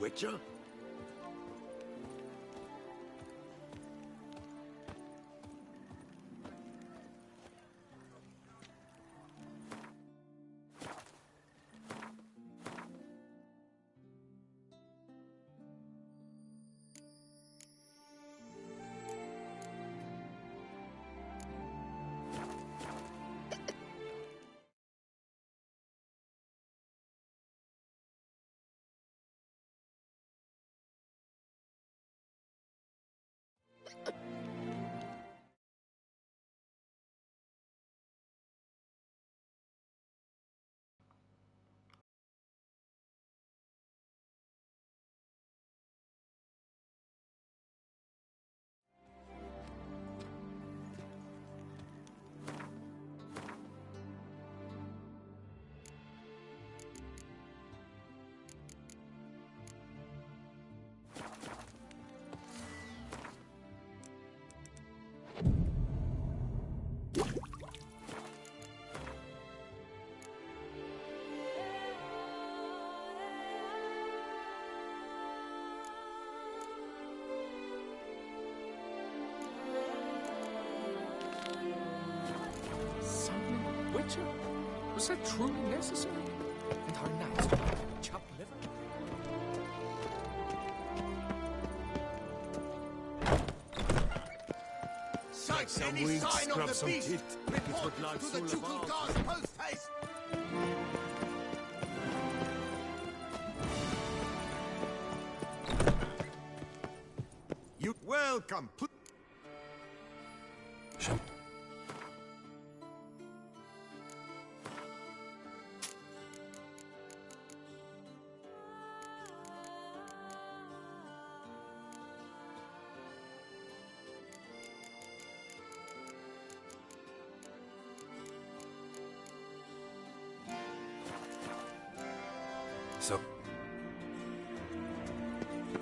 Witcher? Was that truly necessary? And our knights to have chopped liver? Sight any sign of the beast! Report to the ducal guards post haste! You welcome! So,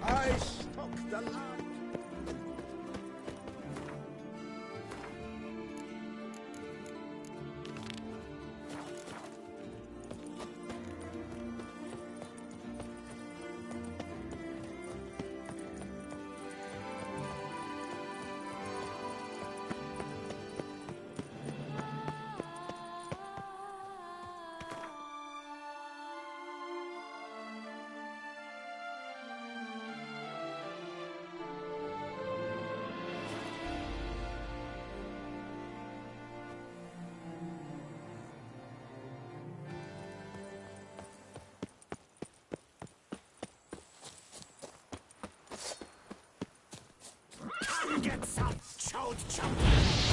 I stock the land. Get some chode chode.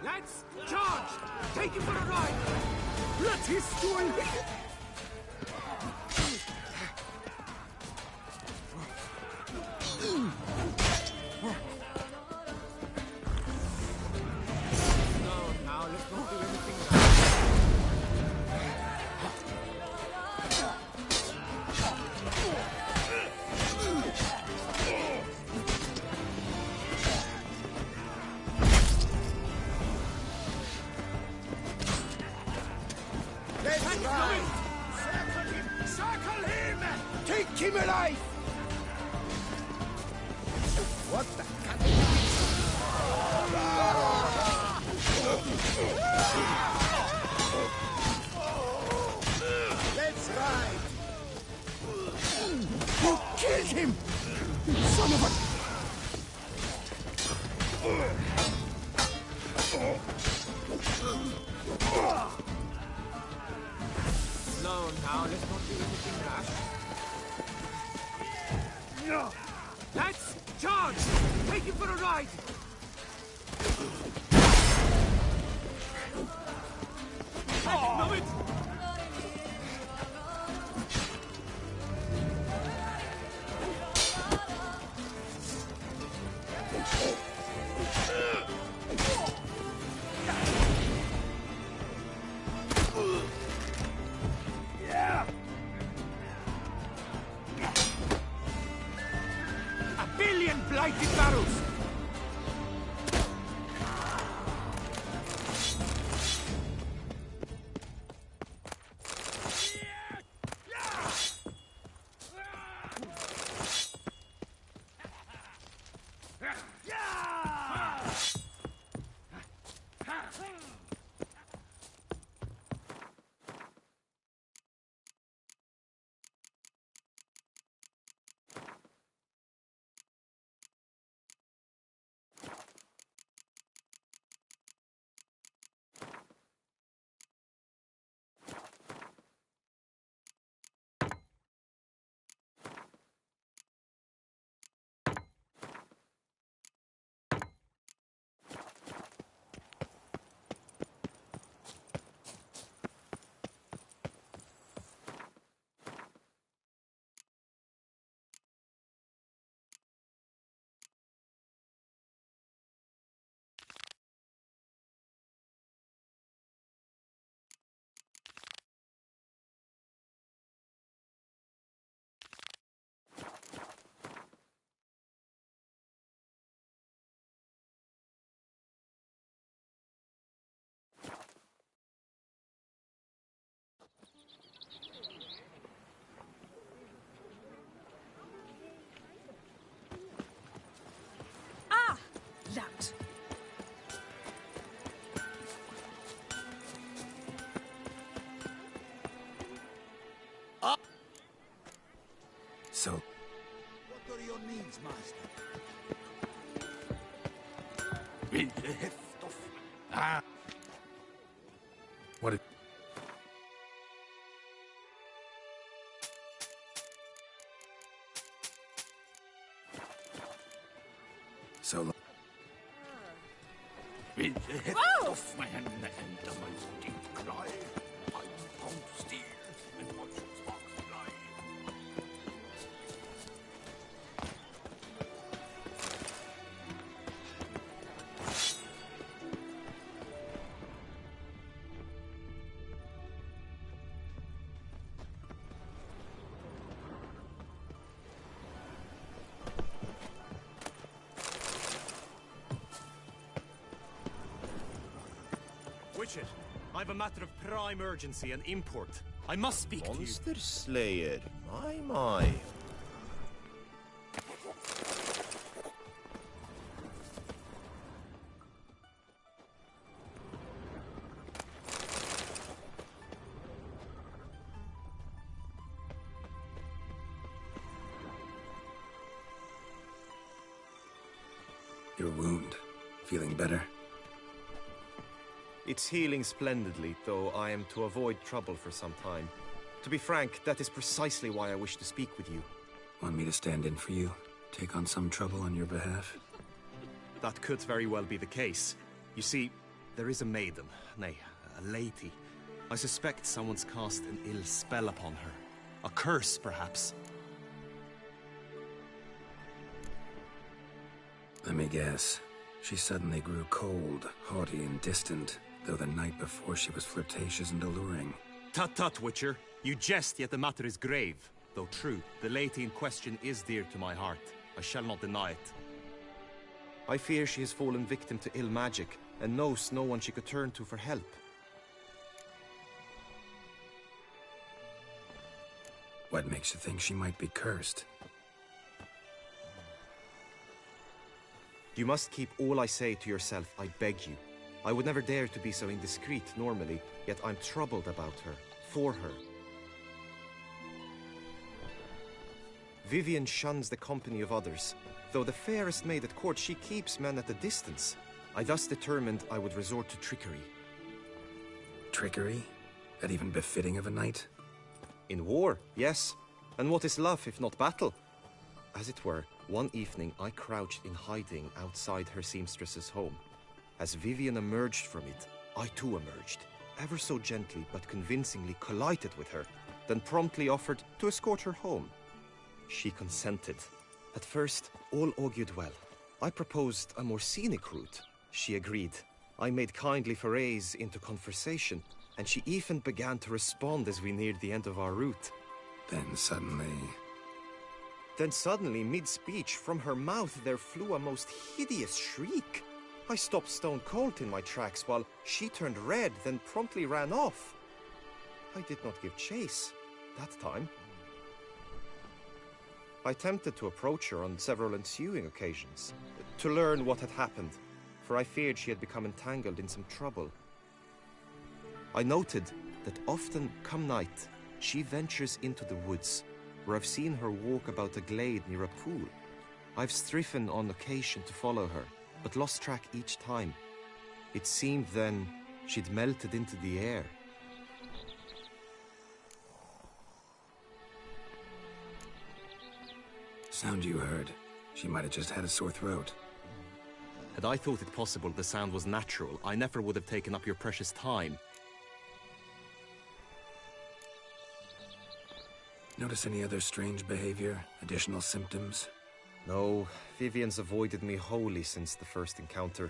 lads, charge! Take him for a ride! Now let's not do anything rash. Let's ride! Circle him! Circle him! Take him alive! What the Let's ride! You killed him! Son of a... No, now let's not do anything rash. Let's charge! Take him for a ride! Know it! A billion blighted barrels! That. So... What are your needs, master? What... So... With the heft of my hand and my deep cry, I pound steel and watch sparks fly. Witcher, I have a matter of prime urgency and import. I must speak to you. Monster Slayer, my. Your wound. Feeling better? It's healing splendidly, though I am to avoid trouble for some time. To be frank, that is precisely why I wish to speak with you. Want me to stand in for you? Take on some trouble on your behalf? That could very well be the case. You see, there is a maiden, nay, a lady, I suspect someone's cast an ill spell upon her. A curse, perhaps. Let me guess. She suddenly grew cold, haughty, and distant, though the night before she was flirtatious and alluring. Tut tut, Witcher. You jest, yet the matter is grave. Though true, the lady in question is dear to my heart. I shall not deny it. I fear she has fallen victim to ill magic, and knows no one she could turn to for help. What makes you think she might be cursed? You must keep all I say to yourself, I beg you. I would never dare to be so indiscreet normally, yet I'm troubled about her, for her. Vivienne shuns the company of others. Though the fairest maid at court, she keeps men at a distance. I thus determined I would resort to trickery. Trickery? That even befitting of a knight? In war, yes. And what is love if not battle? As it were, one evening I crouched in hiding outside her seamstress's home. As Vivienne emerged from it, I too emerged, ever so gently but convincingly collided with her, then promptly offered to escort her home. She consented. At first, all augured well. I proposed a more scenic route. She agreed. I made kindly forays into conversation, and she even began to respond as we neared the end of our route. Then suddenly, mid-speech, from her mouth there flew a most hideous shriek. I stopped stone cold in my tracks while she turned red, then promptly ran off. I did not give chase that time. I attempted to approach her on several ensuing occasions, to learn what had happened, for I feared she had become entangled in some trouble. I noted that often, come night, she ventures into the woods, where I've seen her walk about a glade near a pool. I've striven on occasion to follow her, but lost track each time. It seemed then she'd melted into the air. sound you heard. She might have just had a sore throat. Had I thought it possible the sound was natural, I never would have taken up your precious time. Notice any other strange behavior? Additional symptoms? No, Vivienne's avoided me wholly since the first encounter.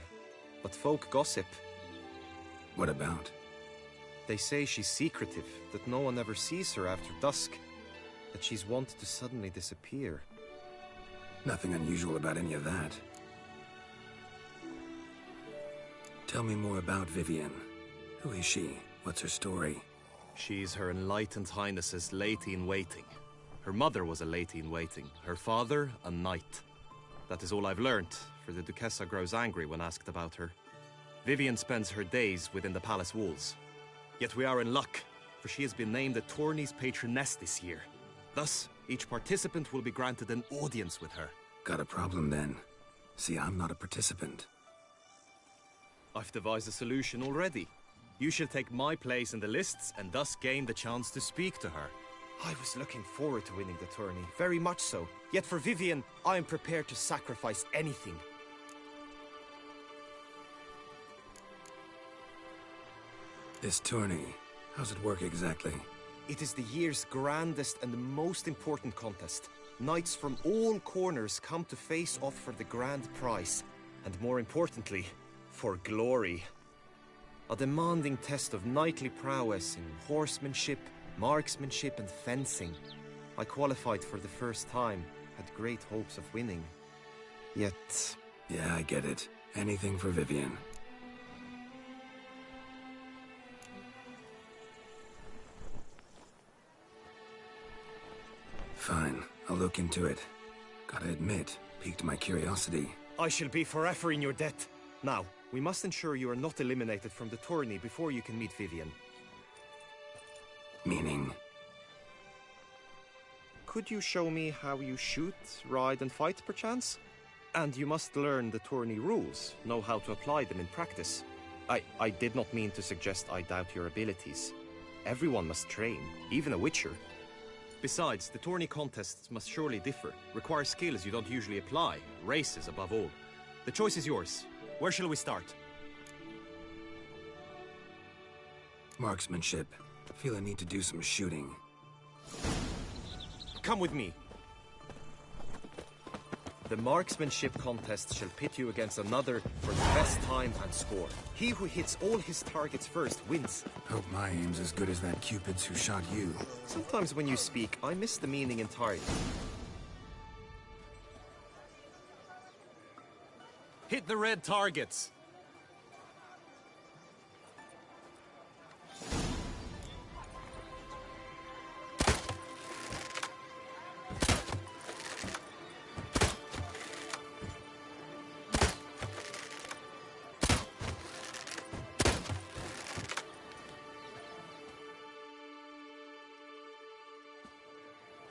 But folk gossip. What about? They say she's secretive, that no one ever sees her after dusk, that she's wont to suddenly disappear. Nothing unusual about any of that. Tell me more about Vivienne. Who is she? What's her story? She's Her Enlightened Highness's lady-in-waiting. Her mother was a lady-in-waiting, her father a knight. That is all I've learnt, for the Duchessa grows angry when asked about her. Vivienne spends her days within the palace walls. Yet we are in luck, for she has been named the tourney's patroness this year. Thus, each participant will be granted an audience with her. Got a problem then. See, I'm not a participant. I've devised a solution already. You shall take my place in the lists and thus gain the chance to speak to her. I was looking forward to winning the tourney, very much so. Yet for Vivienne, I am prepared to sacrifice anything. This tourney, how's it work exactly? It is the year's grandest and most important contest. Knights from all corners come to face off for the grand prize. And more importantly, for glory. A demanding test of knightly prowess in horsemanship, marksmanship and fencing. I qualified for the first time, had great hopes of winning. Yet... Yeah, I get it. Anything for Vivienne. Fine, I'll look into it. Gotta admit, piqued my curiosity. I shall be forever in your debt. Now, we must ensure you are not eliminated from the tourney before you can meet Vivienne. Meaning? Could you show me how you shoot, ride and fight, perchance? And you must learn the tourney rules, know how to apply them in practice. I did not mean to suggest I doubt your abilities. Everyone must train, even a witcher. Besides, the tourney contests must surely differ, require skills you don't usually apply, races above all. The choice is yours. Where shall we start? Marksmanship. Feel a need to do some shooting. Come with me. The marksmanship contest shall pit you against another for the best time and score. He who hits all his targets first wins. Hope my aim's as good as that Cupid's who shot you. Sometimes when you speak, I miss the meaning entirely. Hit the red targets.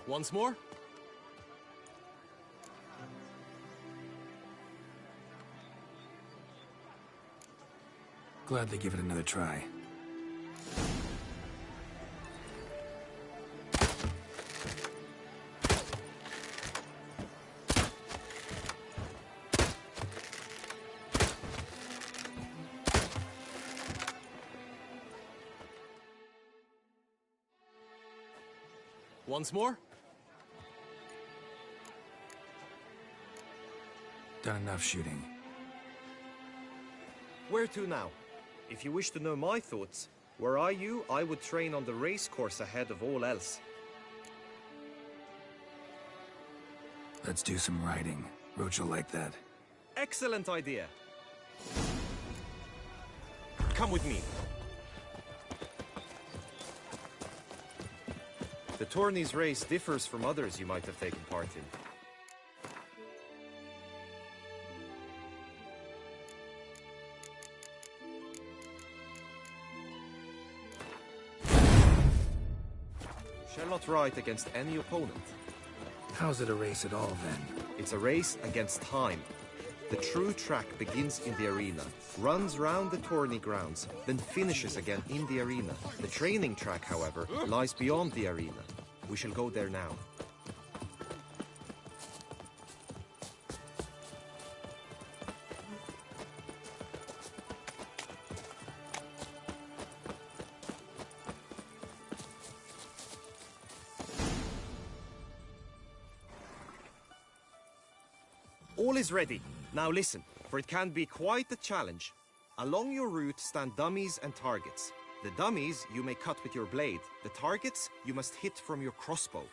Once more. Gladly give it another try. Once more. Done enough shooting. Where to now? If you wish to know my thoughts, were I you, I would train on the race course ahead of all else. Let's do some riding. Roach will like that. Excellent idea. Come with me. The tourney's race differs from others you might have taken part in. Shall not ride against any opponent. How's it a race at all, then? It's a race against time. The true track begins in the arena, runs round the tourney grounds, then finishes again in the arena. The training track, however, lies beyond the arena. We shall go there now. All is ready. Now listen, for it can be quite a challenge. Along your route stand dummies and targets. The dummies you may cut with your blade. The targets you must hit from your crossbow.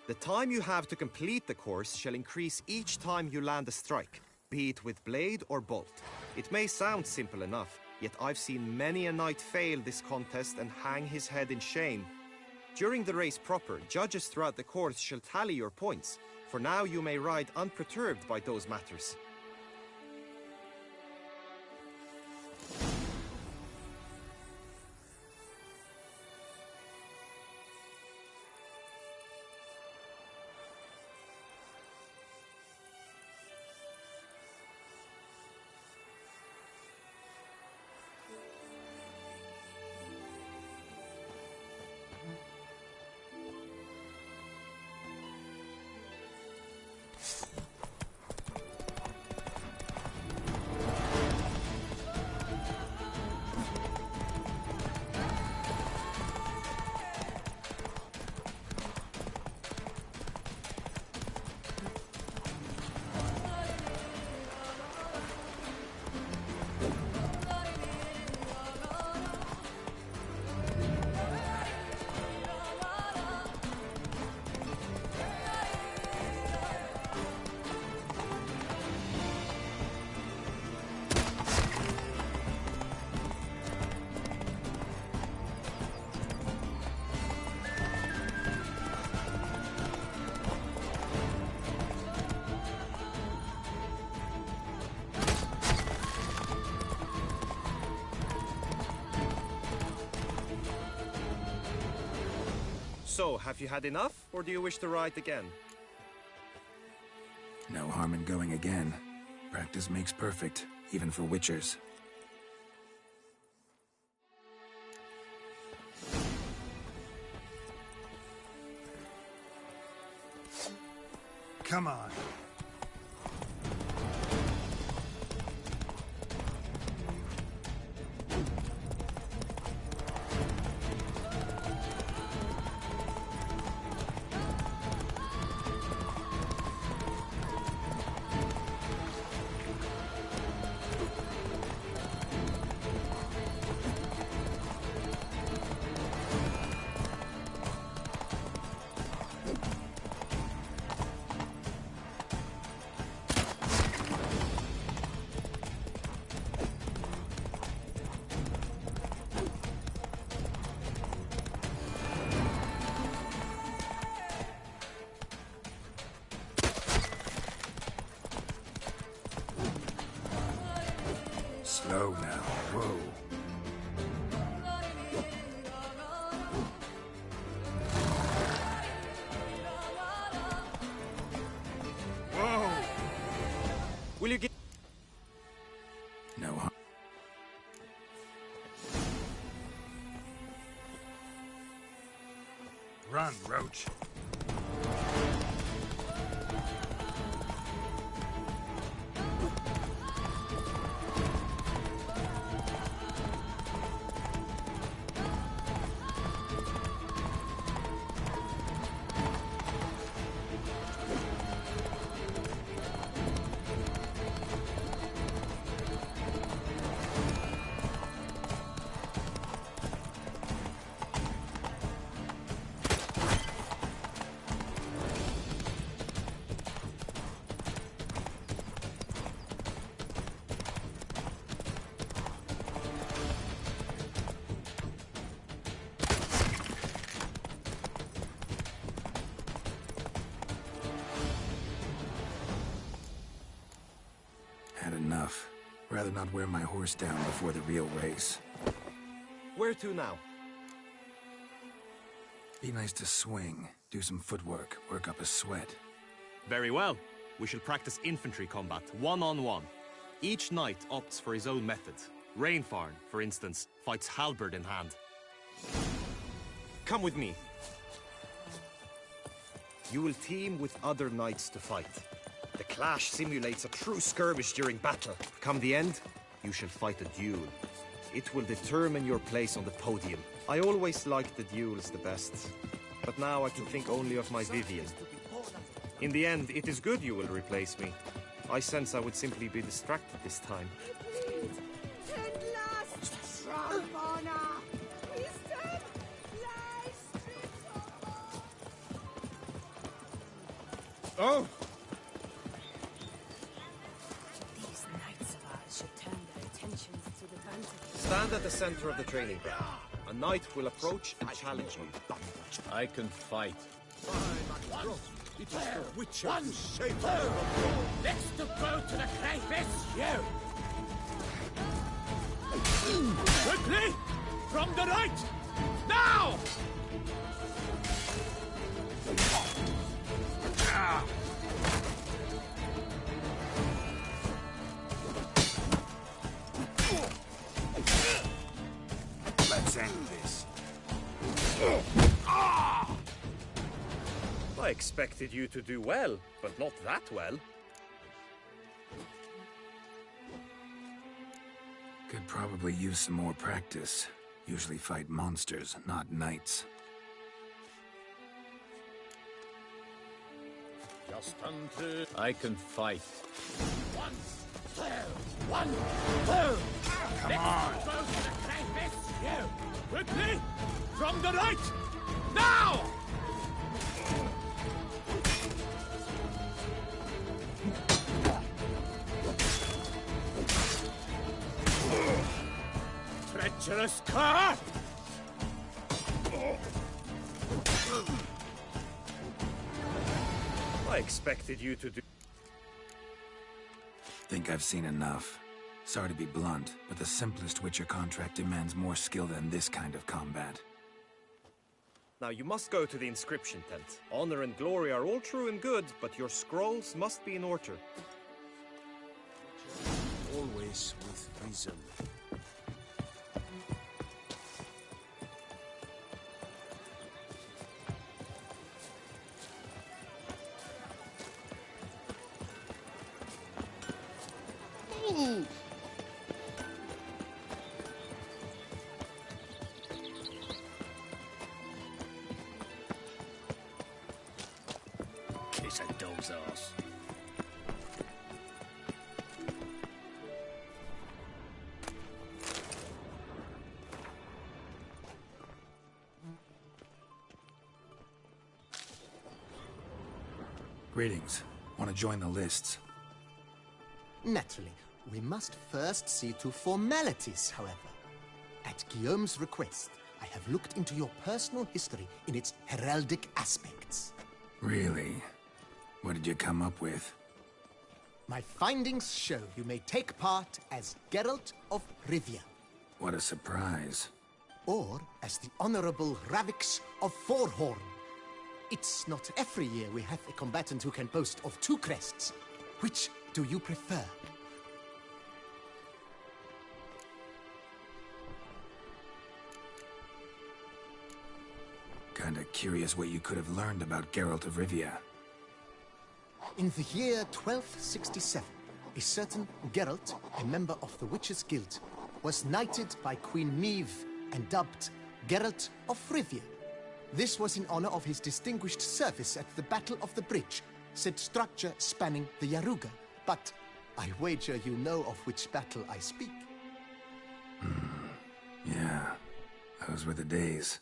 The time you have to complete the course shall increase each time you land a strike, be it with blade or bolt. It may sound simple enough, yet I've seen many a knight fail this contest and hang his head in shame. During the race proper, judges throughout the course shall tally your points. For now you may ride unperturbed by those matters. So, have you had enough, or do you wish to ride again? No harm in going again. Practice makes perfect, even for witchers. Come on. Run, Roach. Had enough. Rather not wear my horse down before the real race. Where to now? Be nice to swing, do some footwork, work up a sweat. Very well. We shall practice infantry combat, one-on-one. Each knight opts for his own method. Rainfarn, for instance, fights halberd in hand. Come with me. You will team with other knights to fight. The clash simulates a true skirmish during battle. Come the end, you shall fight a duel. It will determine your place on the podium. I always liked the duels the best, but now I can think only of my Vivian. In the end, it is good you will replace me. I sense I would simply be distracted this time. Oh! These knights of ours should turn their attentions to the vantage. Stand at the center of the training ground. A knight will approach and challenge you. I can fight. It is the witches' shape. Let's to go to the crayfish. You. Quickly! From the right! Now! Let's end this. I expected you to do well, but not that well. Could probably use some more practice. Usually fight monsters, not knights. Just until I can fight. One, two. Come on! Go to the crayfish. You. Quickly! From the right! Now! Treacherous cur! I expected you to do... Think I've seen enough. Sorry to be blunt, but the simplest Witcher contract demands more skill than this kind of combat. Now you must go to the inscription tent. Honor and glory are all true and good, but your scrolls must be in order. Always with reason. Kiss a dog's ass. Greetings. Want to join the lists? Naturally, we must first see to formalities, however. At Guillaume's request, I have looked into your personal history in its heraldic aspects. Really? What did you come up with? My findings show you may take part as Geralt of Rivia, What a surprise. or as the Honorable Ravix of Forhorn. It's not every year we have a combatant who can boast of two crests. Which do you prefer? kinda curious what you could have learned about Geralt of Rivia. In the year 1267, a certain Geralt, a member of the Witches' Guild, was knighted by Queen Niamh and dubbed Geralt of Rivia. This was in honor of his distinguished service at the Battle of the Bridge, said structure spanning the Yaruga. But I wager you know of which battle I speak. Yeah, those were the days.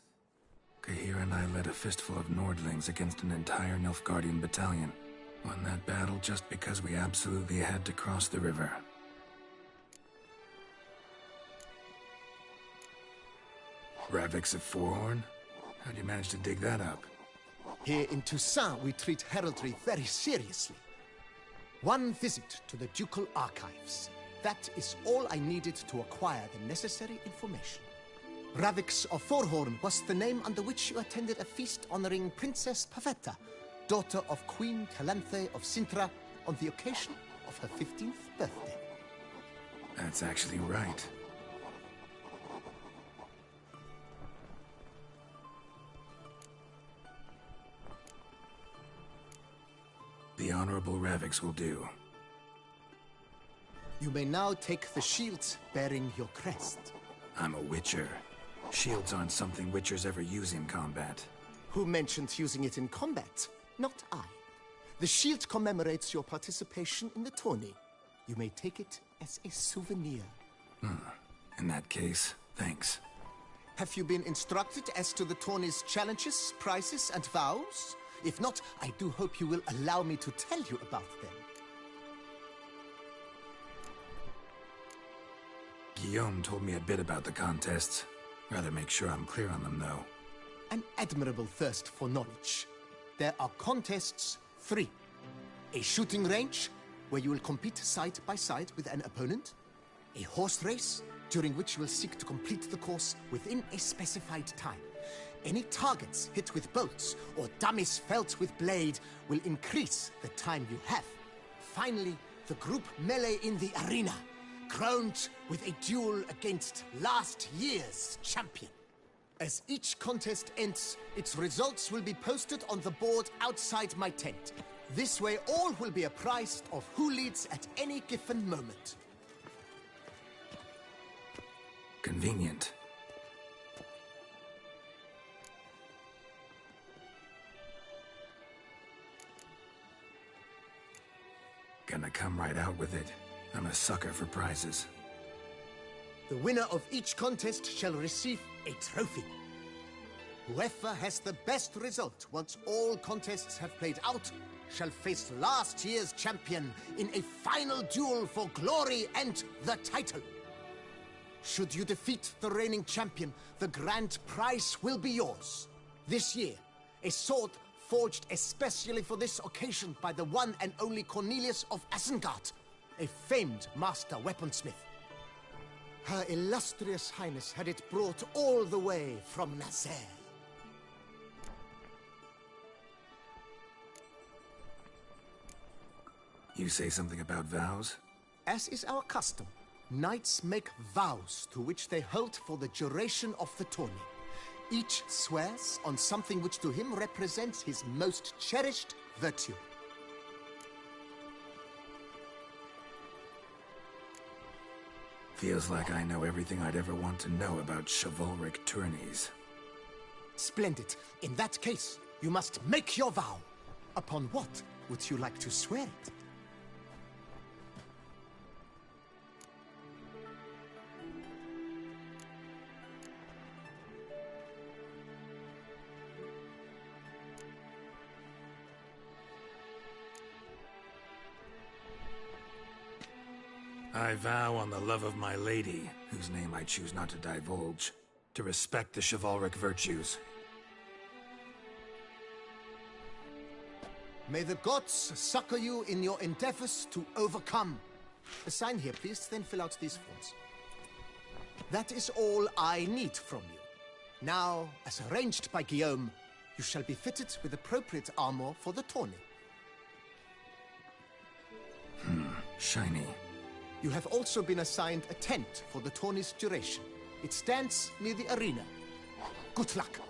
Kahir and I led a fistful of Nordlings against an entire Nilfgaardian battalion. Won that battle just because we absolutely had to cross the river. Ravix of Forehorn? How'd you manage to dig that up? Here in Toussaint, we treat heraldry very seriously. One visit to the ducal archives. That is all I needed to acquire the necessary information. Ravix of Forehorn was the name under which you attended a feast honoring Princess Pavetta, daughter of Queen Calanthe of Sintra, on the occasion of her 15th birthday. That's actually right. The Honorable Ravix will do. You may now take the shields bearing your crest. I'm a Witcher. Shields aren't something Witchers ever use in combat. Who mentioned using it in combat? Not I. The shield commemorates your participation in the tourney. You may take it as a souvenir. In that case, thanks. Have you been instructed as to the tourney's challenges, prizes, and vows? If not, I do hope you will allow me to tell you about them. Guillaume told me a bit about the contests. Rather make sure I'm clear on them, though. An admirable thirst for knowledge. There are contests 3. A shooting range, where you will compete side by side with an opponent. A horse race, during which you will seek to complete the course within a specified time. Any targets hit with bolts or dummies felt with blade will increase the time you have. Finally, the group melee in the arena, crowned with a duel against last year's champion. As each contest ends, its results will be posted on the board outside my tent. This way, all will be apprised of who leads at any given moment. Convenient. Gonna come right out with it. I'm a sucker for prizes. The winner of each contest shall receive a trophy. Whoever has the best result once all contests have played out shall face last year's champion in a final duel for glory and the title. Should you defeat the reigning champion, the grand prize will be yours. This year, a sword forged especially for this occasion by the one and only Cornelius of Isengard, a famed master weaponsmith. Her illustrious highness had it brought all the way from Nazaire. You say something about vows? As is our custom, knights make vows to which they hold for the duration of the tourney. Each swears on something which to him represents his most cherished virtue. Feels like I know everything I'd ever want to know about chivalric tourneys. Splendid. In that case, you must make your vow. Upon what would you like to swear it? I vow on the love of my lady, whose name I choose not to divulge, to respect the chivalric virtues. May the gods succor you in your endeavors to overcome. Sign here, please, then fill out these forms. That is all I need from you. Now, as arranged by Guillaume, you shall be fitted with appropriate armor for the tourney. Shiny. You have also been assigned a tent for the tourney's duration. It stands near the arena. Good luck.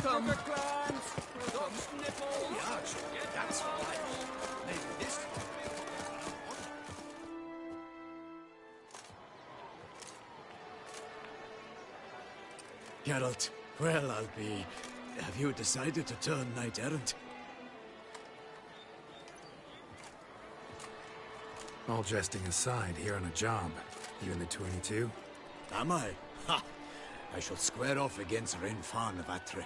Welcome. Stop sniffles. Yeah, that's right. Maybe this. Geralt, well, I'll be... Have you decided to turn knight-errant? All jesting aside, here on a job. You in the 22? Am I? Ha! I shall square off against Renfan of Atre.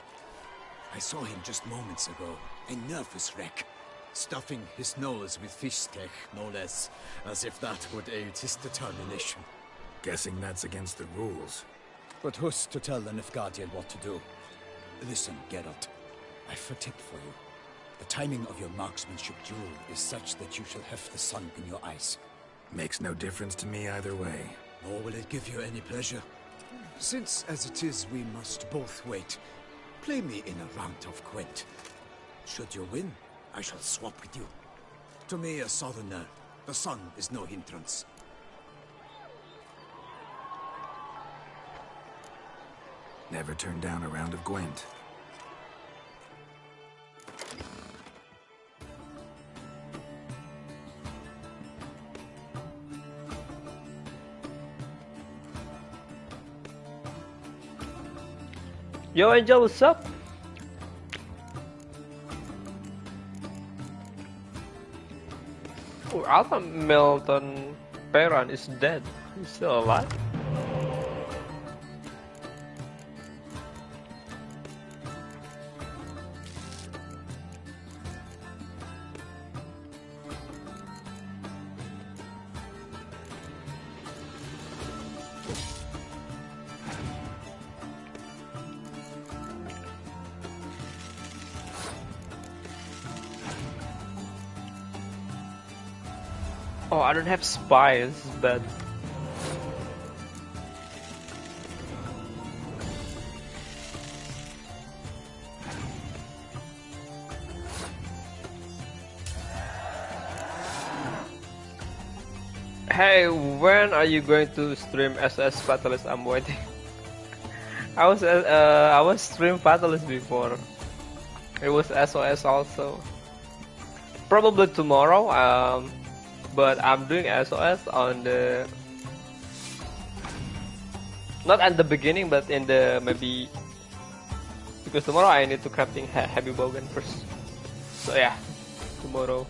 I saw him just moments ago. A nervous wreck. Stuffing his nose with fish steak, no less. As if that would aid his determination. Guessing that's against the rules. But who's to tell the Nilfgaardian what to do? Listen, Geralt. I've a tip for you. The timing of your marksmanship duel is such that you shall have the sun in your eyes. Makes no difference to me either way. Nor will it give you any pleasure. Since, as it is, we must both wait, play me in a round of Gwent. Should you win, I shall swap with you. To me, a southerner, the sun is no hindrance. Never turn down a round of Gwent. Yo, Angel, what's up? Oh, I thought Milton Perron is dead. He's still alive. Oh, I don't have spy, this is bad. Hey, when are you going to stream SS Fatalist? I'm waiting. I was stream Fatalist before. It was SOS also. Probably tomorrow. But I'm doing SOS on the... Not at the beginning, but in the maybe... Because tomorrow I need to crafting heavy bowgun first. So yeah, tomorrow.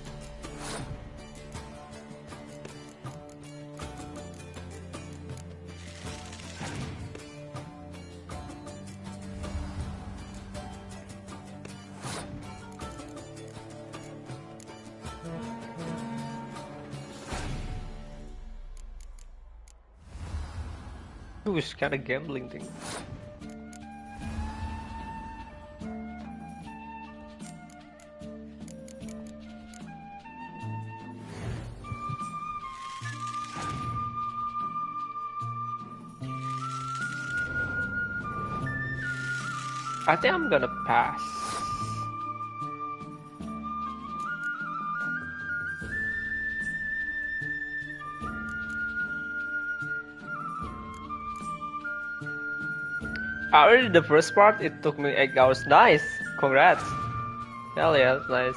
Ooh, it's kind of gambling thing. I think I'm gonna pass. I already did the first part, it took me 8 hours. Nice! Congrats! Hell yeah, that's nice.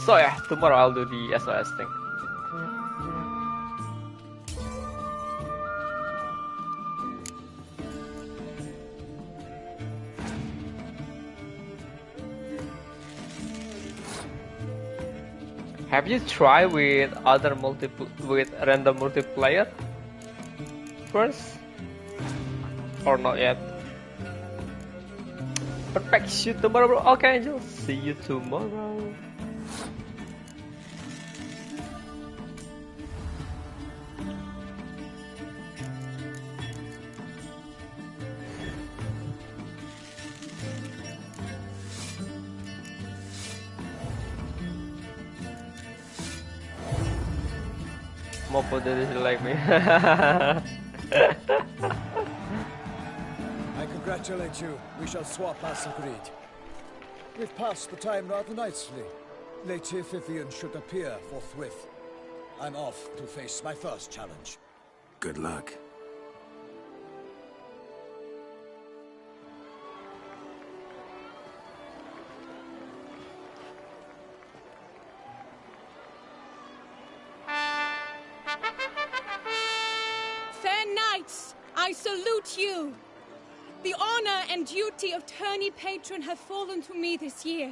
So yeah, tomorrow I'll do the SOS thing. Have you tried with other random multiplayer first? Or not yet? Perfect, shoot tomorrow, bro. Okay, Angel. See you tomorrow. Mopo didn't like me. I congratulate you. We shall swap as agreed. We've passed the time rather nicely. Lady Vivian should appear forthwith. I'm off to face my first challenge. Good luck. I salute you. The honor and duty of tourney patron have fallen to me this year.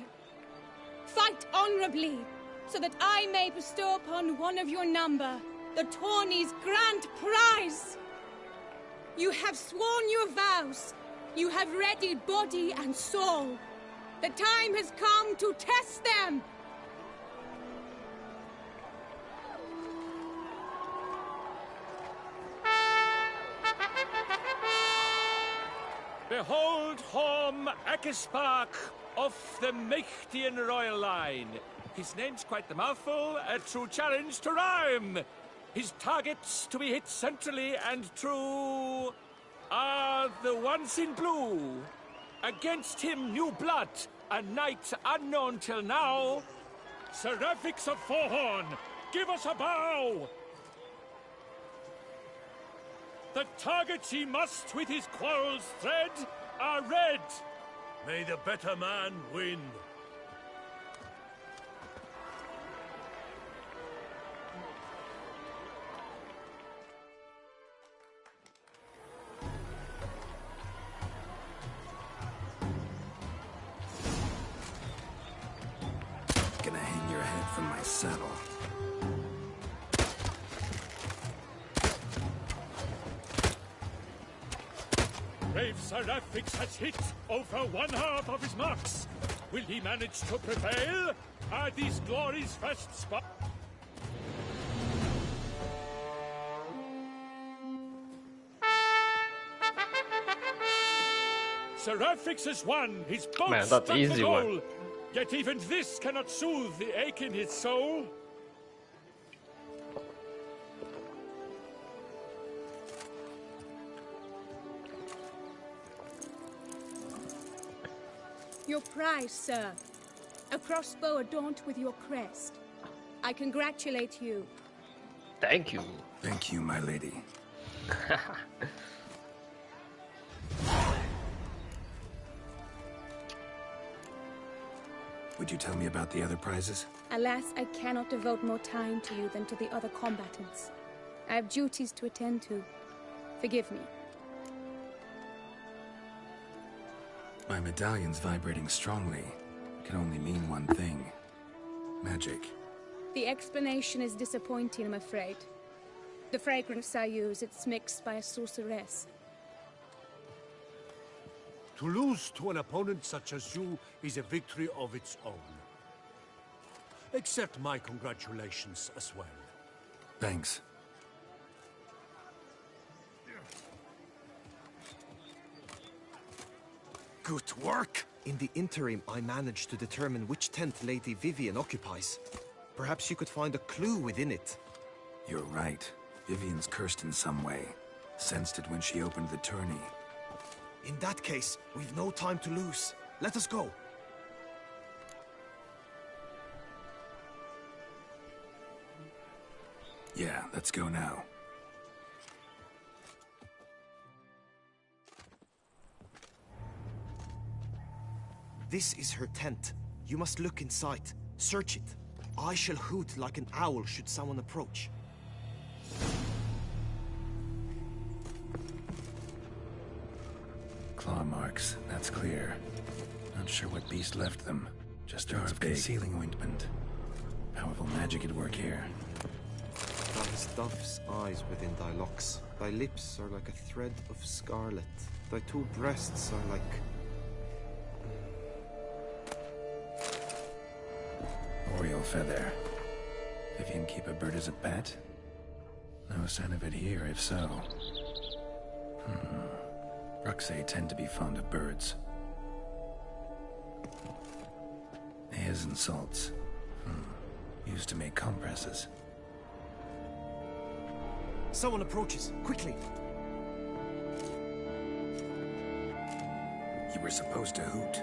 Fight honorably, so that I may bestow upon one of your number the tourney's grand prize. You have sworn your vows. You have readied body and soul. The time has come to test them. Behold Horm Akispark of the Mechtian royal line. His name's quite the mouthful, a true challenge to rhyme. His targets to be hit centrally and true are the ones in blue. Against him, new blood, a knight unknown till now. Seraphics of Forehorn, give us a bow! The targets he must with his quarrels thread are red. May the better man win. Gonna hang your head from my saddle. Brave Seraphics has hit over one half of his marks. Will he manage to prevail? Are these glories first spot? Seraphics has won. His boat Man, that's struck the easy goal. one. Yet even this cannot soothe the ache in his soul. Your prize, sir. A crossbow adorned with your crest. I congratulate you. Thank you. Thank you, my lady. Would you tell me about the other prizes? Alas, I cannot devote more time to you than to the other combatants. I have duties to attend to. Forgive me. My medallion's vibrating strongly. Can only mean one thing. Magic. The explanation is disappointing, I'm afraid. The fragrance I use, it's mixed by a sorceress. To lose to an opponent such as you is a victory of its own. Accept my congratulations as well. Thanks. Good work! In the interim, I managed to determine which tent Lady Vivian occupies. Perhaps you could find a clue within it. You're right. Vivian's cursed in some way. Sensed it when she opened the tourney. In that case, we've no time to lose. Let us go. Yeah, let's go now. This is her tent. You must look inside. Search it. I shall hoot like an owl should someone approach. Claw marks, that's clear. Not sure what beast left them. Just jar of big. concealing ointment. Powerful magic at work here. Thou hast dove's eyes within thy locks. Thy lips are like a thread of scarlet. Thy two breasts are like... Oriole feather. Vivian keep a bird as a pet? No sign of it here, if so. Bruxay tend to be fond of birds. Hairs and salts. Used to make compresses. Someone approaches. Quickly! You were supposed to hoot.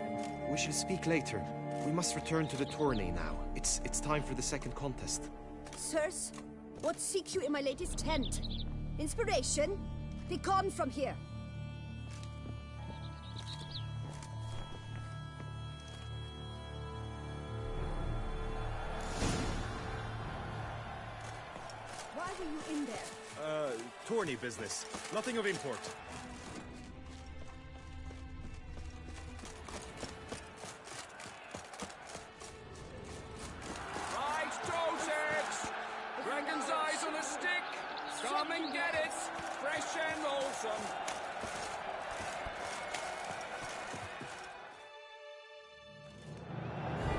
We shall speak later. We must return to the tourney now. It's time for the second contest. Sirs, what seek you in my lady's tent? Inspiration? Begone from here. Why were you in there? tourney business. Nothing of import. Right, Toussaint! Dragon's eyes on a stick! Come and get it! Fresh and wholesome!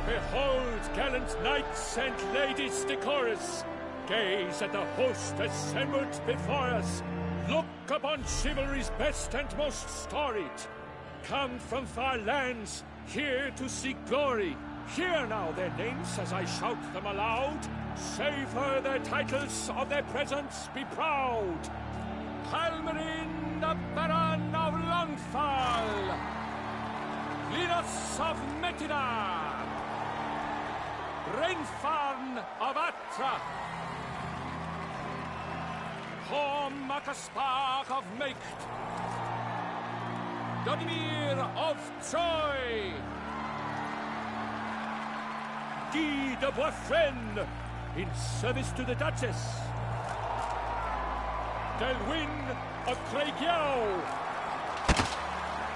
Behold, gallant knights and ladies decorous! Gaze at the host assembled before us! Look upon chivalry's best and most storied! Come from far lands, here to seek glory! Hear now their names as I shout them aloud! Savor their titles, of their presence be proud! Halmarin, the Baron of Longfall! Linus of Metina! Reinfarn of Atra! Horm Akaspar of Meicht! Donimir of Troy! Guy de Boisfren, in service to the Duchess! Delwyn of Craigiau!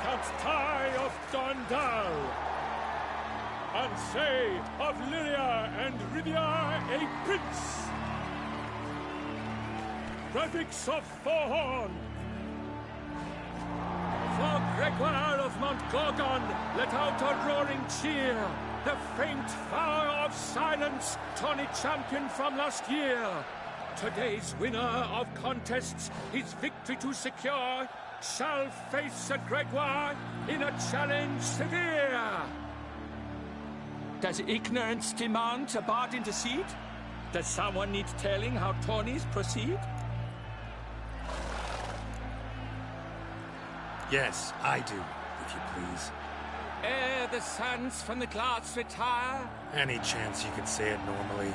Count Tai of Dondal! Ansay of Lyria and Rivia a prince! Graphics of Forhorn! For Gregoire of Mount Gorgon, let out a roaring cheer! The faint vow of silence, Tawny champion from last year! Today's winner of contests, his victory to secure, shall face a Gregoire in a challenge severe! Does ignorance demand a bard intercede? Does someone need telling how tourneys proceed? Yes, I do, if you please. Ere the suns from the glass retire? Any chance you could say it normally?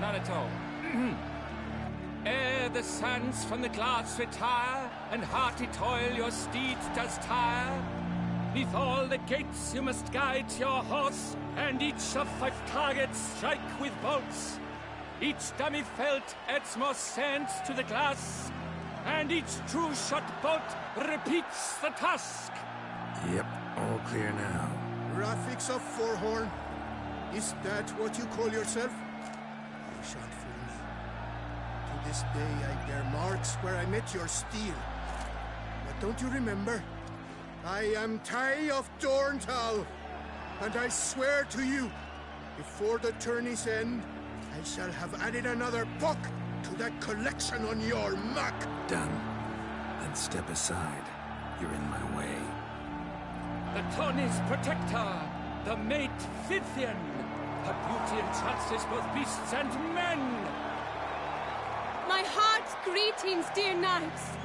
Not at all. Ere the suns from the glass retire, and hearty toil your steed does tire, neath all the gates you must guide your horse, and each of 5 targets strike with bolts. Each dummy felt adds more sand to the glass, and each true shot bolt repeats the task. Yep, all clear now. Graphics of Forhorn? Is that what you call yourself? You shan't fool me. To this day I bear marks where I met your steel. But don't you remember? I am Tai of Dorntal, and I swear to you, before the tourney's end, I shall have added another book to that collection on your map. Done. Then step aside. You're in my way. The tourney's protector, the mate Vivian. Her beauty entrances both beasts and men. My heart's greetings, dear knights.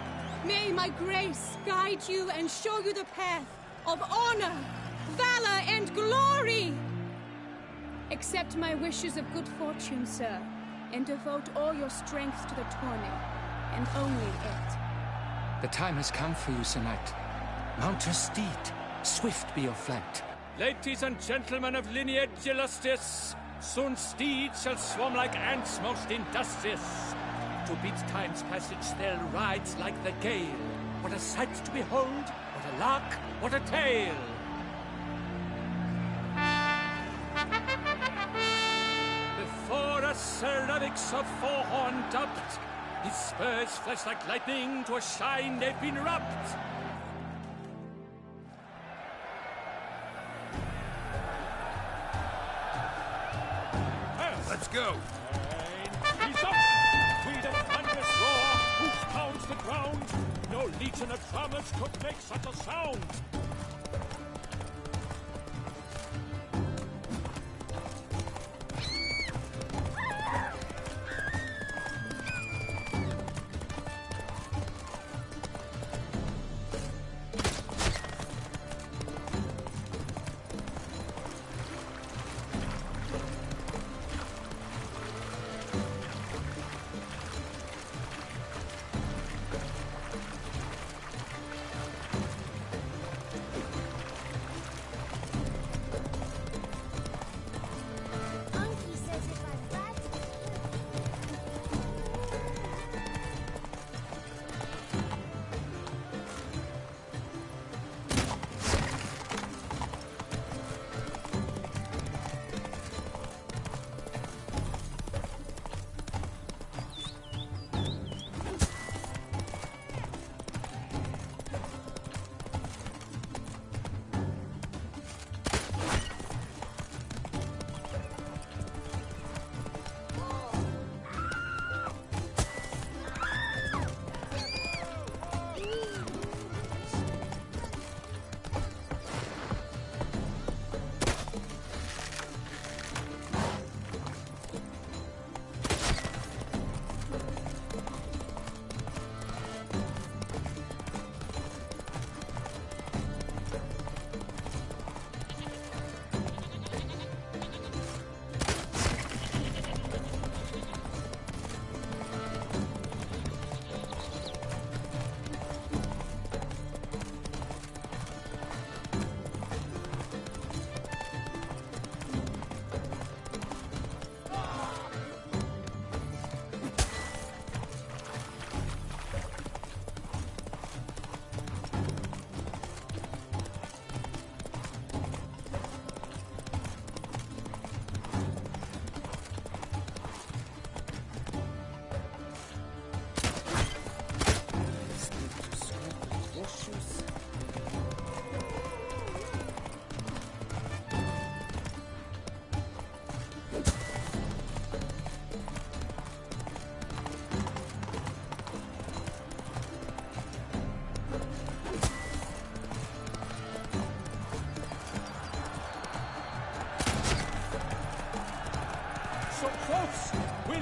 May my grace guide you and show you the path of honor, valor, and glory. Accept my wishes of good fortune, sir, and devote all your strength to the tourney, and only it. The time has come for you, Sir Knight. Mount your steed. Swift be your flight. Ladies and gentlemen of lineage illustrious, soon steeds shall swarm like ants most industrious. To beat time's passage they'll ride like the gale. What a sight to behold, what a lark, what a tale! Before us Sir Ravix of Forhorn dubbed, his spurs flash like lightning, to a shine they've been rubbed. Let's go! And he's up! With a thunderous roar, who pounds the ground, no legion of drummers could make such a sound.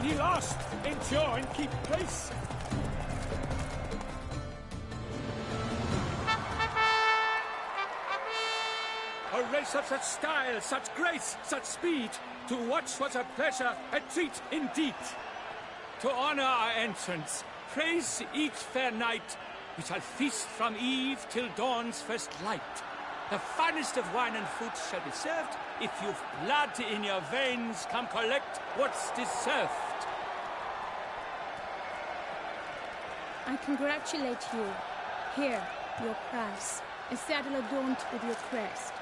he lost. Endure and keep pace. A race of such style, such grace, such speed. To watch was a pleasure, a treat indeed. To honor our entrance, praise each fair knight. We shall feast from eve till dawn's first light. The finest of wine and fruit shall be served. If you've blood in your veins, come collect what's deserved. I congratulate you. Here, your prize. A saddle adorned with your crest.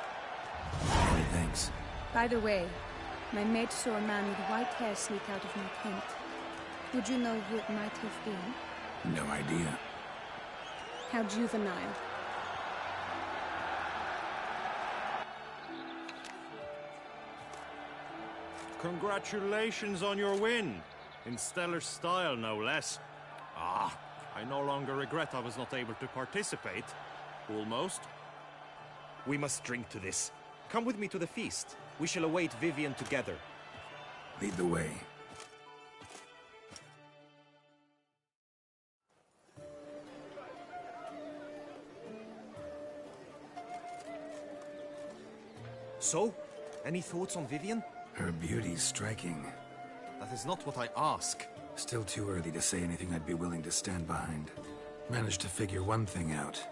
Many thanks. By the way, my maid saw a man with white hair sneak out of my tent. Would you know who it might have been? No idea. How juvenile. Congratulations on your win. In stellar style, no less. Ah, I no longer regret I was not able to participate. Almost. We must drink to this. Come with me to the feast. We shall await Vivian together. Lead the way. So, any thoughts on Vivian? Her beauty's striking. That is not what I ask. Still too early to say anything I'd be willing to stand behind. Managed to figure one thing out.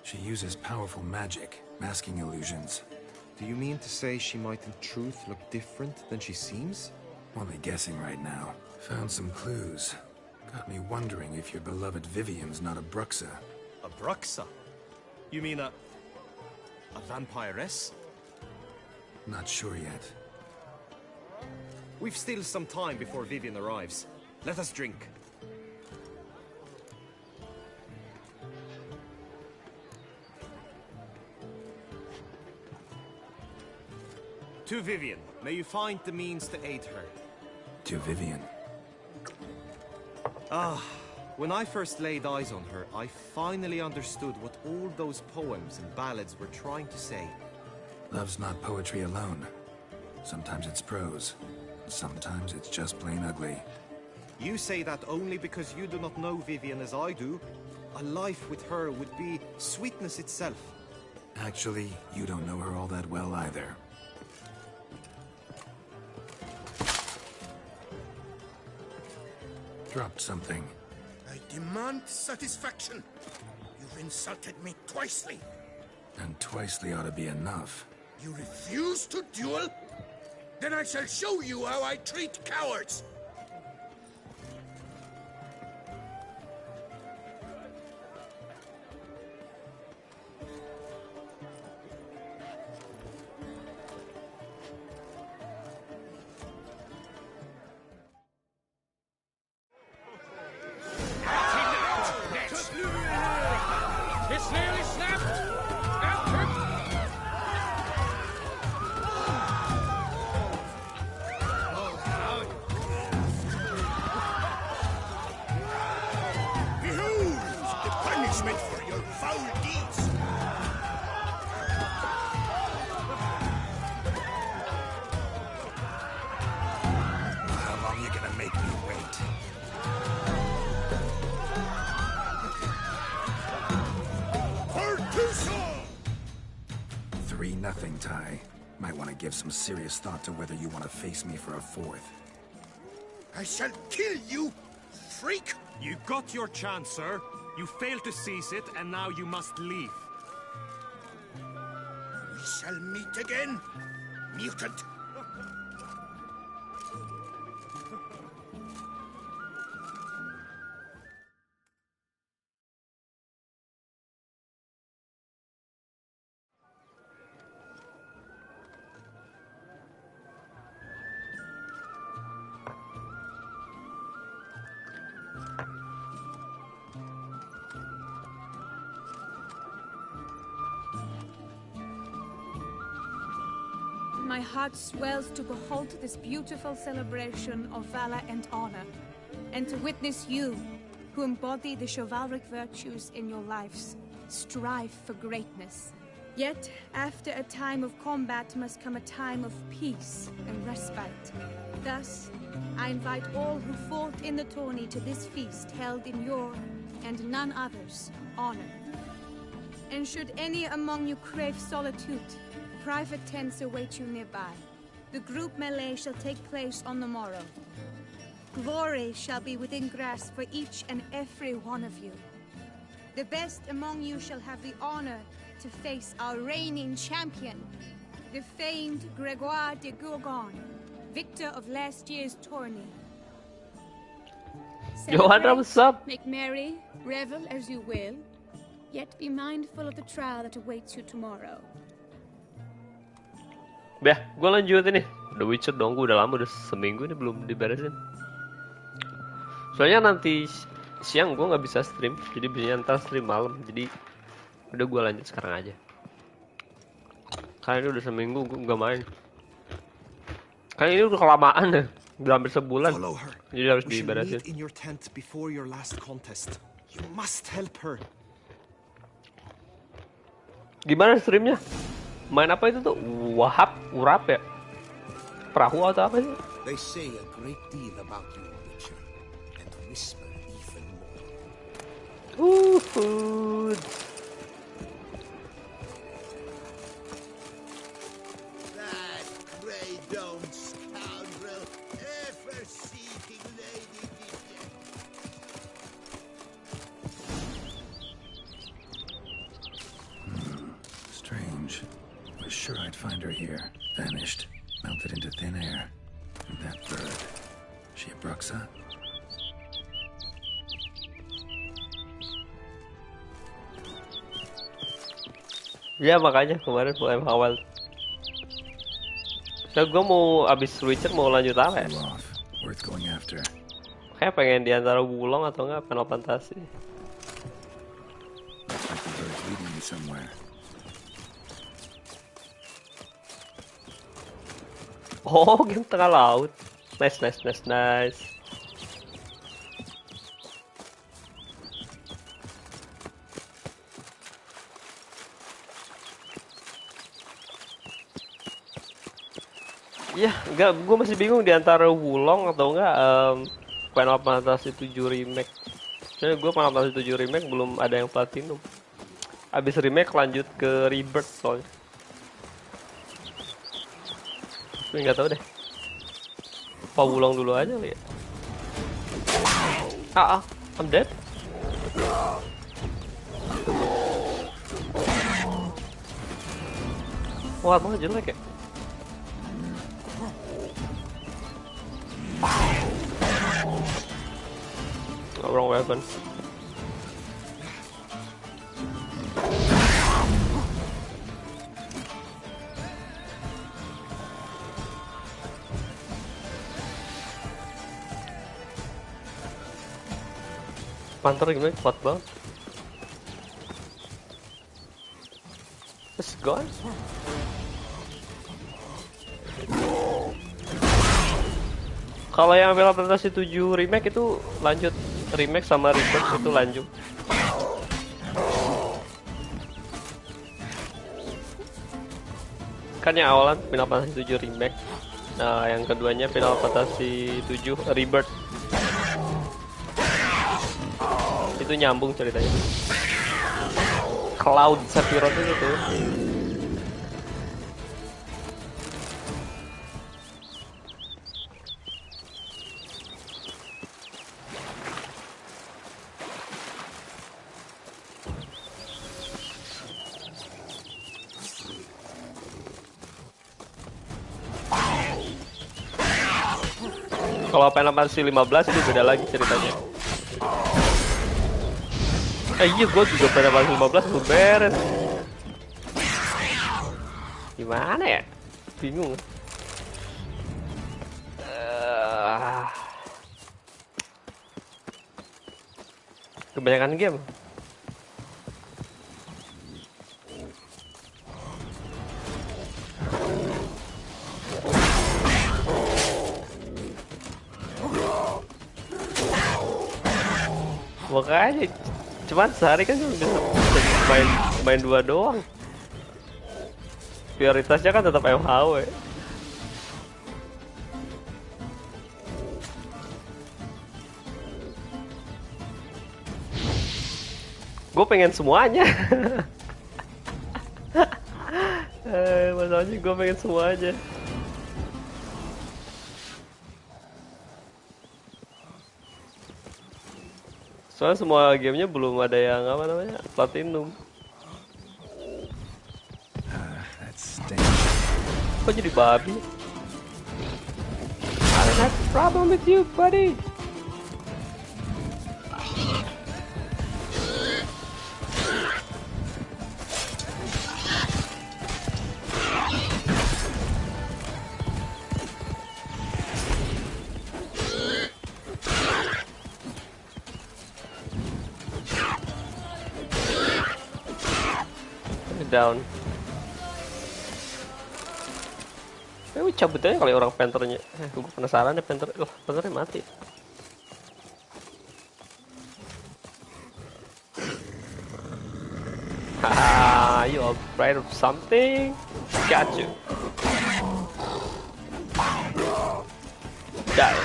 She uses powerful magic, masking illusions. Do you mean to say she might in truth look different than she seems? Only guessing right now. Found some clues. Got me wondering if your beloved Vivian's not a Bruxa. A Bruxa? You mean a vampiress? Not sure yet. We've still some time before Vivian arrives. Let us drink. To Vivian, may you find the means to aid her. To Vivian. Ah, when I first laid eyes on her, I finally understood what all those poems and ballads were trying to say. Love's not poetry alone. Sometimes it's prose. Sometimes it's just plain ugly. You say that only because you do not know Vivian as I do. A life with her would be sweetness itself. Actually, you don't know her all that well either. Dropped something. I demand satisfaction. You've insulted me twicely. And twicely ought to be enough. You refuse to duel? Then I shall show you how I treat cowards! It's nearly snapped! Behold the punishment for your foul deeds! How long you gonna make me wait? For Toussaint! 3-0, Ty. Might want to give some serious thought to whether you want to face me for a fourth. I shall kill you, freak! You got your chance, sir. You failed to seize it, and now you must leave. We shall meet again, mutant. My heart swells to behold this beautiful celebration of valor and honor, and to witness you, who embody the chivalric virtues in your lives, strive for greatness. Yet, after a time of combat must come a time of peace and respite. Thus, I invite all who fought in the tourney to this feast held in your, and none other's, honor. And should any among you crave solitude, private tents await you nearby. The group melee shall take place on the morrow. Glory shall be within grasp for each and every one of you. The best among you shall have the honor to face our reigning champion, the famed Gregoire de Gourgon, victor of last year's tourney. Johanna, what's up? Make merry, revel as you will, yet be mindful of the trial that awaits you tomorrow. Bah, gue lanjutin nih. The Witcher dong, gue udah lama, udah seminggu ini belum diberesin. Soalnya nanti siang gue nggak bisa stream, jadi biasanya ntar stream malam. Jadi udah gue lanjut sekarang aja. Karena ini udah seminggu gue nggak main. Karena ini udah kelamaan deh, udah hampir sebulan. Jadi harus diberesin. In your tent before your last contest. You must help her. Gimana streamnya? Main apa itu tuh? Wahab, urap ya? Perahu atau apa sih? They say a great deal about you, Witcher, and whisper even more. Food. That grey dome scoundrel, ever seeking Lady Vivian. Strange. Was sure I'd find her here. Vanished. Melted into thin air. And that bird. She a Bruxa? Ya makanya kemarin mulai awal. So gue mau abis Witcher mau lanjut apa ya? Worth going after. Kayak pengen di antara Wulong atau enggak Final Fantasy. Looks like the bird's leading me somewhere. Oh, game tengah laut. Nice. Ya, enggak, gue masih bingung di antara Wulong atau enggak Final Fantasy 7 Remake. Soalnya gue Final Fantasy 7 Remake belum ada yang platinum. Abis remake lanjut ke Rebirth soalnya. Tapi nggak tahu deh. Apa Wulong dulu aja kali ya? I'm dead. Wah, banget jelek ya. Wrong weapon. Panther gimana? Kuat banget. Let's go. Kalau yang Final Fantasy 7 Remake itu lanjut, remake sama Rebirth itu lanjut. Kan yang awalan Final Fantasy 7 Remake. Nah, yang keduanya Final Fantasy 7 Rebirth. Itu nyambung ceritanya. Cloud Sephiroth itu tuh. Kalau Final Fantasy 15 itu beda lagi ceritanya. Iya, gue juga Final Fantasy 15 belum beres. Gimana ya? Bingung. Kebanyakan game. Makanya cuman sehari kan cuma bisa main dua doang. prioritasnya kan tetap MHW. Gue pengen semuanya. Masalahnya gue pengen semuanya. Soalnya semua gamenya belum ada yang apa namanya platinum. Kok jadi babi? I don't have a problem with you, buddy. Down. Gue cabut aja kali orang penternya. Gue penasaran deh penternya mati. Haha, you afraid of something? Got you. Die.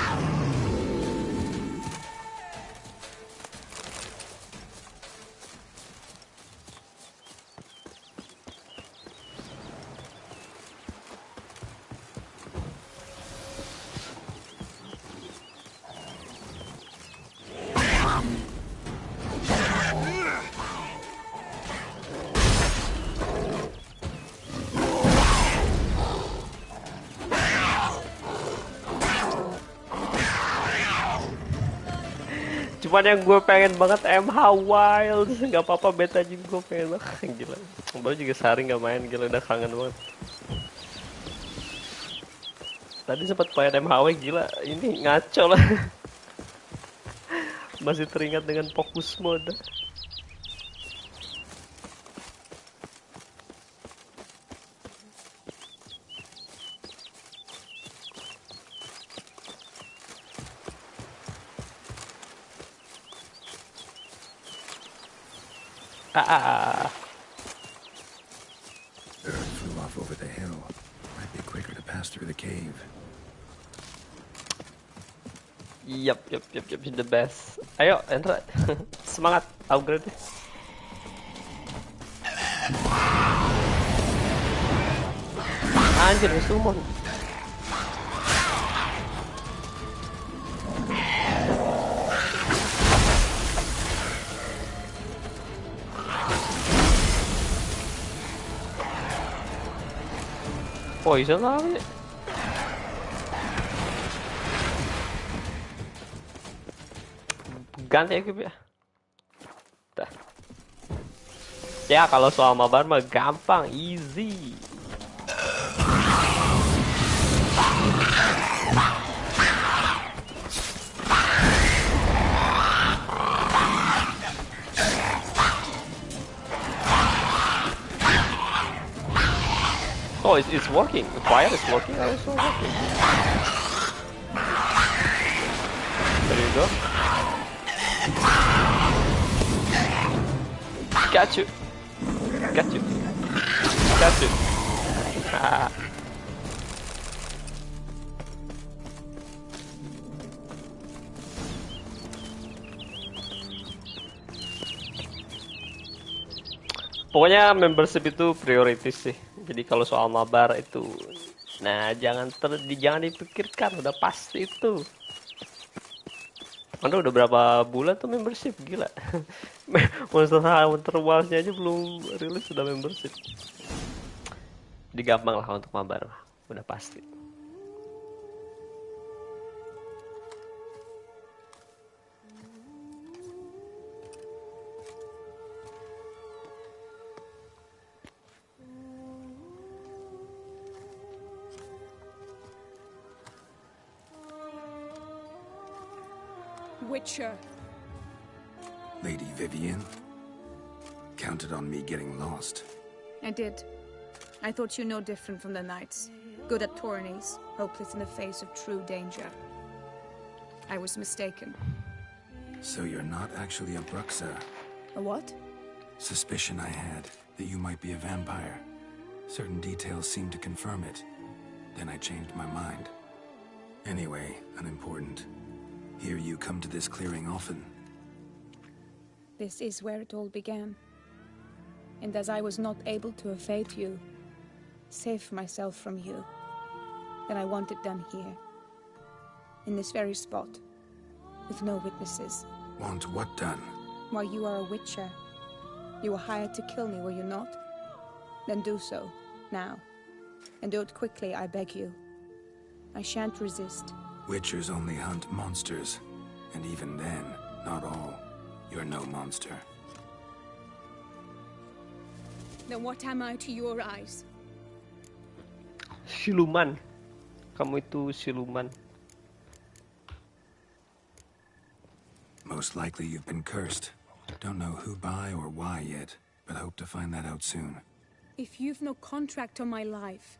Cuman yang gue pengen banget MH Wild, nggak apa-apa beta juga gue pengen banget. Gila, baru juga sehari nggak main, gila udah kangen banget. Tadi sempat main MHW, gila ini ngaco lah. Masih teringat dengan fokus mode. Bird flew off over the hill. Might be quicker to pass through the cave. Yup, the best. Ayo, enter. Semangat, upgrade. Anjir, summon. Poison lah ini. Ganti equip ya. Dah. Ya kalau soal mabar mah gampang, easy. Oh, it's working. The fire is working. Also working. There you go. Got you. Got you. Got you. Pokoknya membership itu prioritas sih. Jadi kalau soal mabar itu, nah jangan dipikirkan, udah pasti itu. Anda udah berapa bulan tuh membership, gila. Monster Hunter Wilds-nya aja belum rilis sudah membership. Jadi gampang lah untuk mabar, udah pasti. Witcher. Lady Vivienne? Counted on me getting lost. I did. I thought you no different from the knights. Good at tourneys, hopeless in the face of true danger. I was mistaken. So you're not actually a Bruxa? A what? Suspicion I had, that you might be a vampire. Certain details seemed to confirm it. Then I changed my mind. Anyway, unimportant. Here you come to this clearing often. This is where it all began. And as I was not able to evade you, save myself from you, then I want it done here. In this very spot. With no witnesses. Want what done? Why, you are a witcher. You were hired to kill me, were you not? Then do so, now. And do it quickly, I beg you. I shan't resist. Witchers only hunt monsters. And even then, not all. You're no monster. Then what am I to your eyes? Siluman. Kamu itu siluman. Most likely you've been cursed. Don't know who by or why yet, but hope to find that out soon. If you've no contract on my life,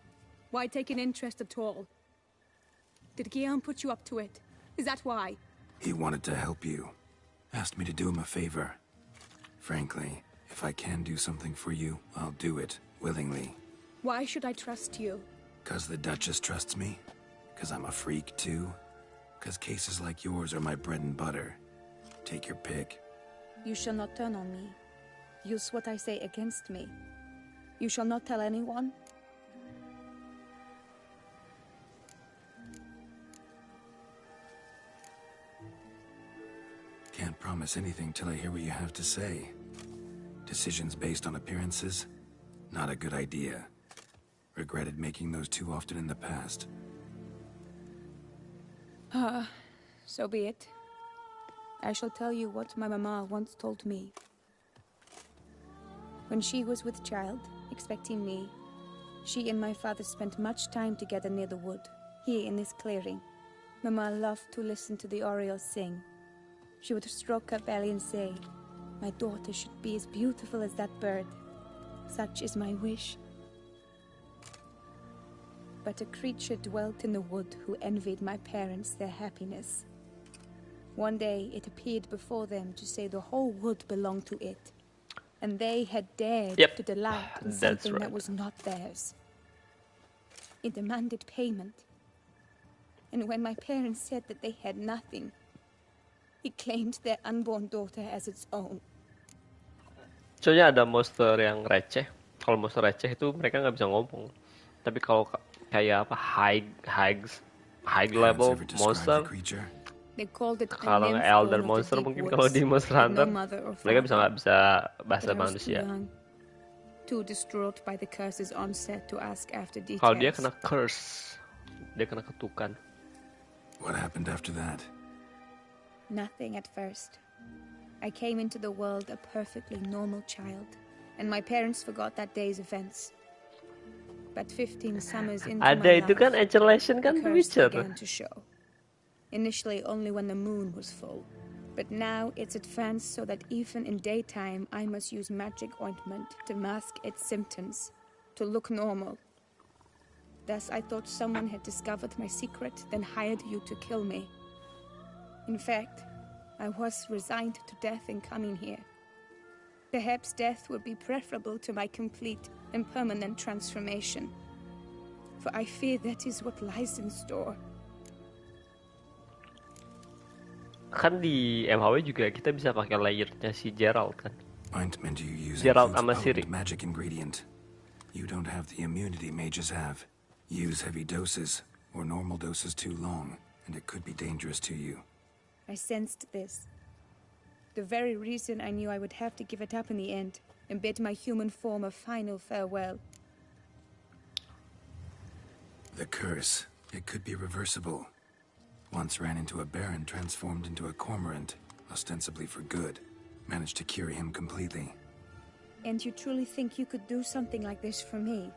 why take an interest at all? Did Guillaume put you up to it? Is that why? He wanted to help you. Asked me to do him a favor. Frankly, if I can do something for you, I'll do it, willingly. Why should I trust you? 'Cause the Duchess trusts me? 'Cause I'm a freak, too? 'Cause cases like yours are my bread and butter. Take your pick. You shall not turn on me. Use what I say against me. You shall not tell anyone? Can't promise anything till I hear what you have to say. Decisions based on appearances? Not a good idea. Regretted making those too often in the past. So be it. I shall tell you what my mama once told me. When she was with child, expecting me, she and my father spent much time together near the wood, here in this clearing. Mama loved to listen to the orioles sing. She would stroke her belly and say, "My daughter should be as beautiful as that bird. Such is my wish." But a creature dwelt in the wood who envied my parents their happiness. One day it appeared before them to say the whole wood belonged to it, and they had dared to delight in something that was not theirs. It demanded payment, and when my parents said that they had nothing, it claimed their unborn daughter as its own. Soalnya ada monster yang receh. Kalau monster receh itu mereka nggak bisa ngomong. Tapi kalau kayak apa high level monster, kalau elder monster mungkin kalau di Monster Hunter mereka nggak bisa bahasa manusia. Too distraught by the curse's onset to ask after details. Kalau dia kena curse, dia kena ketukan. What happened after that? Nothing at first. I came into the world a perfectly normal child, and my parents forgot that day's events. But 15 summers into my life, itu kan Annihilation kan the curse Witcher. began to show. Initially only when the moon was full, but now it's advanced so that even in daytime I must use magic ointment to mask its symptoms, to look normal. Thus I thought someone had discovered my secret, then hired you to kill me. In fact, I was resigned to death in coming here. Perhaps death would be preferable to my complete and permanent transformation, for I fear that is what lies in store. Kan di MHW juga kita bisa pakai layernya si Gerald kan. Ointment you use Gerald includes sama a Siri. potent magic ingredient. You don't have the immunity mages have. Use heavy doses, or normal doses too long, and it could be dangerous to you. I sensed this. The very reason I knew I would have to give it up in the end, and bid my human form a final farewell. The curse, it could be reversible. Once ran into a baron transformed into a cormorant, ostensibly for good. Managed to cure him completely. And you truly think you could do something like this for me?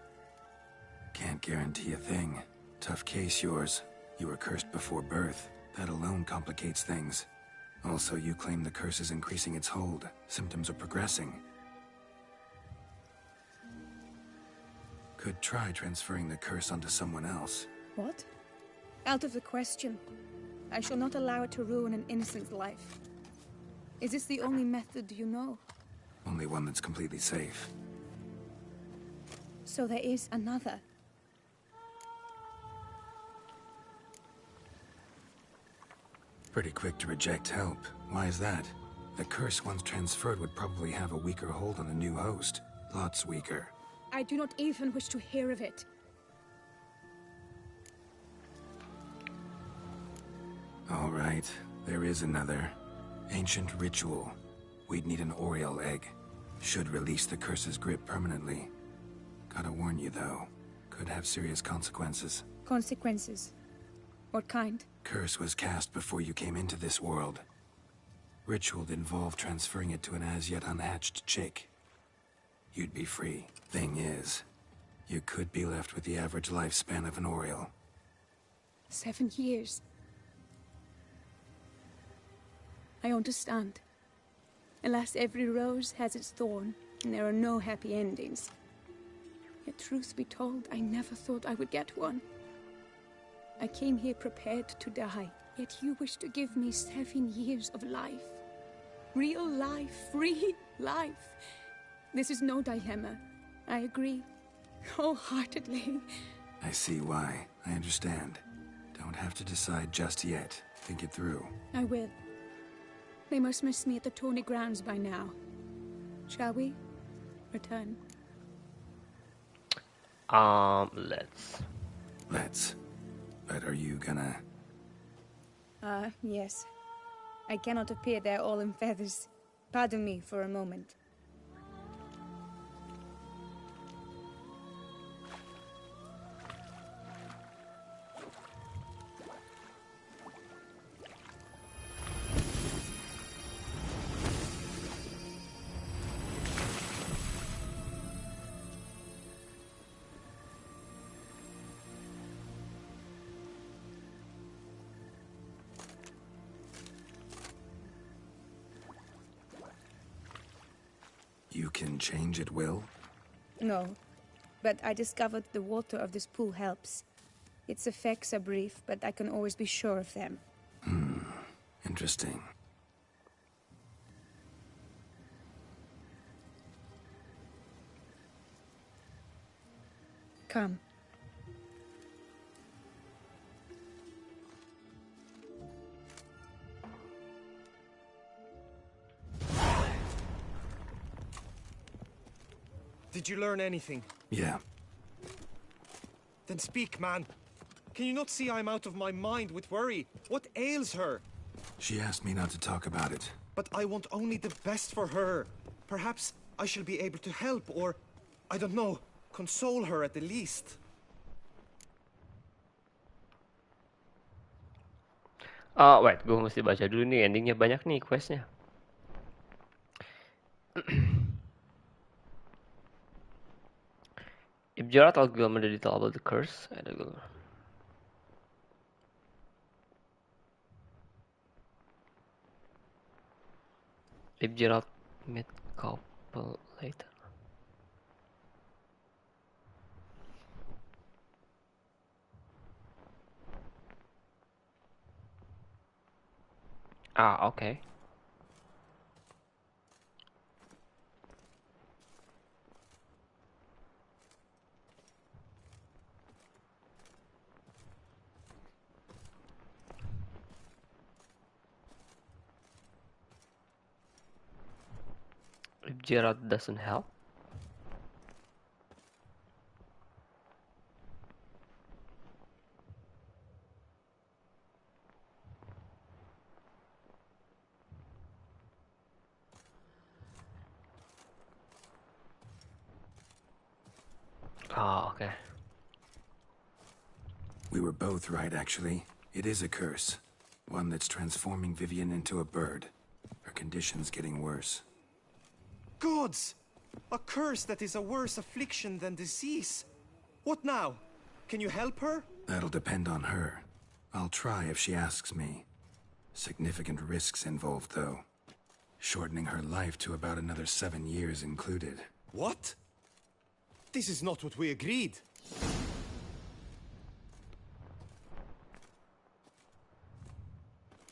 Can't guarantee a thing. Tough case, yours. You were cursed before birth. That alone complicates things. Also, you claim the curse is increasing its hold. Symptoms are progressing. Could try transferring the curse onto someone else. What? Out of the question. I shall not allow it to ruin an innocent's life. Is this the only method you know? Only one that's completely safe. So there is another. Pretty quick to reject help. Why is that? The curse once transferred would probably have a weaker hold on a new host. Lots weaker. I do not even wish to hear of it. All right, there is another. Ancient ritual. We'd need an Oriole egg. Should release the curse's grip permanently. Gotta warn you, though. Could have serious consequences. Consequences? What kind? Curse was cast before you came into this world. Ritual involved transferring it to an as-yet unhatched chick. You'd be free. Thing is, you could be left with the average lifespan of an Oriole. 7 years. I understand. Alas, every rose has its thorn, and there are no happy endings. Yet truth be told, I never thought I would get one. I came here prepared to die, yet you wish to give me 7 years of life. Real life, free life. This is no dilemma. I agree, wholeheartedly. I see why. I understand. Don't have to decide just yet. Think it through. I will. They must miss me at the Tawny grounds by now. Shall we return? Let's. But are you gonna... Yes. I cannot appear there all in feathers. Pardon me for a moment. You can change at will? No, but I discovered the water of this pool helps. Its effects are brief, but I can always be sure of them. Interesting. Come. Did you learn anything? Yeah. Then speak, man. Can you not see I'm out of my mind with worry? What ails her? She asked me not to talk about it. But I want only the best for her. Perhaps I shall be able to help or, I don't know, console her at the least. Wait, gue mesti baca dulu nih, endingnya banyak nih questnya. If Gerard or Gilman did detail about the curse, ada gue. If Gerard met couple later. Okay. If Gerard doesn't help. Okay. We were both right, actually. It is a curse. One that's transforming Vivian into a bird. Her condition's getting worse. Gods! A curse that is a worse affliction than disease. What now? Can you help her? That'll depend on her. I'll try if she asks me. Significant risks involved, though. Shortening her life to about another 7 years included. What? This is not what we agreed.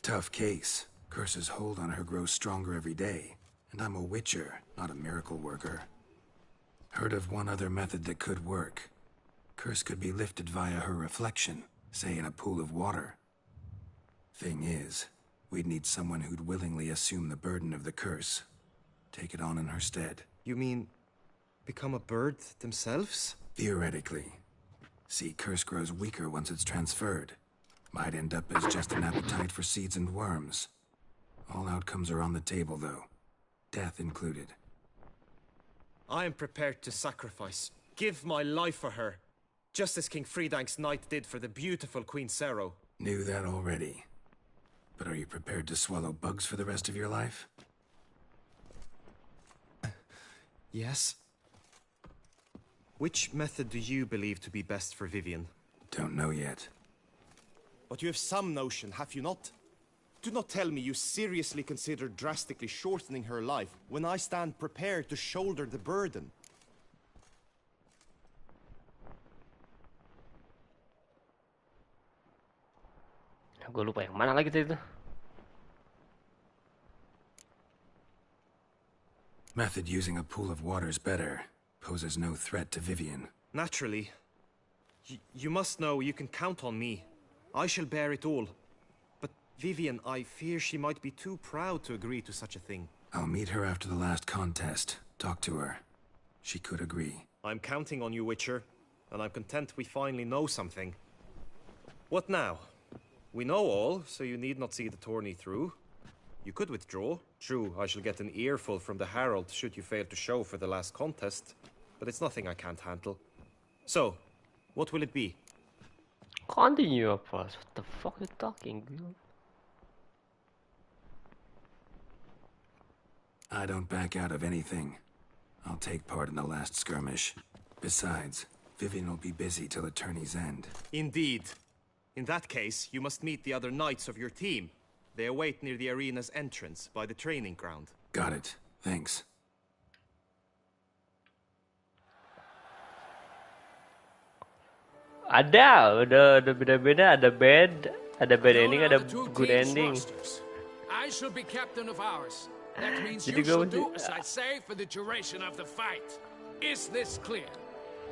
Tough case. Curse's hold on her grows stronger every day. And I'm a witcher, not a miracle worker. Heard of one other method that could work. Curse could be lifted via her reflection, say in a pool of water. Thing is, we'd need someone who'd willingly assume the burden of the curse. Take it on in her stead. You mean become a bird themselves? Theoretically. See, curse grows weaker once it's transferred. Might end up as just an appetite for seeds and worms. All outcomes are on the table, though. Death included. I am prepared to sacrifice, give my life for her, just as King Fridank's knight did for the beautiful Queen Sero. Knew that already. But are you prepared to swallow bugs for the rest of your life? Yes. Which method do you believe to be best for Vivian? Don't know yet. But you have some notion, have you not? Do not tell me you seriously consider drastically shortening her life when I stand prepared to shoulder the burden. Gue lupa yang mana lagi itu. Method using a pool of water's better. Poses no threat to Vivian. Naturally. You must know you can count on me. I shall bear it all. But Vivian, I fear she might be too proud to agree to such a thing. I'll meet her after the last contest. Talk to her. She could agree. I'm counting on you, Witcher. And I'm content we finally know something. What now? We know all, so you need not see the tourney through. You could withdraw. True, I shall get an earful from the Herald should you fail to show for the last contest. But it's nothing I can't handle. So, what will it be? Continue up first. What the fuck are you talking, dude? I don't back out of anything. I'll take part in the last skirmish. Besides, Vivian will be busy till the tourney's end. Indeed. In that case, you must meet the other knights of your team. They await near the arena's entrance, by the training ground. Got it. Thanks. Ada beda-beda, ada bad ending, ada good ending. I shall be captain of ours. That means Jadi you gue shall mesti- do as I say for the duration of the fight. Is this clear?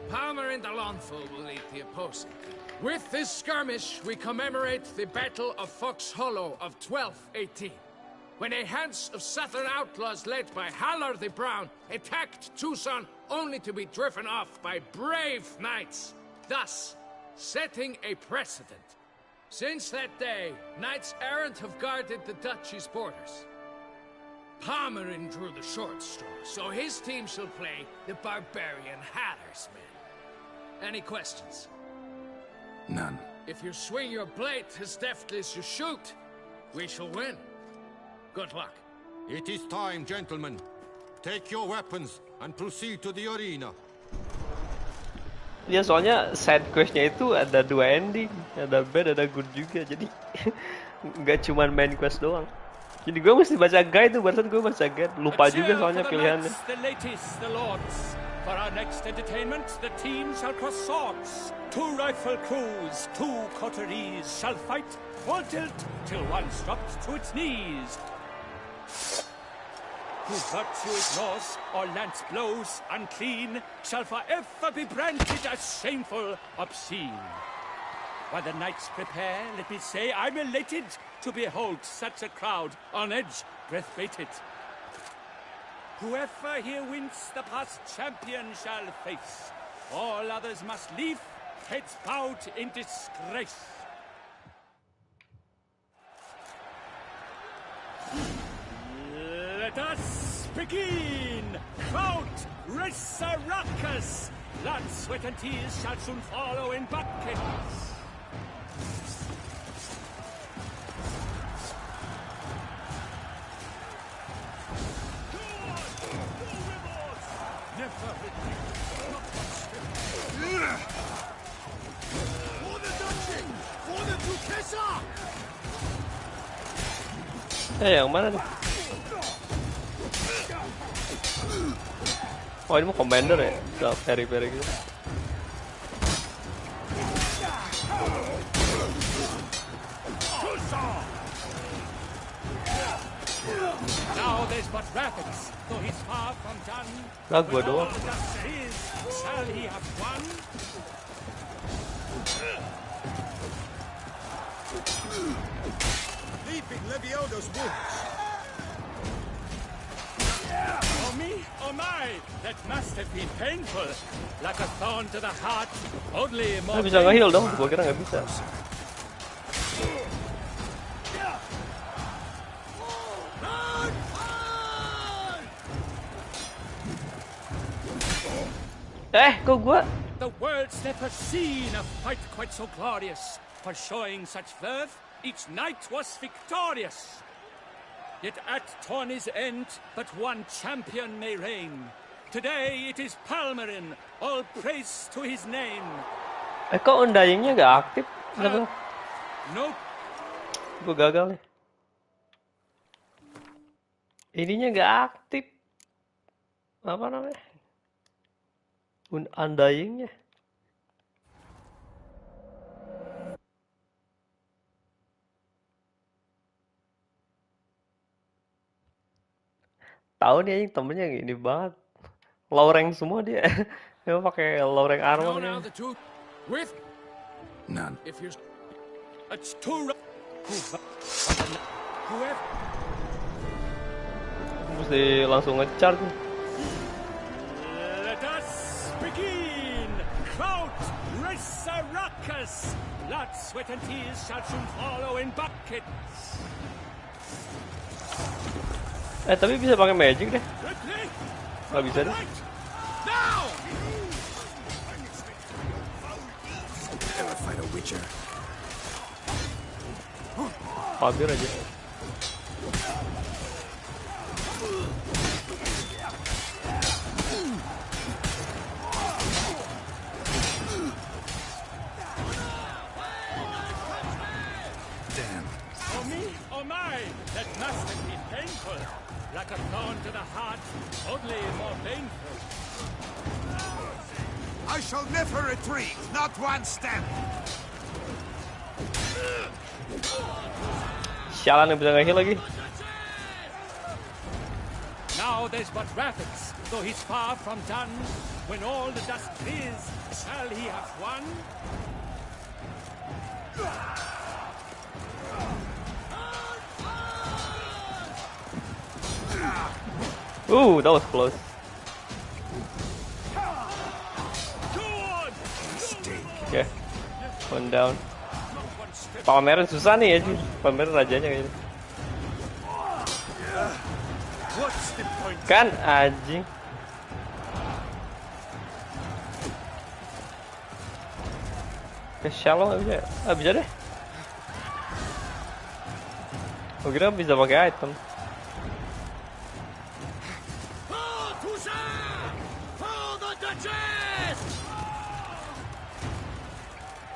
Palmer and Alonso will lead the opposing. With this skirmish, we commemorate the Battle of Fox Hollow of 1218, when a hands of southern outlaws led by Halar the Brown attacked Toussaint only to be driven off by brave knights, thus setting a precedent. Since that day, knights errant have guarded the duchy's borders. Palmerin drew the short straw, so his team shall play the barbarian Haller's men. Any questions? None. If you swing your blade as deftly as you shoot, we shall win. Good luck. It is time, gentlemen. Take your weapons and proceed to the arena. Ya soalnya side questnya itu ada 2 ending, ada bad, ada good juga, jadi nggak cuma main quest doang. Jadi gue mesti baca guide tuh, barusan gue baca guide, lupa juga soalnya pilihannya. The ladies, the lords. For our next entertainment, the team shall cross swords. 2 rifle crews, 2 coteries shall fight full tilt till one drops to its knees. Who virtue ignores or lance blows unclean shall forever be branded as shameful, obscene. While the knights prepare, let me say I'm elated to behold such a crowd on edge, breath baited. Whoever here wins the past champion shall face. All others must leave, heads bowed in disgrace. Let us begin! Crowd, race a ruckus! Blood, sweat, and tears shall soon follow in buckets. Never repeat. For the Duchy! For the Duchessa! Yang mana nih? Oh ini mau commander ya? Udah peri-peri gitu. Now there's but rapids, though he's far from done. Lah gua doang. All the dust is Shall he have won? Leaping Leviodo's wounds. Oh me, oh my, that must have been painful. Like a thorn to the heart, only more Bisa nge-heal dong, gua kira nggak bisa. Kok gua? The world's never seen a fight quite so glorious. For showing such verve, each knight was victorious. Yet at tourney's end, but one champion may reign. Today it is Palmerin, all praise to his name. Kok undyingnya nggak aktif? Kenapa? Nope. Gue gagal nih. Ininya nggak aktif. Apa namanya? Undyingnya. Tahu nih anjing temennya gini banget. Low rank semua dia. Dia pakai low rank armor nih. With None. If you're... It's too... Whoever... Mesti langsung nge-charge. Let us begin! Crowd, race a ruckus! Blood, sweat and tears shall soon follow in buckets. Tapi bisa pakai magic deh. Nggak bisa deh. Ever fight a witcher? Hampir aja. Damn. Oh me, oh my, that must have been painful. Like a thorn to the heart, only more painful. I shall never retreat, not one step. Sialan yang bisa nge-heal lagi. Now there's but rapids, though he's far from done. When all the dust clears, shall he have won? Ooh, that was close. Okay, one down. Pameran susah nih ya, cuy. Pameran rajanya kayaknya. Kan anjing. Ke shallow nggak bisa? Ah, bisa deh. Gue kira bisa pakai item.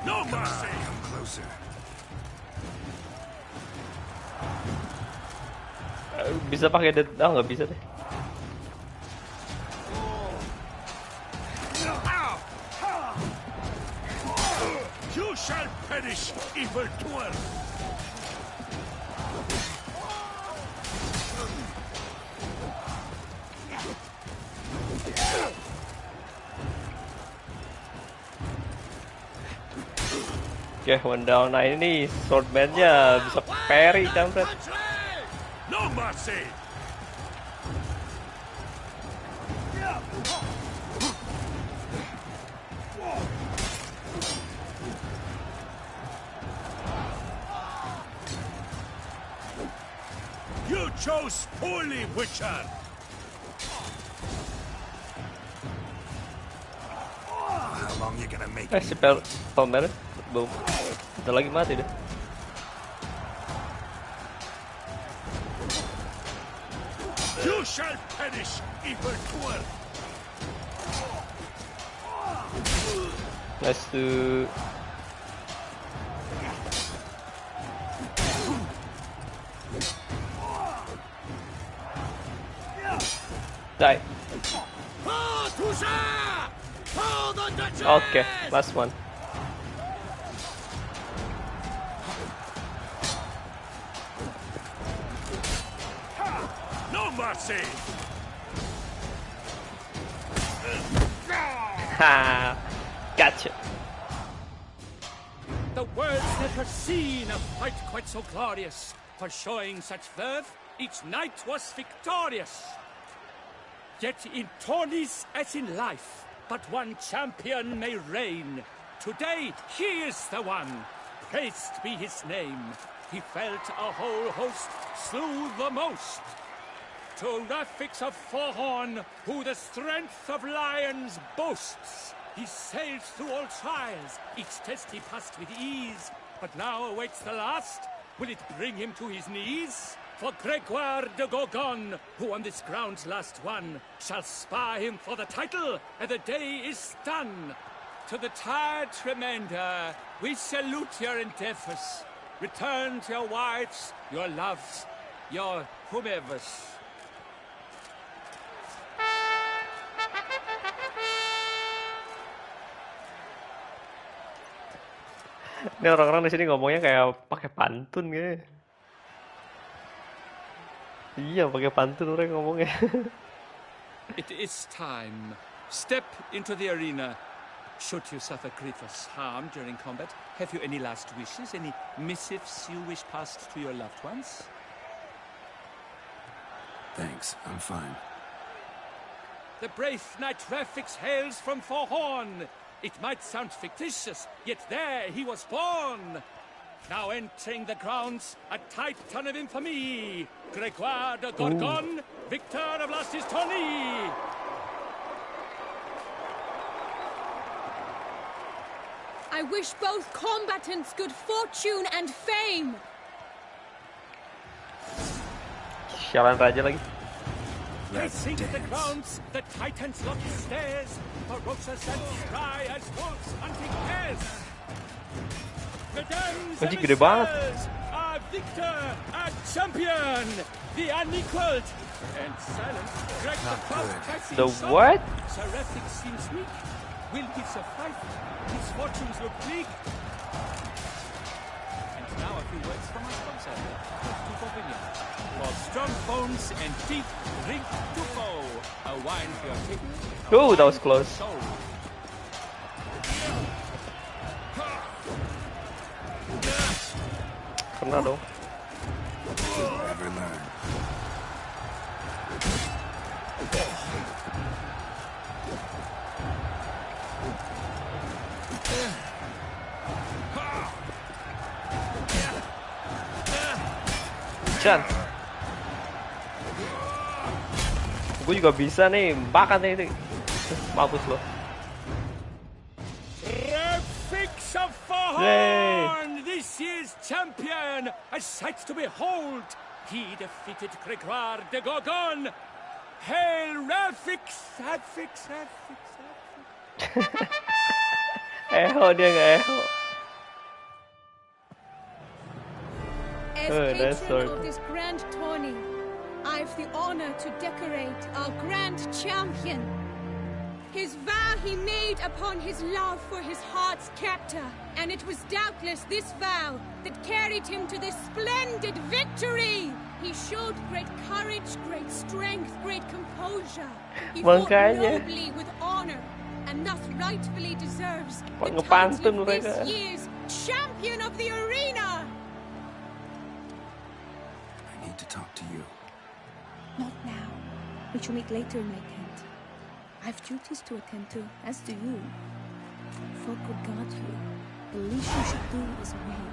No mercy! Come closer. Bisa pakai dead? Ah, nggak bisa deh. You shall perish, evil doer! Oke, one down. Nah ini swordman-nya bisa parry jambret. No mercy! You chose poorly, Witcher! How long you gonna make Si Palmer belum. Bentar lagi mati deh. You shall perish, evil doer! Nice to... Die. Okay, last one. No mercy! Gotcha. The world's never seen a fight quite so glorious. For showing such verve, each knight was victorious. Yet in tourneys as in life, but one champion may reign. Today, he is the one. Praised be his name. He felt a whole host, slew the most. To Rafix of Forhorn, who the strength of lions boasts. He sailed through all trials, each test he passed with ease. But now awaits the last. Will it bring him to his knees? For Gregoire de Gorgon, who on this ground's last won, shall spar him for the title, and the day is done. To the tired remainder, we salute your endeavors. Return to your wives, your loves, your whomevers. Ini orang-orang di sini ngomongnya kayak pakai pantun gitu. Iya, pakai pantun mereka ngomongnya. It is time. Step into the arena. Should you suffer grievous harm during combat, have you any last wishes, any missives you wish passed to your loved ones? Thanks, I'm fine. The brave knight Rafix hails from Forhorn. It might sound fictitious, yet there he was born. Now entering the grounds, a titan of infamy, Gregoire de Gorgon, victor of last his tourney. I wish both combatants good fortune and fame. Sialan raja lagi. They sink the grounds, the titans lock stairs, ferocious and spry as wolves hunting hares. Mesdames and messieurs, our victor, our champion, the unequaled, and silent, Greg the Cross. The what? Sir Rafix seems weak. Will he survive? His fortunes look bleak. And now a few words from our sponsor, for strong bones and teeth, drink Toussaint, a wine for your kidney. Oh, that was close. Kena dong. Never learn. Chan. Gue juga bisa nih, makan nih. Mampus lo. Rafix of Forhorn, this year's champion, a sight to behold. He defeated Gregoire de Gorgon. Hail Rafix, Rafix, Rafix, Rafix. Eho dia nggak eho. As patron of this grand tourney, I've the honor to decorate our grand champion. His vow he made upon his love for his heart's captor, and it was doubtless this vow that carried him to this splendid victory. He showed great courage, great strength, great composure. He fought nobly with honor, and thus rightfully deserves the title of this year's champion of the arena. I need to talk to you. Not now. We shall meet later in my tent. I have duties to attend to, as do you. Folk regard you. The least you should do is wave.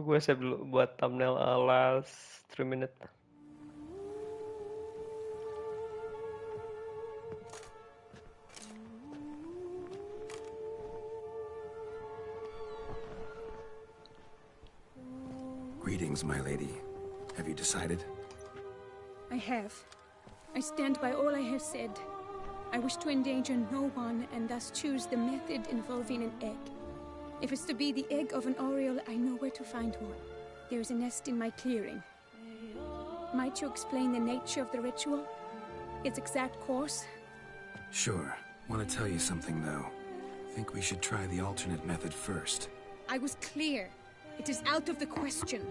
Gue save dulu buat thumbnail last 3 minutes. Greetings, my lady. Have you decided? I have. I stand by all I have said. I wish to endanger no one and thus choose the method involving an egg. If it's to be the egg of an oriole, I know where to find one. There is a nest in my clearing. Might you explain the nature of the ritual? its exact course? Sure. Want to tell you something, though. Think we should try the alternate method first. I was clear. It is out of the question.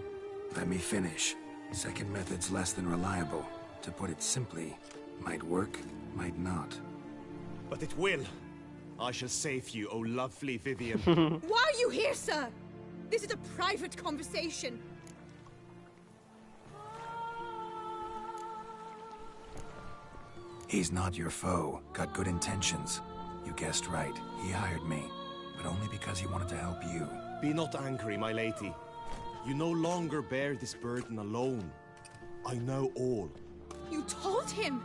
Let me finish. Second method's less than reliable. To put it simply, might work, might not. But it will. I shall save you, oh lovely Vivian. Why are you here, sir? This is a private conversation. He's not your foe. Got good intentions. You guessed right. He hired me. But only because he wanted to help you. Be not angry, my lady. You no longer bear this burden alone. I know all. You told him!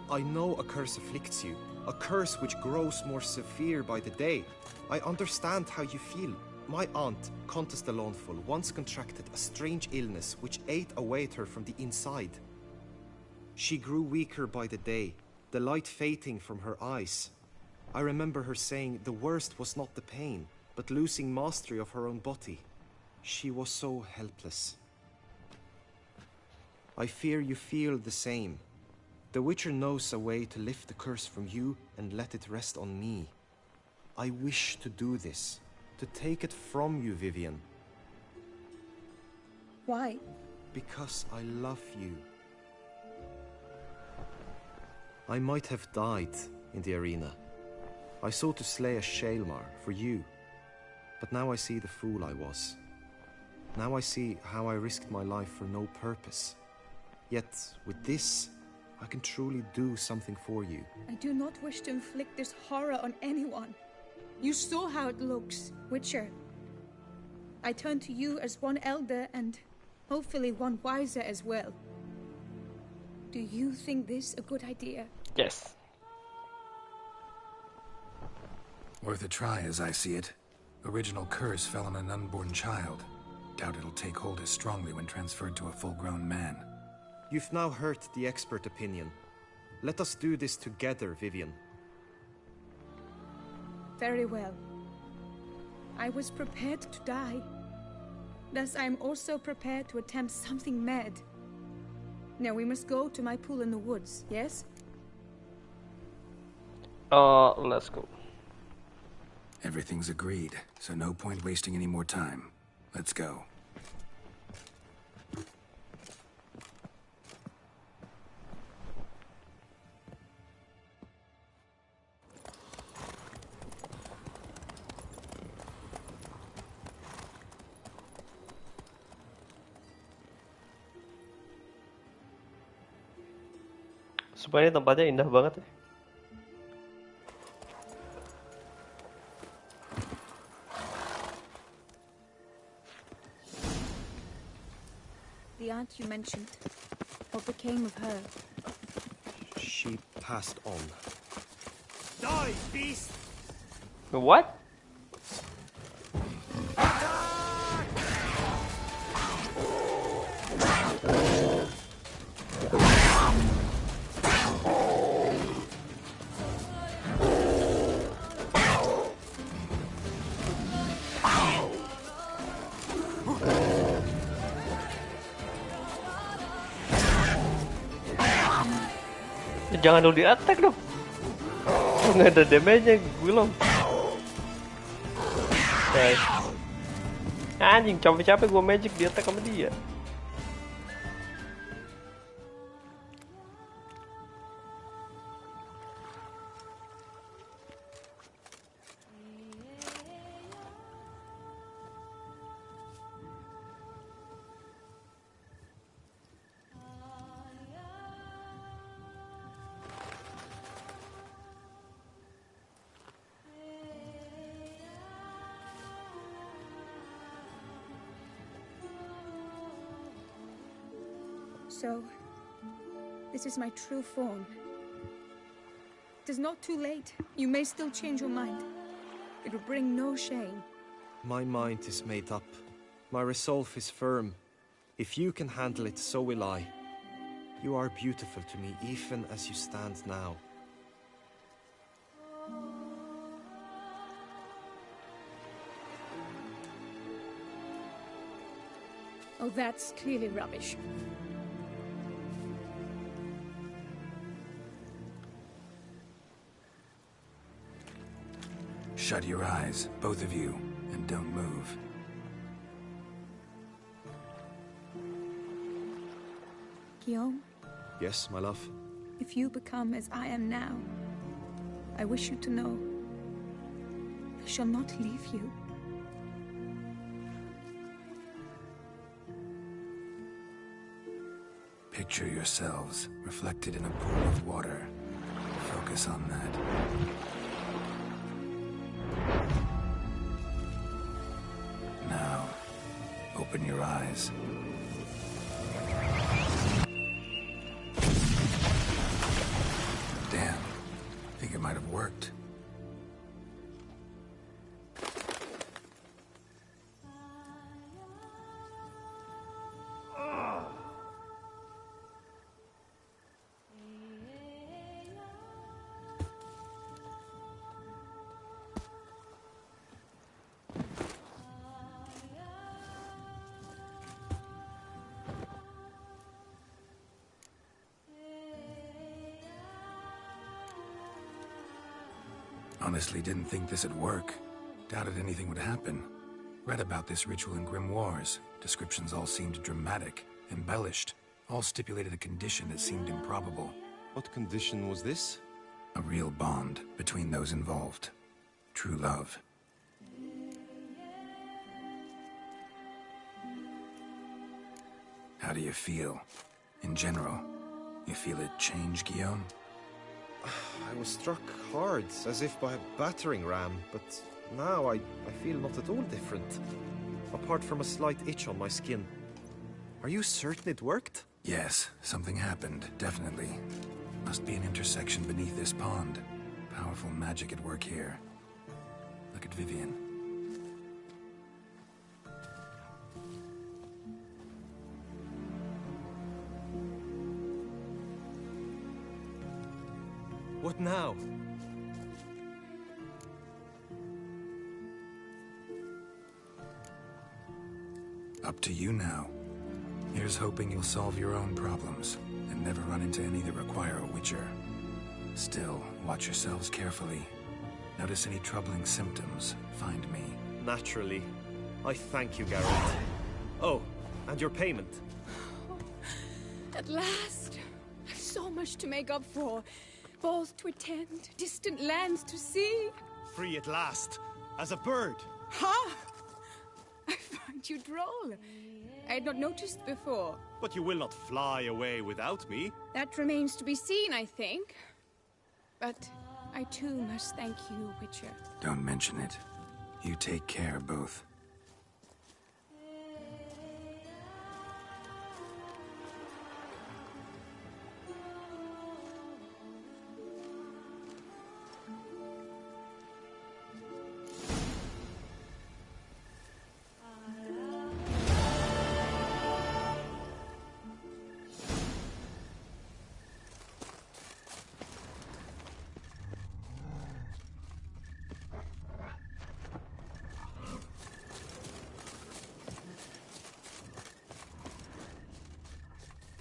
I know a curse afflicts you. A curse which grows more severe by the day. I understand how you feel. My aunt, Countess de Lawnful, once contracted a strange illness which ate away at her from the inside. She grew weaker by the day, the light fading from her eyes. I remember her saying the worst was not the pain, but losing mastery of her own body. She was so helpless. I fear you feel the same. The Witcher knows a way to lift the curse from you and let it rest on me. I wish to do this, to take it from you, Vivian. Why? Because I love you. I might have died in the arena. I sought to slay a Shaelmar for you. But now I see the fool I was. Now I see how I risked my life for no purpose. Yet, with this, I can truly do something for you. I do not wish to inflict this horror on anyone. You saw how it looks, Witcher. I turn to you as one elder and hopefully one wiser as well. Do you think this a good idea? Yes. Worth a try, as I see it. Original curse fell on an unborn child. Doubt it'll take hold as strongly when transferred to a full-grown man. You've now heard the expert opinion. Let us do this together, Vivian. Very well. I was prepared to die. Thus I am also prepared to attempt something mad. Now we must go to my pool in the woods, yes? Let's go. Everything's agreed, so no point wasting any more time. Let's go. Supaya tempatnya indah banget ya. The aunt you mentioned. What became of her? She passed on. Die, beast! What? Jangan dulu di attack dong. Nggak ada damage-nya, belum. Okay. Anjing, capek-capek gua magic di attack sama dia. So, this is my true form. It is not too late. You may still change your mind. It will bring no shame. My mind is made up. My resolve is firm. If you can handle it, so will I. You are beautiful to me, even as you stand now. Oh, that's clearly rubbish. Shut your eyes, both of you, and don't move. Guillaume, Yes, my love? if you become as I am now, I wish you to know I shall not leave you. Picture yourselves reflected in a pool of water. Focus on that. Now, open your eyes. Damn. Think it might have worked. Honestly, didn't think this'd work. Doubted anything would happen. Read about this ritual in grimoires. Descriptions all seemed dramatic, embellished. All stipulated a condition that seemed improbable. What condition was this? A real bond between those involved. True love. How do you feel? In general, you feel it change, Guillaume? I was struck hard, as if by a battering ram, but now I feel not at all different. Apart from a slight itch on my skin. Are you certain it worked? Yes, something happened, definitely. Must be an intersection beneath this pond. Powerful magic at work here. Look at Vivian. What now? Up to you now. Here's hoping you'll solve your own problems, and never run into any that require a witcher. Still, watch yourselves carefully. Notice any troubling symptoms, find me. Naturally. I thank you, Geralt. Oh, and your payment. At last! I've so much to make up for. Balls to attend, distant lands to see. Free at last, as a bird. Ha! I find you droll. I had not noticed before. But you will not fly away without me. That remains to be seen, I think. But I too must thank you, Witcher. Don't mention it. You take care, both.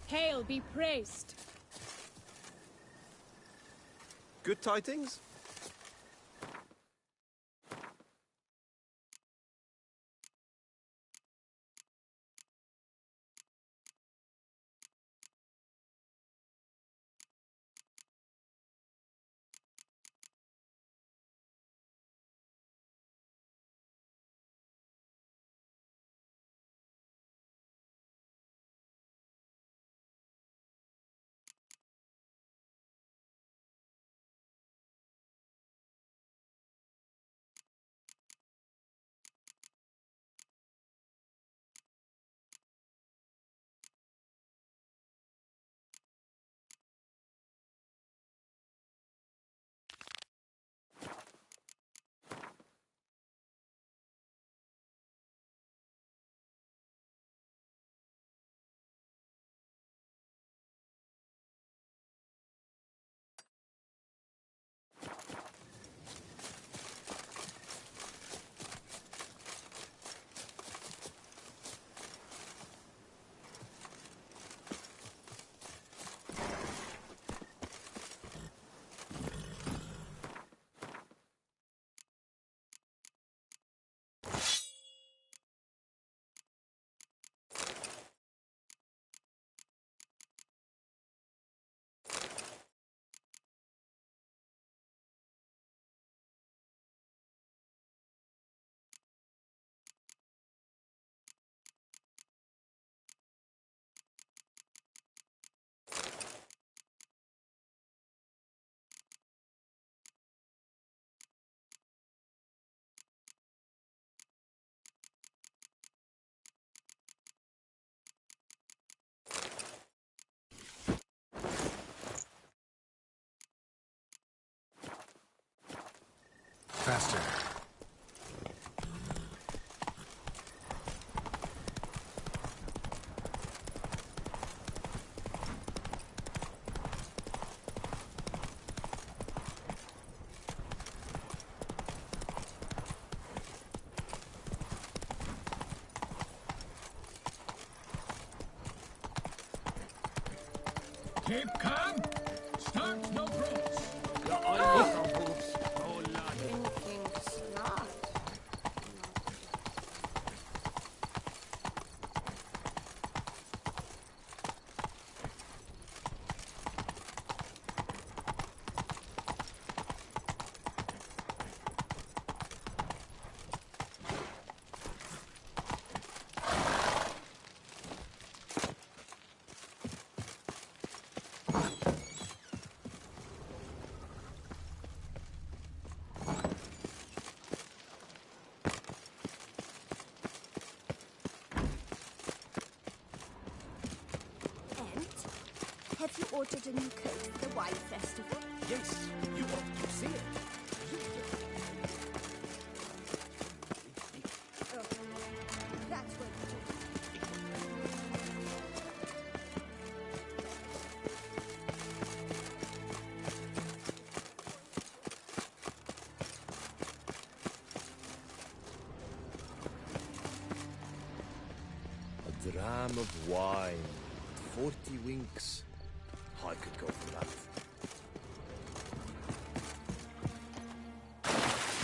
Hail be praised. Good tidings? Keep calm. Start no proofs. Thinks not. Have you ordered a new coat for the wine festival? Yes, you want to see it. Oh, that's what it is. A dram of wine, 40 winks. I could go for that.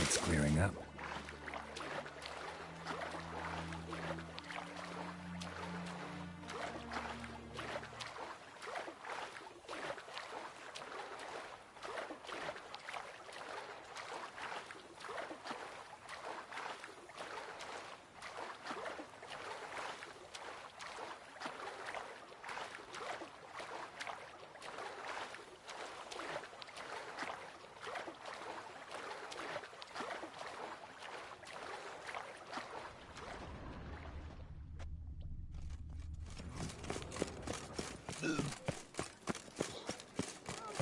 It's clearing up.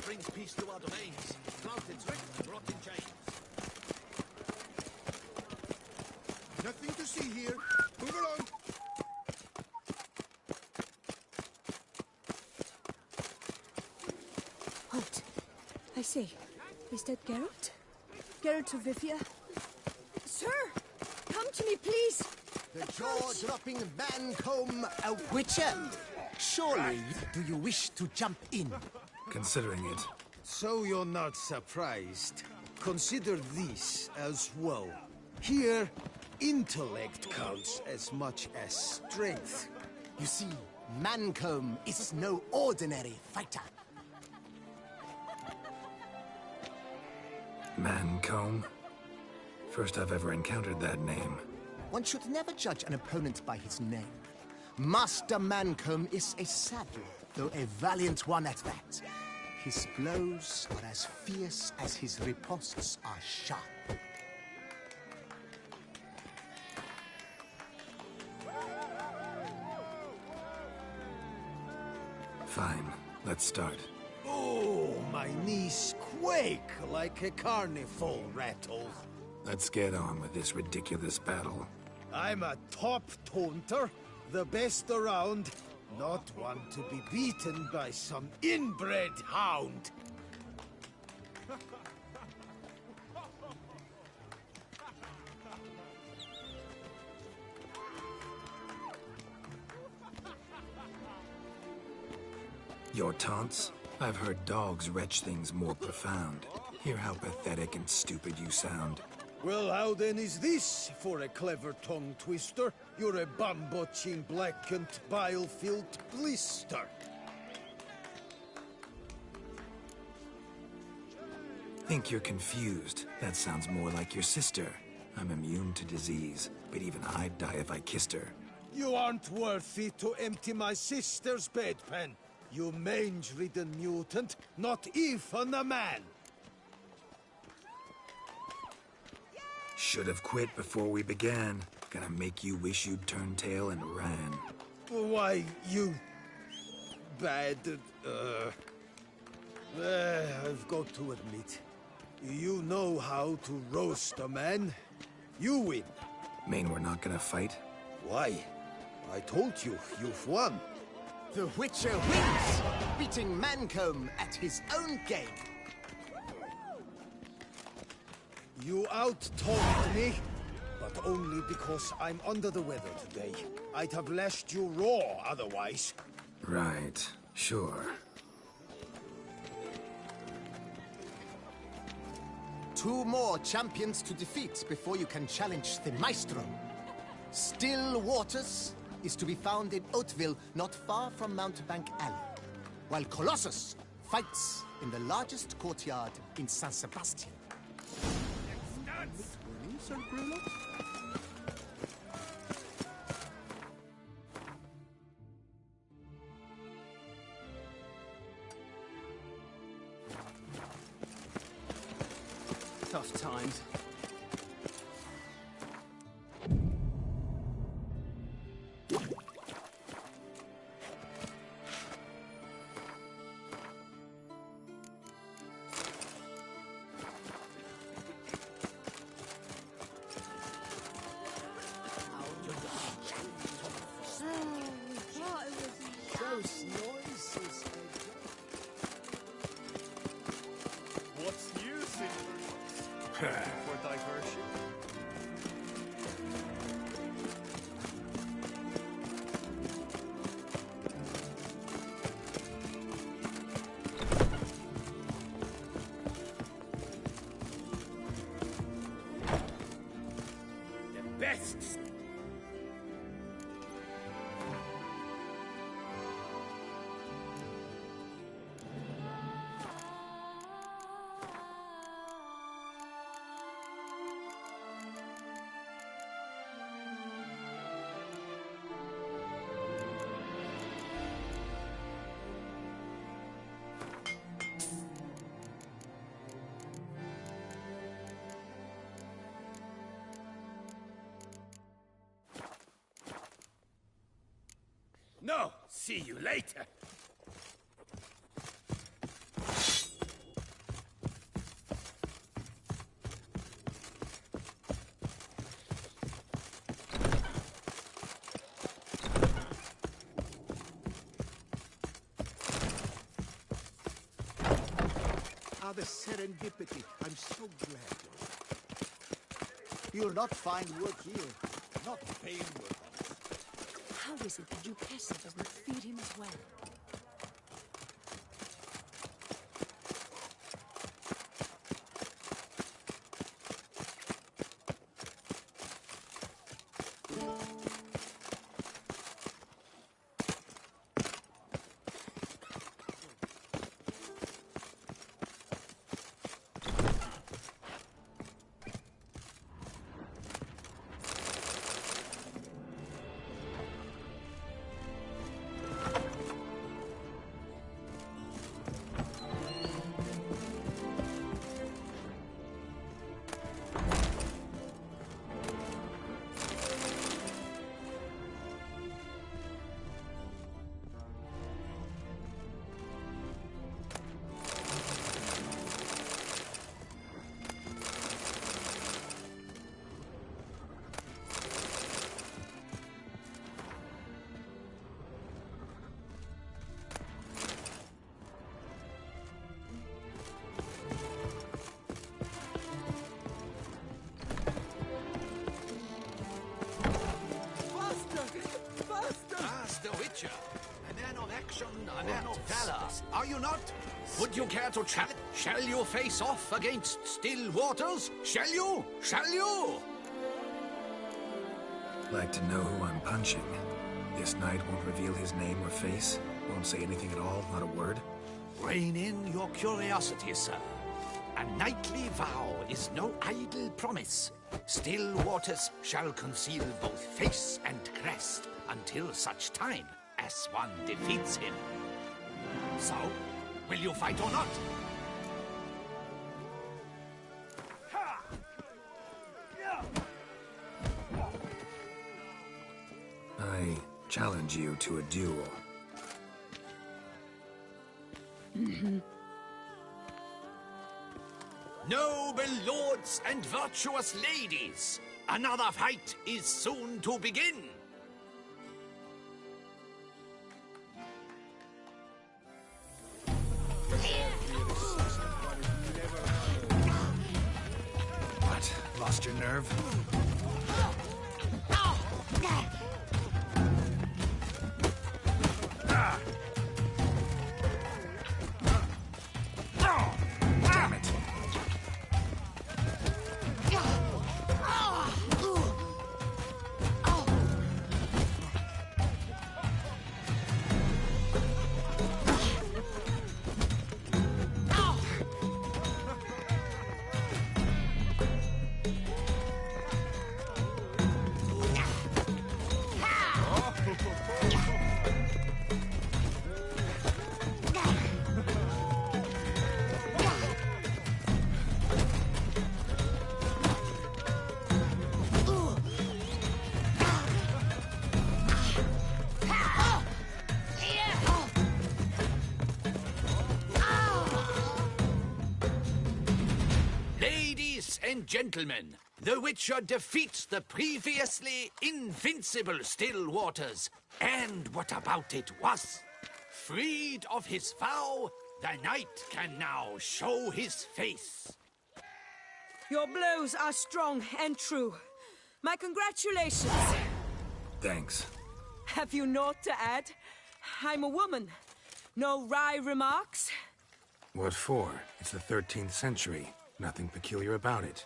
Brings peace to our domains. Flouted strict, brought in chains. Nothing to see here. Move along. Halt. I say, is that Geralt? Geralt of Rivia? Sir! Come to me, please! The jaw-dropping Mancomb, a witcher. Surely, do you wish to jump in? Considering it. So you're not surprised. Consider this as well. Here, intellect counts as much as strength. You see, Mancomb is no ordinary fighter. Mancomb? First I've ever encountered that name. One should never judge an opponent by his name. Master Mancomb is a savage, though a valiant one at that. His blows are as fierce as his ripostes are sharp. Fine, let's start. Oh, my knees quake like a carnival rattle. Let's get on with this ridiculous battle. I'm a top taunter, the best around, not one to be beaten by some inbred hound. Your taunts? I've heard dogs retch things more profound. Hear how pathetic and stupid you sound. Well, how then is this for a clever tongue twister? You're a bum-botching, blackened, bile-filled blister. Think you're confused. That sounds more like your sister. I'm immune to disease, but even I'd die if I kissed her. You aren't worthy to empty my sister's bedpan. You mange-ridden mutant, not even a man. Should have quit before we began. Gonna make you wish you'd turned tail and ran. Why, you... bad... I've got to admit, you know how to roast a man. You win. Mean we're not gonna fight? Why? I told you, you've won. The Witcher wins, beating Mancomb at his own game. You out-talked me, but only because I'm under the weather today. I'd have lashed you raw otherwise. Right, sure. 2 more champions to defeat before you can challenge the Maestro. Still Waters is to be found in Oatville, not far from Mountebank Alley, while Colossus fights in the largest courtyard in San Sebastian. Tough times. What's new, Silver? For diversion. The best. No, see you later. Ah, the serendipity. I'm so glad. You'll not find wood here. Not pain wood. How is it that Duquesa doesn't feed him as well? A man of action, a man of valor. Are you not? Would you care to challenge? Shall you face off against Still Waters? Shall you? Shall you? Like to know who I'm punching. This knight won't reveal his name or face, won't say anything at all, not a word. Rein in your curiosity, sir. A knightly vow is no idle promise. Still Waters shall conceal both face and crest until such time as one defeats him. So, will you fight or not? I challenge you to a duel. Noble lords and virtuous ladies, another fight is soon to begin. What? Lost your nerve? Damn it! and gentlemen, the Witcher defeats the previously invincible Still Waters. And what about it was? Freed of his vow, the knight can now show his face. Your blows are strong and true. My congratulations. Thanks. Have you naught to add? I'm a woman. No wry remarks? What for? It's the 13th century. Nothing peculiar about it.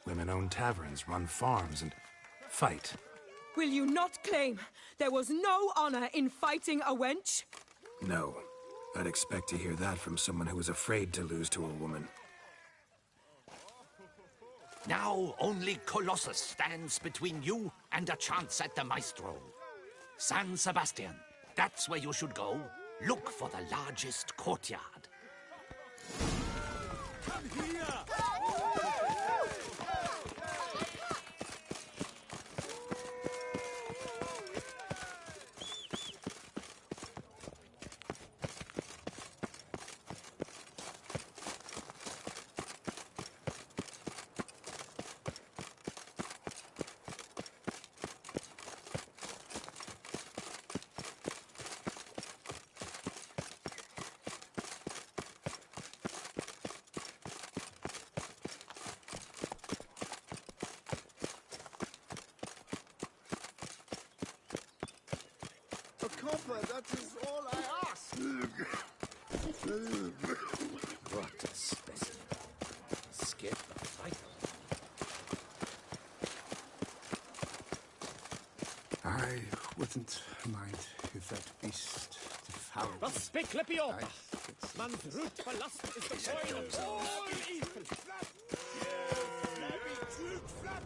Women own taverns, run farms, and fight. Will you not claim there was no honor in fighting a wench? No. I'd expect to hear that from someone who was afraid to lose to a woman. Now only Colossus stands between you and a chance at the Maestro. San Sebastian, that's where you should go. Look for the largest courtyard. Come here! A copper, that is all I ask. What a specimen. Scared the fight. I wouldn't mind if that beast devoured Das me. Speklepion! Man's root for lust is the soil of all evil.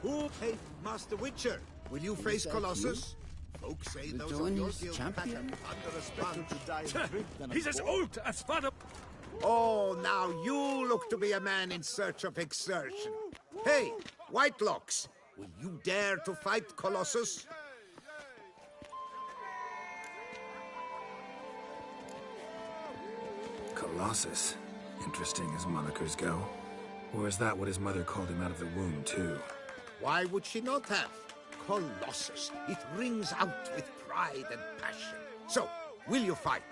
Who? Hey, Master Witcher, will you face Colossus? Folks say those of your guild pattern under a sponge. He's as old as father. Oh, now you look to be a man in search of exertion. Hey, Whitelocks, will you dare to fight Colossus? Colossus. Interesting as monikers go. Or is that what his mother called him out of the womb, too? Why would she not have? Colossus. It rings out with pride and passion. So, will you fight?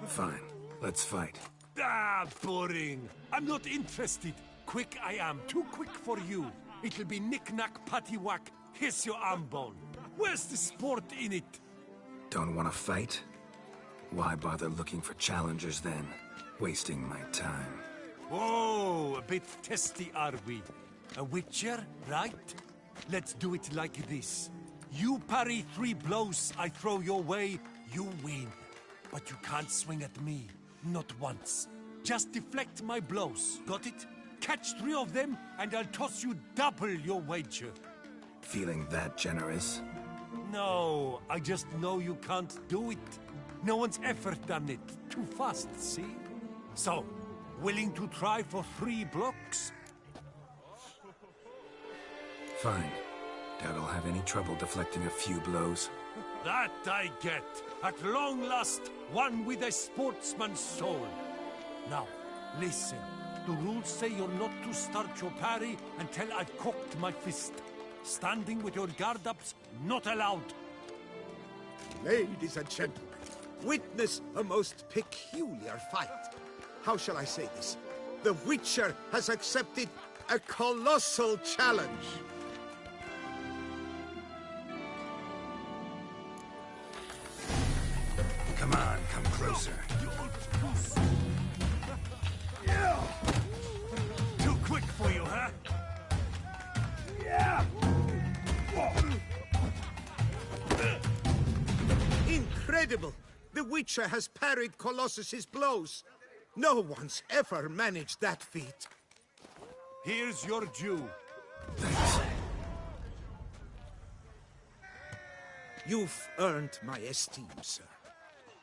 Fine. Let's fight. Ah, boring. I'm not interested. Quick I am. Too quick for you. It'll be knick-knack, patty-whack. Here's your arm bone. Where's the sport in it? Don't want to fight? Why bother looking for challengers then? Wasting my time. Oh, a bit testy are we? A witcher, right? Let's do it like this. You parry 3 blows I throw your way, you win. But you can't swing at me. Not once. Just deflect my blows, got it? Catch 3 of them, and I'll toss you double your wager. Feeling that generous? No, I just know you can't do it. No one's ever done it. Too fast, see? So, willing to try for 3 blocks? Fine. Doubt I'll have any trouble deflecting a few blows. That I get. At long last, one with a sportsman's soul. Now, listen. The rules say you're not to start your parry until I've cocked my fist. Standing with your guard-ups, not allowed. Ladies and gentlemen, witness a most peculiar fight. How shall I say this? The Witcher has accepted a colossal challenge. Come on, come closer. Yeah. Too quick for you, huh? Yeah. Incredible! The Witcher has parried Colossus's blows. No one's ever managed that feat. Here's your due. Thanks. You've earned my esteem, sir.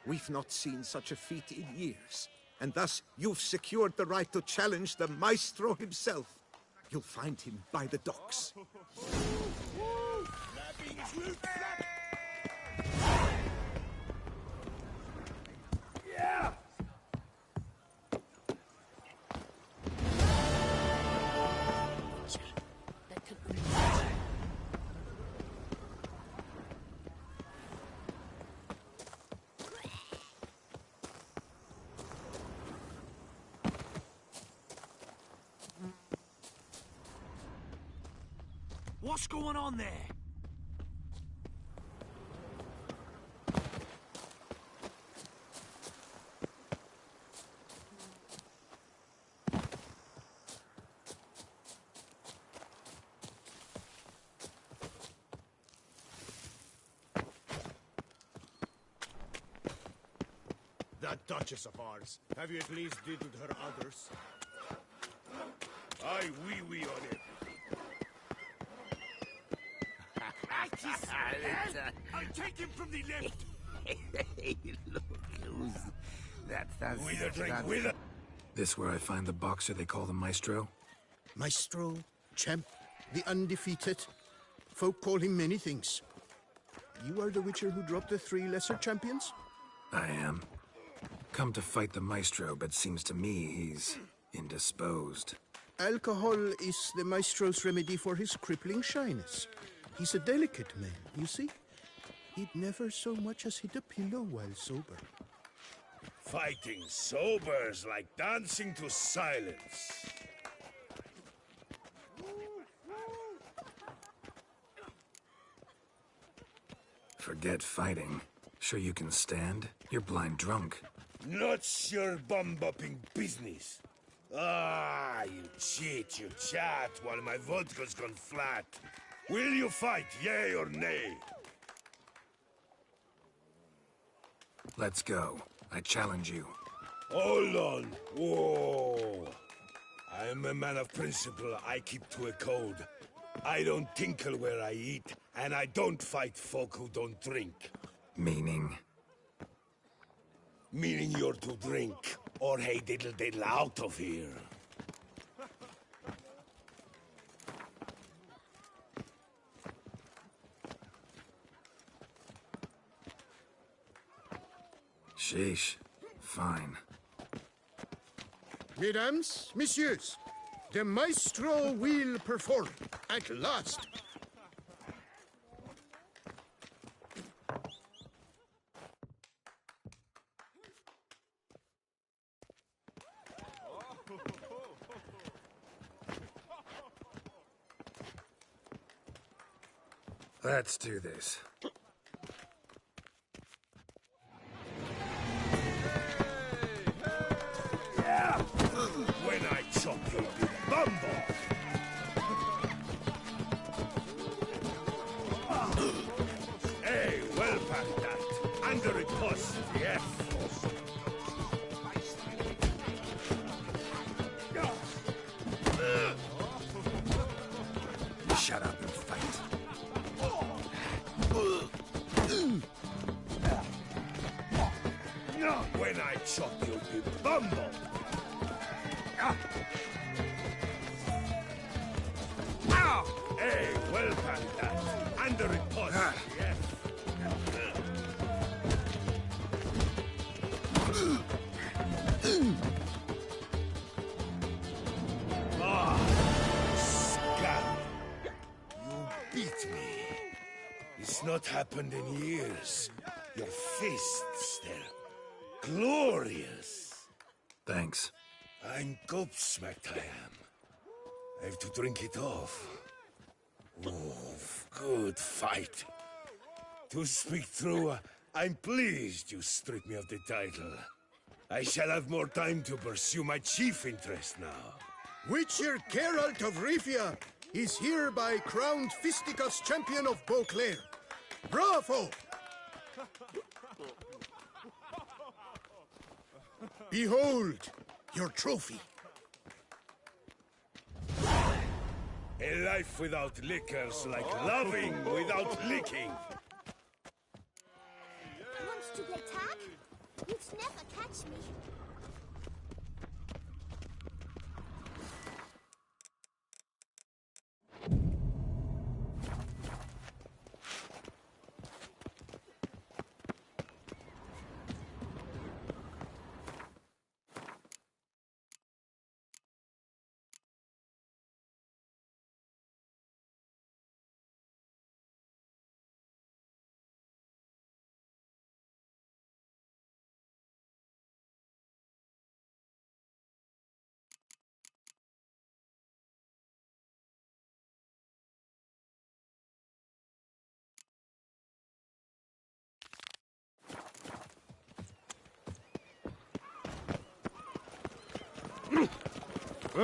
We've not seen such a feat in years, and thus you've secured the right to challenge the Maestro himself. You'll find him by the docks. What's going on there? That Duchess of ours. Have you at least diddled her others? Aye, wee on it. I'll take him from the left. Hey, look, who's that's With a drink, with a... This where I find the boxer they call the Maestro? Maestro, champ, the undefeated. Folk call him many things. You are the Witcher who dropped the 3 lesser champions? I am. Come to fight the Maestro, but seems to me he's indisposed. Alcohol is the Maestro's remedy for his crippling shyness. He's a delicate man, you see? He'd never so much as hit a pillow while sober. Fighting sober's like dancing to silence. Forget fighting. Sure you can stand? You're blind drunk. Not your bum-bopping business. Ah, you cheat, you chat, while my vodka's gone flat. Will you fight, yay or nay? Let's go. I challenge you. Hold on. Whoa. I am a man of principle. I keep to a code. I don't tinkle where I eat, and I don't fight folk who don't drink. Meaning? Meaning you're to drink, or hey diddle diddle out of here. Sheesh. Fine. Mesdames, messieurs, the Maestro will perform at last. Let's do this. Yeah! When I chop you, big bumble! Hey, well packed that. Under it, boss. Yes. Shut up and fight. When I chop you, big bumble! Hey, well packed that. Under it, boss. Yes. Scab! You beat me. It's not happened in years. Your fists, they're glorious. Thanks. I'm gobsmacked, I am. I have to drink it off. Oof, good fight. To speak true, I'm pleased you stripped me of the title. I shall have more time to pursue my chief interest now. Witcher Geralt of Rivia is hereby crowned fisticuffs champion of Beauclair. Bravo! Behold your trophy. A life without liquor's like loving without licking. Want to attack? You'd never catch me. Hey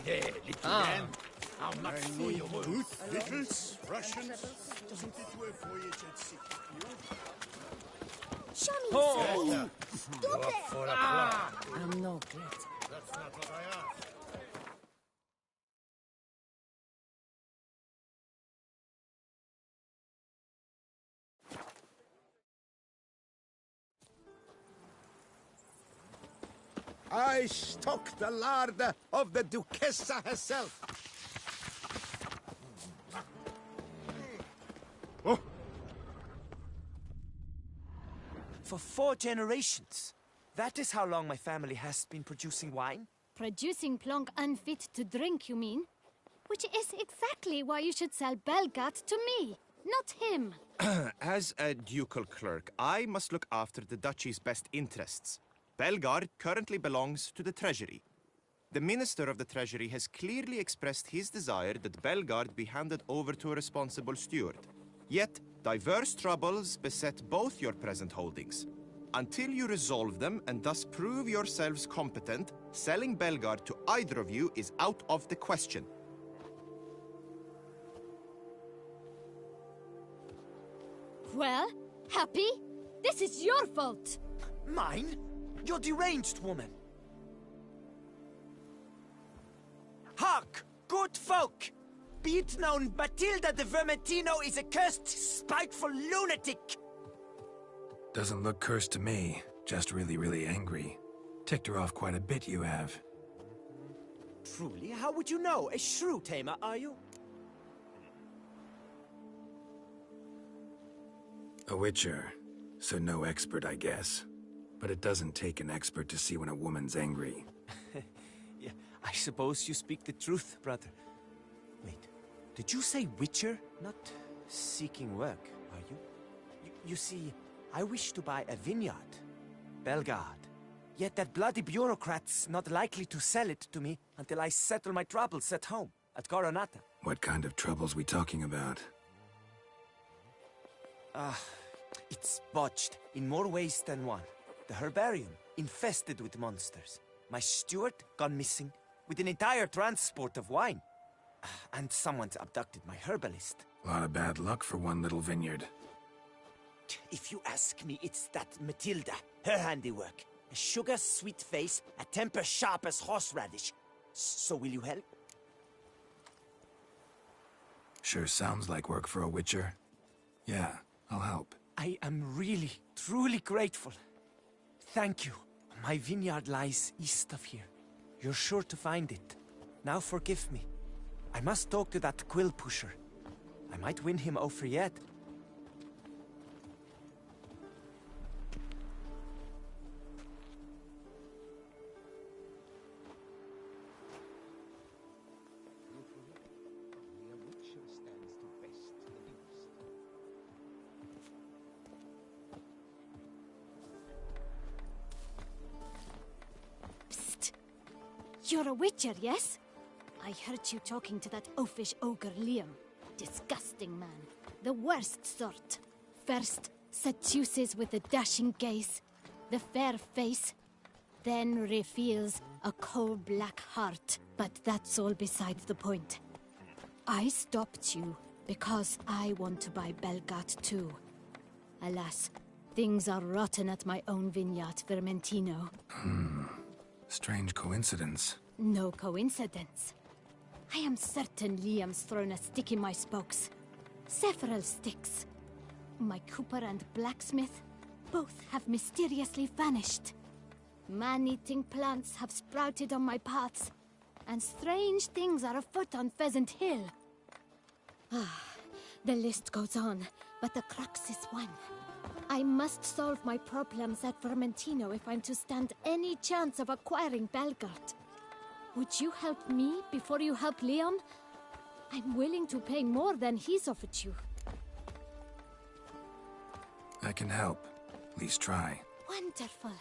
there, little man. How much for your Good victuals, rations. Tout est ouais, voyage at sea. Show me, Oh. sir. Stop it! I'm no great. That's not what I asked. I stock the larder of the Duchessa herself. For 4 generations. That is how long my family has been producing wine. Producing plonk unfit to drink, you mean? Which is exactly why you should sell Belgat to me, not him. As a ducal clerk, I must look after the duchy's best interests. Belgard currently belongs to the treasury. The minister of the treasury has clearly expressed his desire that Belgard be handed over to a responsible steward. Yet, diverse troubles beset both your present holdings. Until you resolve them and thus prove yourselves competent, selling Belgard to either of you is out of the question. Well, Happy? This is your fault! Mine? You're deranged, woman. Hark, good folk! Be it known, Matilda de Vermentino is a cursed, spiteful lunatic! Doesn't look cursed to me. Just really, really angry. Ticked her off quite a bit, you have. Truly? How would you know? A shrew tamer, are you? A witcher. So no expert, I guess. But it doesn't take an expert to see when a woman's angry. Yeah, I suppose you speak the truth, brother. Wait, did you say witcher? Not seeking work, are you? You see, I wish to buy a vineyard. Belgard. Yet that bloody bureaucrat's not likely to sell it to me until I settle my troubles at home, at Coronata. What kind of troubles we talking about? It's botched in more ways than one. The herbarium, infested with monsters. My steward gone missing, with an entire transport of wine. And someone's abducted my herbalist. A lot of bad luck for one little vineyard. If you ask me, it's that Matilda, her handiwork. A sugar-sweet face, a temper sharp as horseradish. So will you help? Sure sounds like work for a witcher. Yeah, I'll help. I am really, truly grateful. Thank you. My vineyard lies east of here. You're sure to find it. Now forgive me. I must talk to that quill pusher. I might win him over yet. You're a witcher, yes? I heard you talking to that oafish ogre Liam. Disgusting man. The worst sort. First, seduces with a dashing gaze, the fair face, then reveals a coal-black heart. But that's all beside the point. I stopped you because I want to buy Belgat too. Alas, things are rotten at my own vineyard, Vermentino. Strange coincidence. No coincidence. I am certain Liam's thrown a stick in my spokes. Several sticks. My cooper and blacksmith both have mysteriously vanished. Man-eating plants have sprouted on my paths, and strange things are afoot on Pheasant Hill. The list goes on, but the crux is one. I must solve my problems at Vermentino if I'm to stand any chance of acquiring Belgard. Would you help me before you help Leon? I'm willing to pay more than he's offered you. I can help. At least try. Wonderful.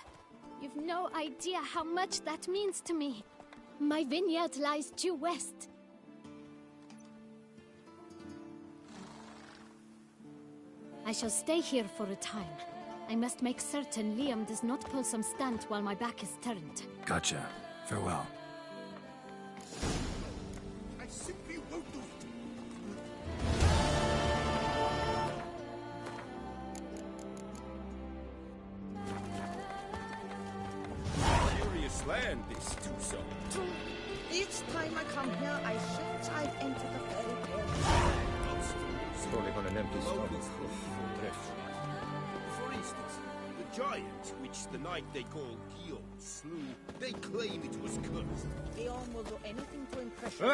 You've no idea how much that means to me. My vineyard lies due west. I shall stay here for a time. I must make certain Liam does not pull some stunt while my back is turned. Gotcha. Farewell. I simply won't do it. Curious land, this Toussaint. True. Each time I come here, I shan't I've entered a fairy tale. Strolling on an empty stomach. For instance, the giant, which the knight they call Guillaume slew, they claim it was cursed. Guillaume will do anything to impress you.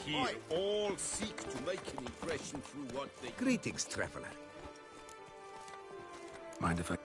Here, all seek to make an impression through what they... Greetings, traveler. Mind if I...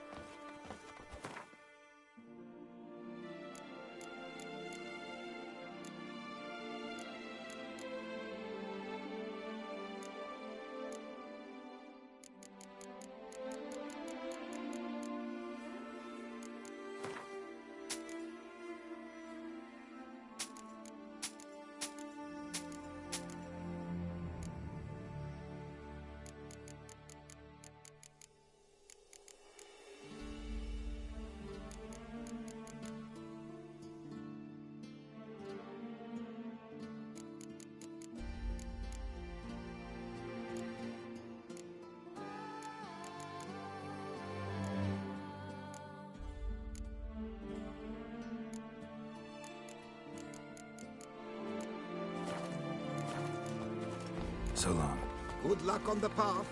So long. Good luck on the path.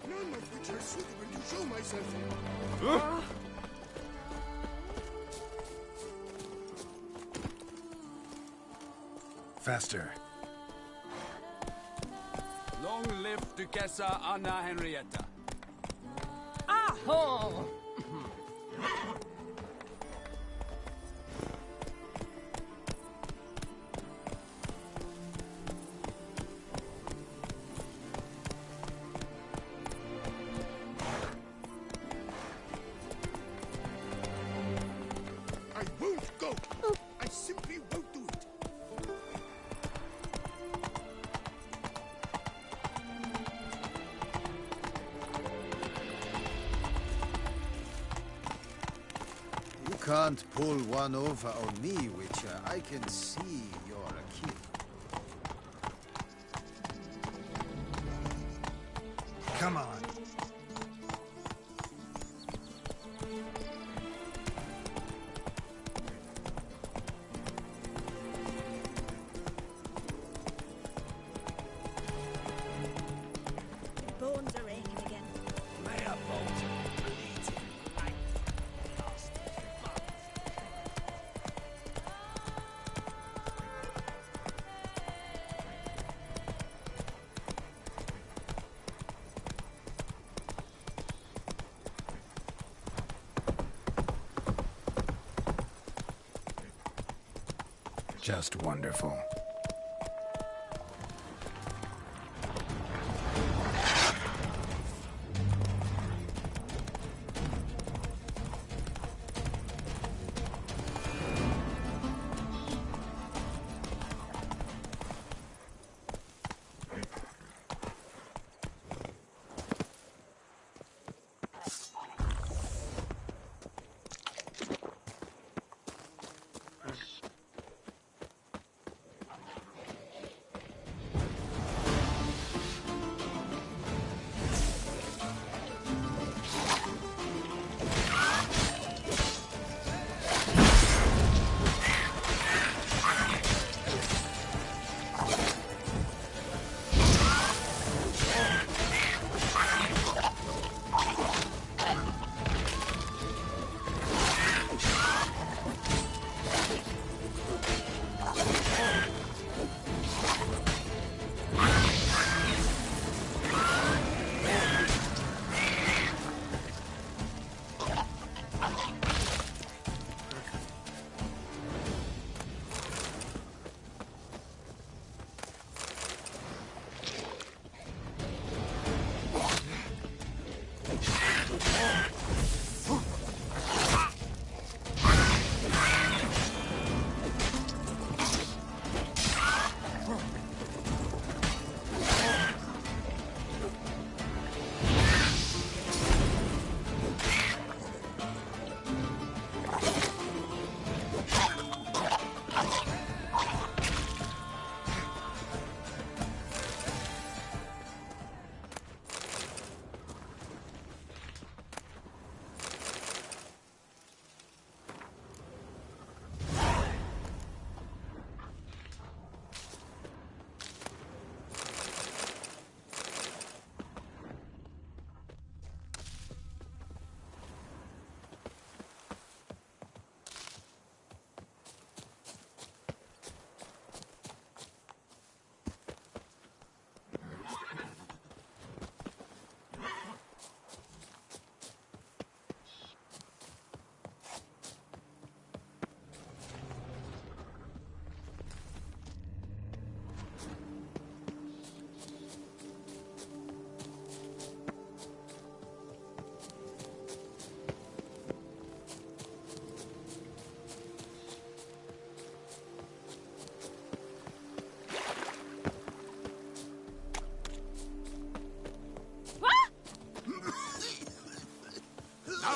None of which are suitable to show myself. Faster. Long live Duchessa Anna Henrietta. Aho! I won't go. I simply won't do it. You can't pull one over on me, Witcher. I can see you're a kid. Come on. Bones are aching again. May a bolt bleed like last month. Just wonderful.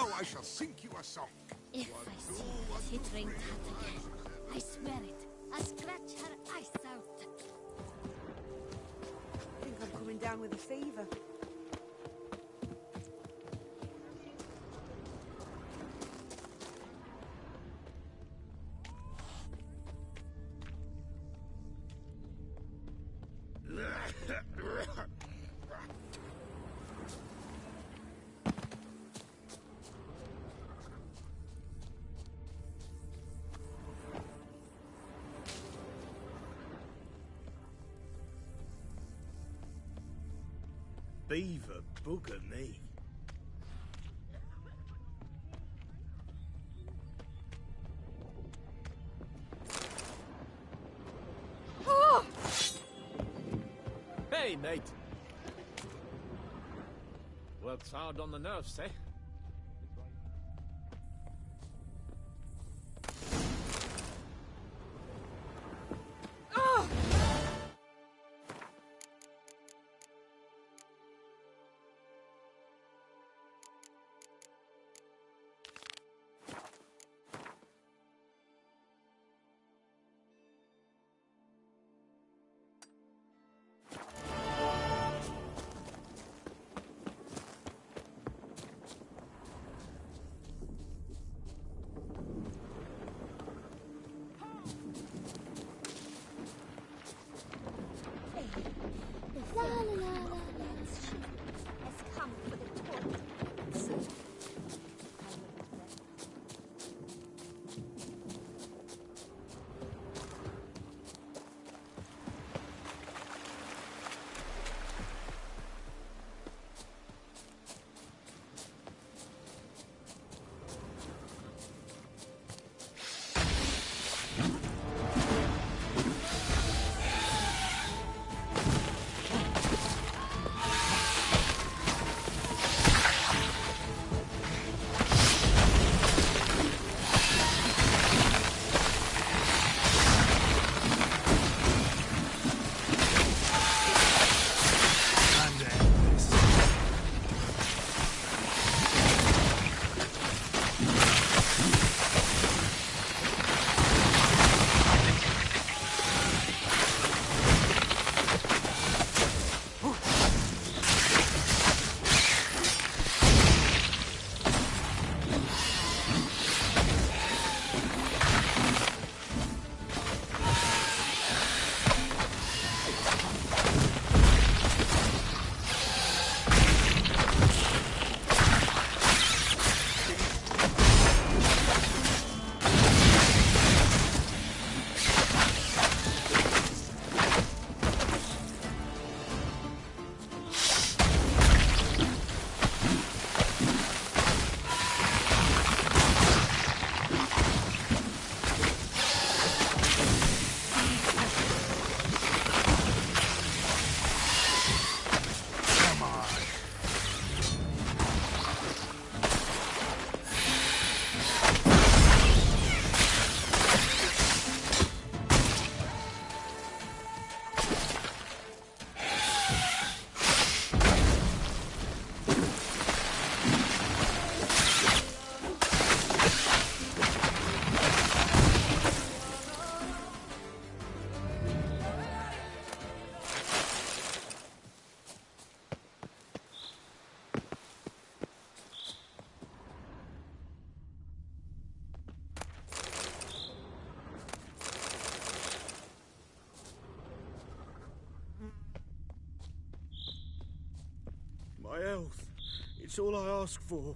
Now I shall sing you a song. If I see that hittering tat again, I swear it, I'll scratch her eyes out. I think I'm coming down with a fever. Beaver bugger me. Oh! Hey, mate. Works hard on the nerves, eh? Oh! La la la la la. Has come for the talk. My health. It's all I ask for.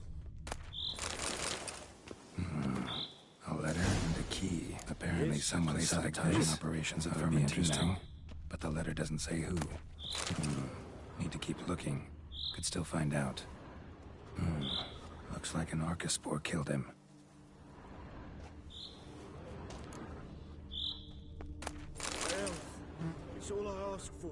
A letter and a key. Apparently someone sabotaging operations of interesting. But the letter doesn't say who. Need to keep looking. Could still find out. Looks like an Archospore killed him. My health. It's all I ask for.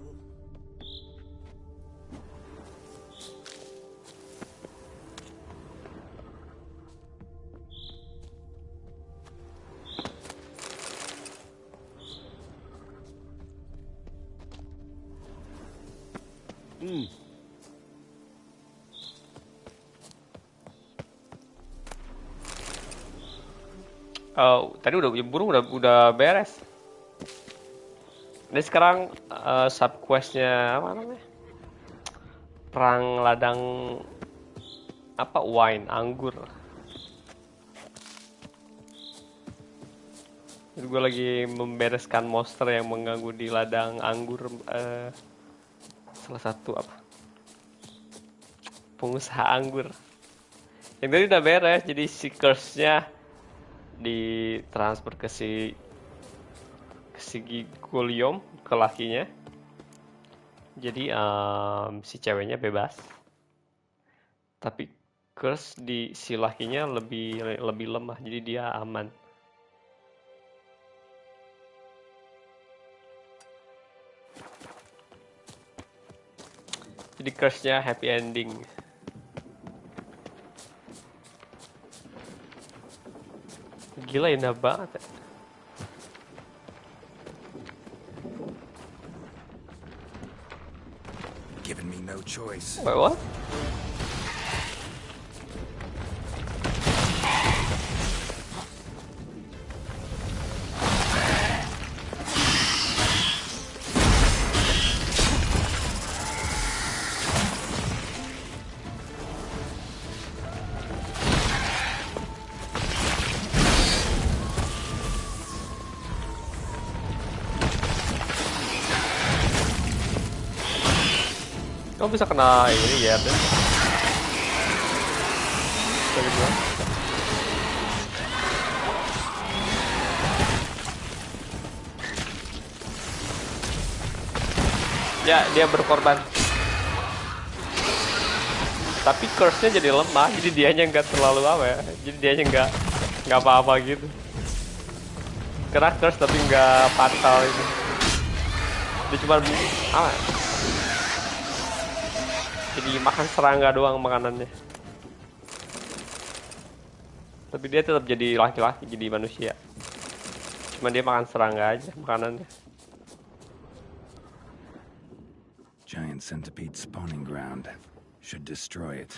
Tadi udah burung udah beres. Ini sekarang sub questnya apa namanya? Perang ladang apa wine anggur. Jadi gue lagi membereskan monster yang mengganggu di ladang anggur. Salah satu apa? Pengusaha anggur. Yang tadi udah beres, jadi si curse-nya ditransfer ke si Goliom, ke lakinya. Jadi si ceweknya bebas. Tapi curse di si lakinya lebih lemah, jadi dia aman. Jadi curse-nya happy ending. Gila, indah banget ya. Given me no choice. Wait, what? Kamu bisa kena ini ya, deh. Dari gua. Ya, dia berkorban. Tapi curse-nya jadi lemah, jadi dianya nggak terlalu apa ya. Jadi dianya nggak apa-apa gitu. Kena curse tapi nggak fatal itu. Dia cuma apa? Jadi makan serangga doang makanannya. Tapi dia tetap jadi laki-laki, jadi manusia. Cuma dia makan serangga aja makanannya. Giant centipede spawning ground. Should destroy it.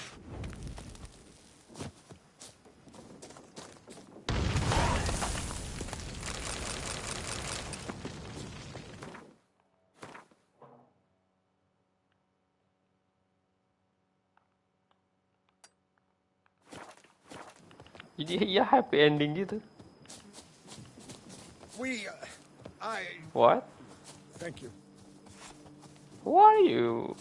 Jadi ya happy ending gitu. What? Thank you. Why are you?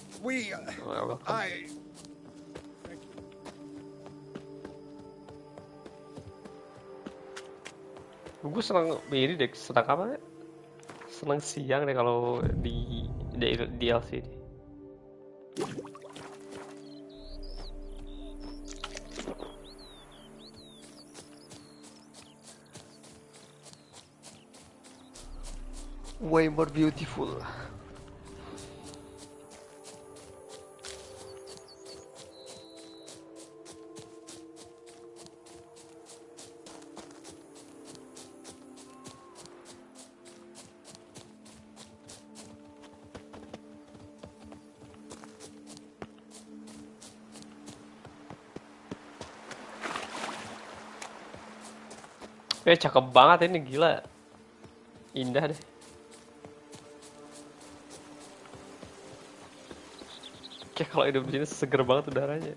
Gue seneng ini deh, seneng apa ya? Seneng siang deh kalau di DLC ini. Way more beautiful. Cakep banget ini, gila. Indah deh. Kayak kalau hidup di sini seger banget udaranya.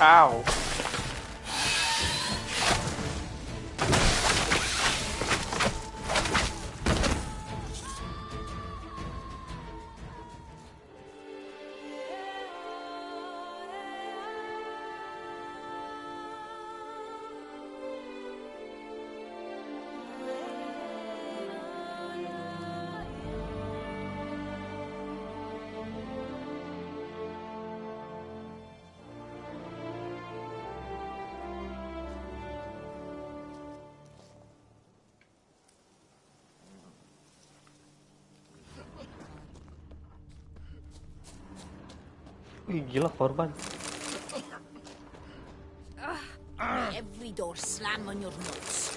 Ow. Wih, gila korban. May every door slam on your nose.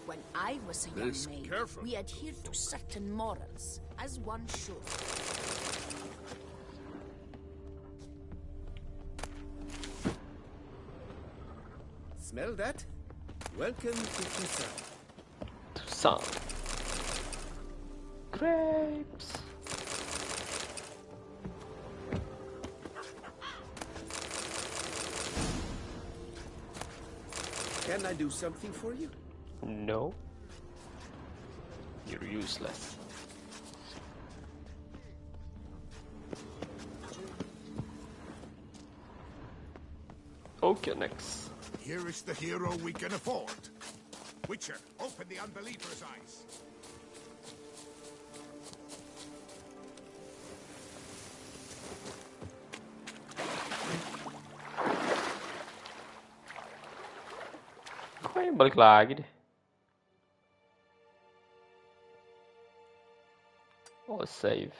When I was a young maid, we adhered to certain morals, as one should. Smell that? Welcome to Toussaint. Toussaint. Grapes. Can I do something for you? No. You're useless. Okay, next. Here is the hero we can afford. Witcher, open the unbeliever's eyes. Kok yang balik lagi deh? Oh, save.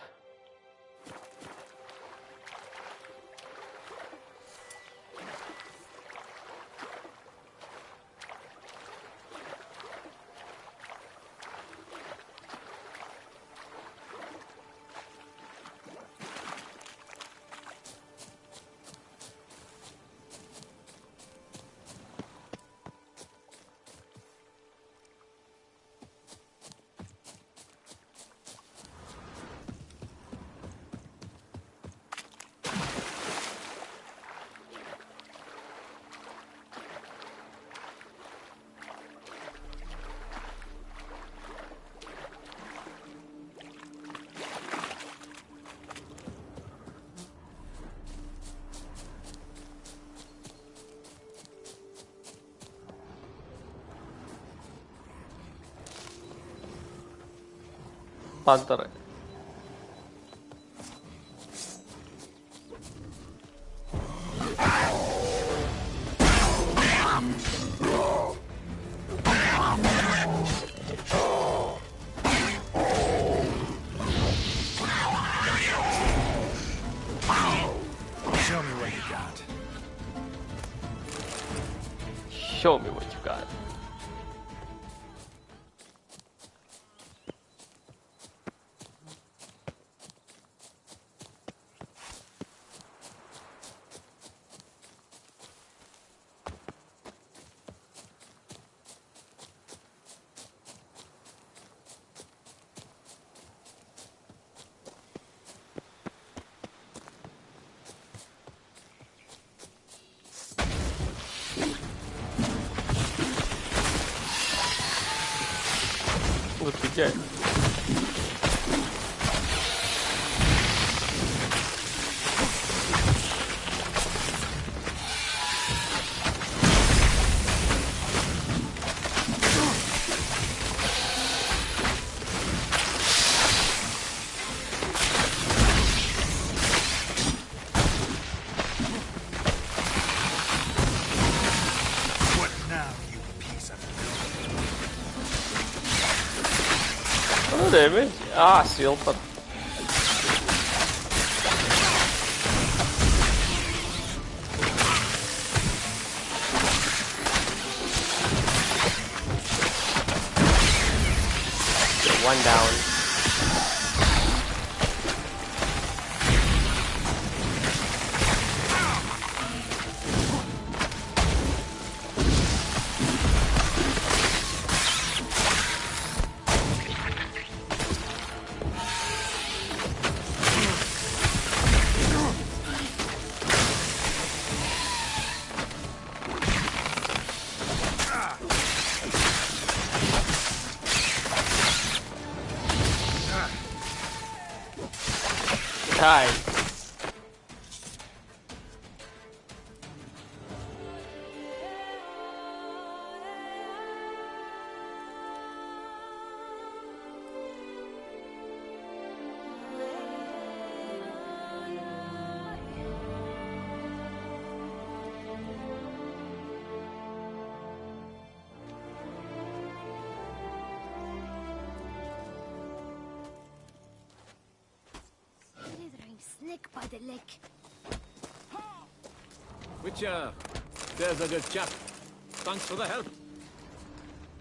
Panther. Show me what you got. Show me what you got. Bertiga. What now, you piece of Oh, damage. Ah, silver. Okay, one down. Die. picnic by the lake. Witcher, there's a good chap. Thanks for the help.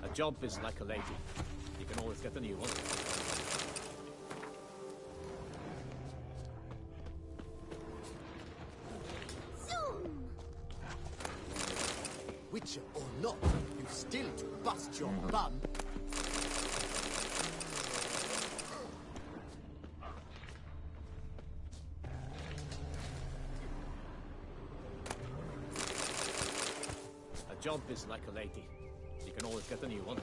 A job is like a lady. You can always get a new one. Witcher or not, you still to bust your bum. A job is like a lady. You can always get a new one.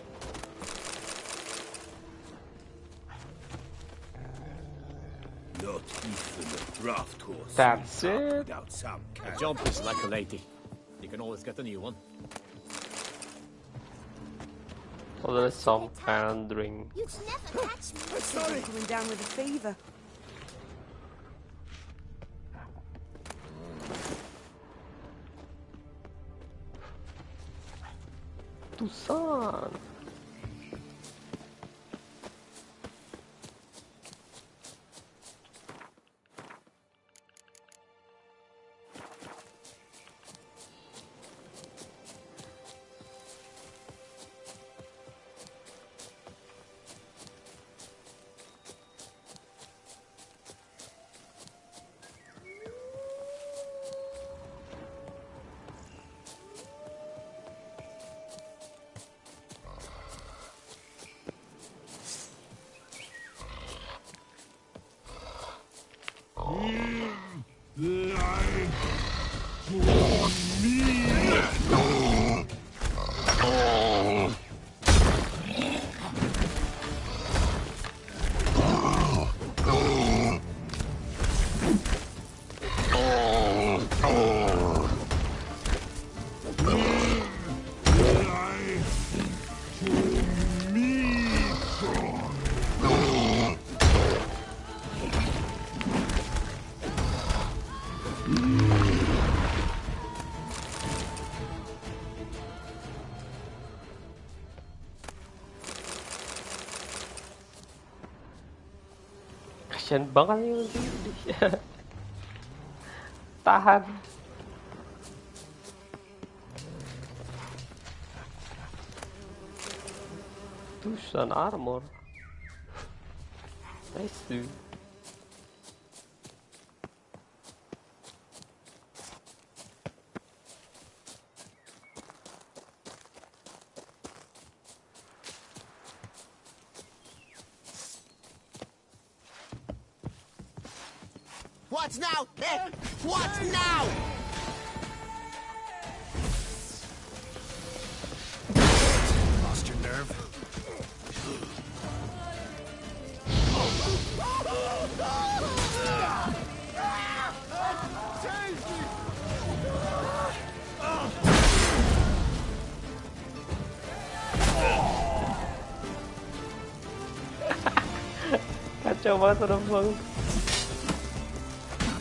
Not even a draft horse. That's it. Without some A job is like a lady. You can always get a new one. Oh, there's some kind of drink. You'd never catch me. I'm sorry. I'm coming down with a fever. Toussaint. Kasian banget nih. Tahan. Toussaint armor. Nice dude. What now? What now? Lost your nerve? Kacau banget udah bang.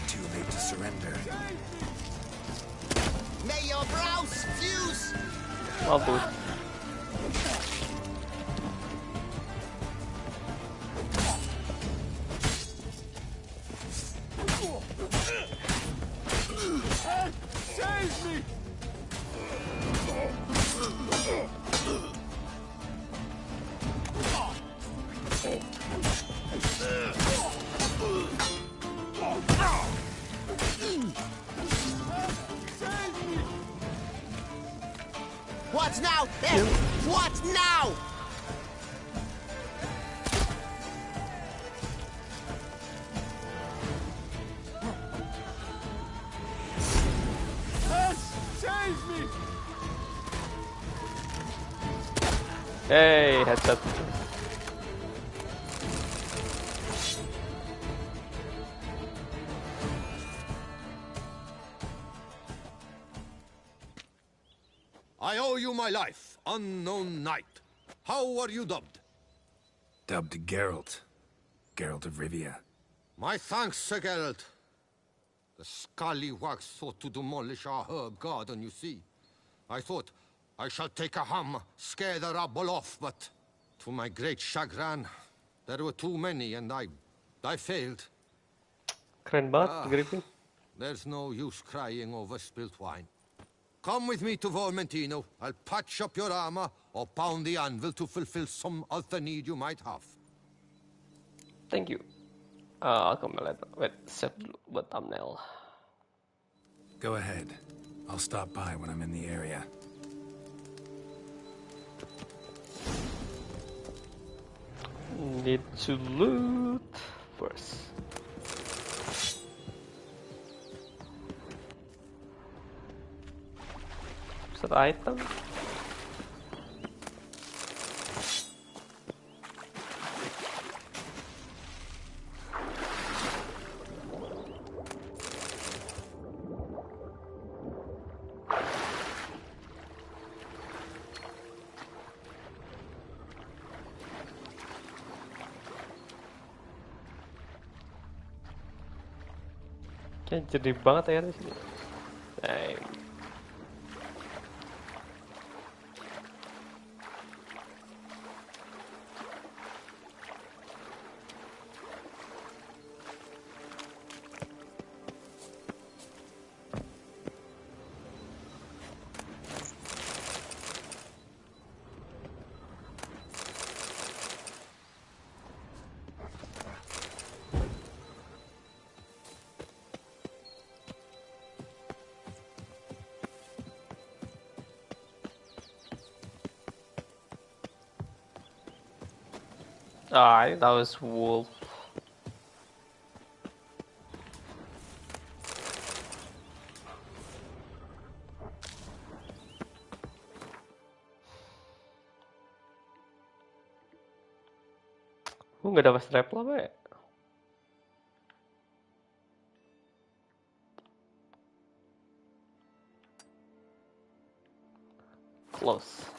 Too late to surrender. May your brows fuse. Mampus. Save me! What now? What now? Save me! Hey, headshot. I owe you my life, unknown knight. How are you dubbed? Dubbed Geralt. Geralt of Rivia. My thanks, Sir Geralt. The scallywags thought to demolish our herb garden, you see. I thought, I shall take a ham, scare the rabble off, but to my great chagrin, there were too many and I failed. Keren banget, Griffin. There's no use crying over spilt wine. Come with me to Vermentino. I'll patch up your armor or pound the anvil to fulfill some other need you might have. Thank you. I'll come later. Wait, save dulu buat thumbnail. Go ahead. I'll stop by when I'm in the area. Need to loot first. Set item. Kayak jernih banget ya di sini. Ah, that was wolf. Nggak dapat strap lah, Pak. Close.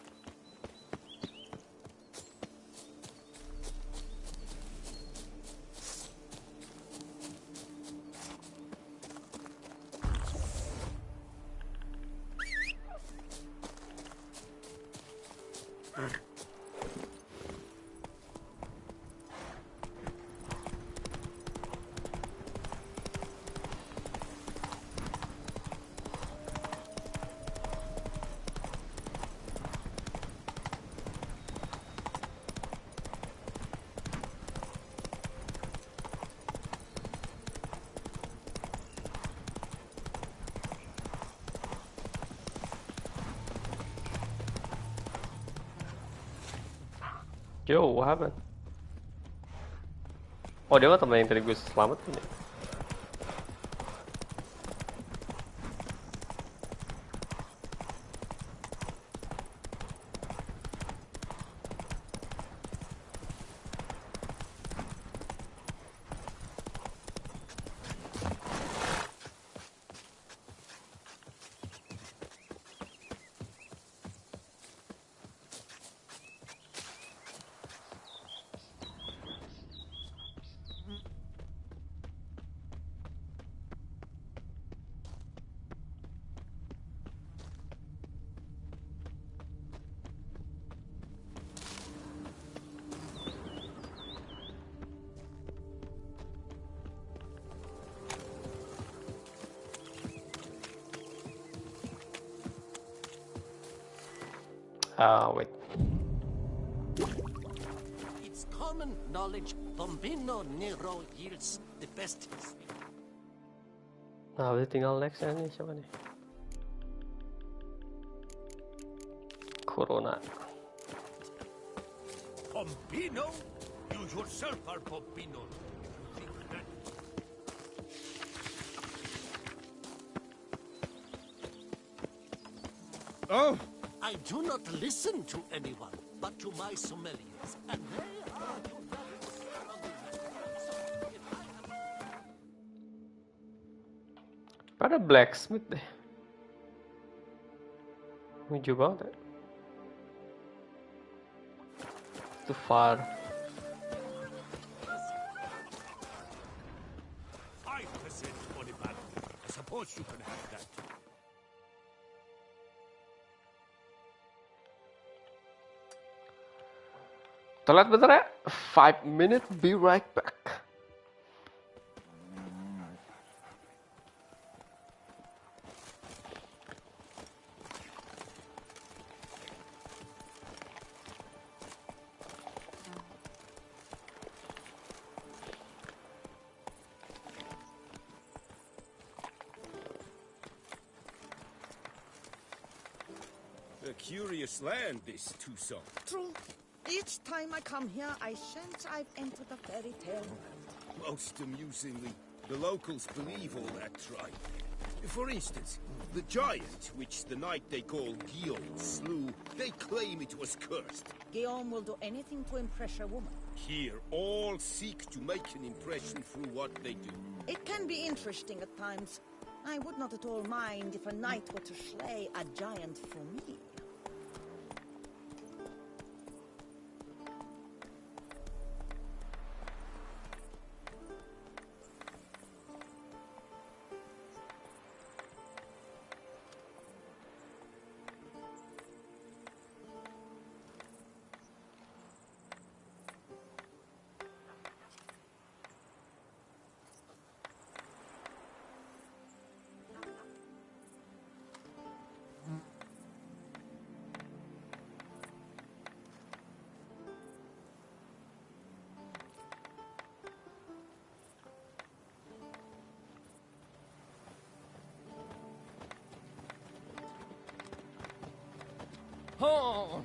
Yo, what happened? Oh, dia mah temen yang tadi gue selamatin ya? Wait. It's common knowledge Bombino Nero yields the best. Nah, berarti tinggal next nih, siapa nih? Corona. Bombino? You yourself are Bombino. Oh! I do not listen to anyone, but to my sommeliers, and they are unanimous on the matter. Ada blacksmith deh. Lucu banget ya. Too far. 5% on the battle. I suppose you can have that. Toilet bentar ya. 5 minutes, be right back. curious land, this Toussaint. True. Each time I come here, I sense I've entered a fairy tale world. Most amusingly, the locals believe all that tribe. For instance, the giant, which the knight they call Guillaume slew, they claim it was cursed. Guillaume will do anything to impress a woman. Here, all seek to make an impression through what they do. It can be interesting at times. I would not at all mind if a knight were to slay a giant for me. Oh!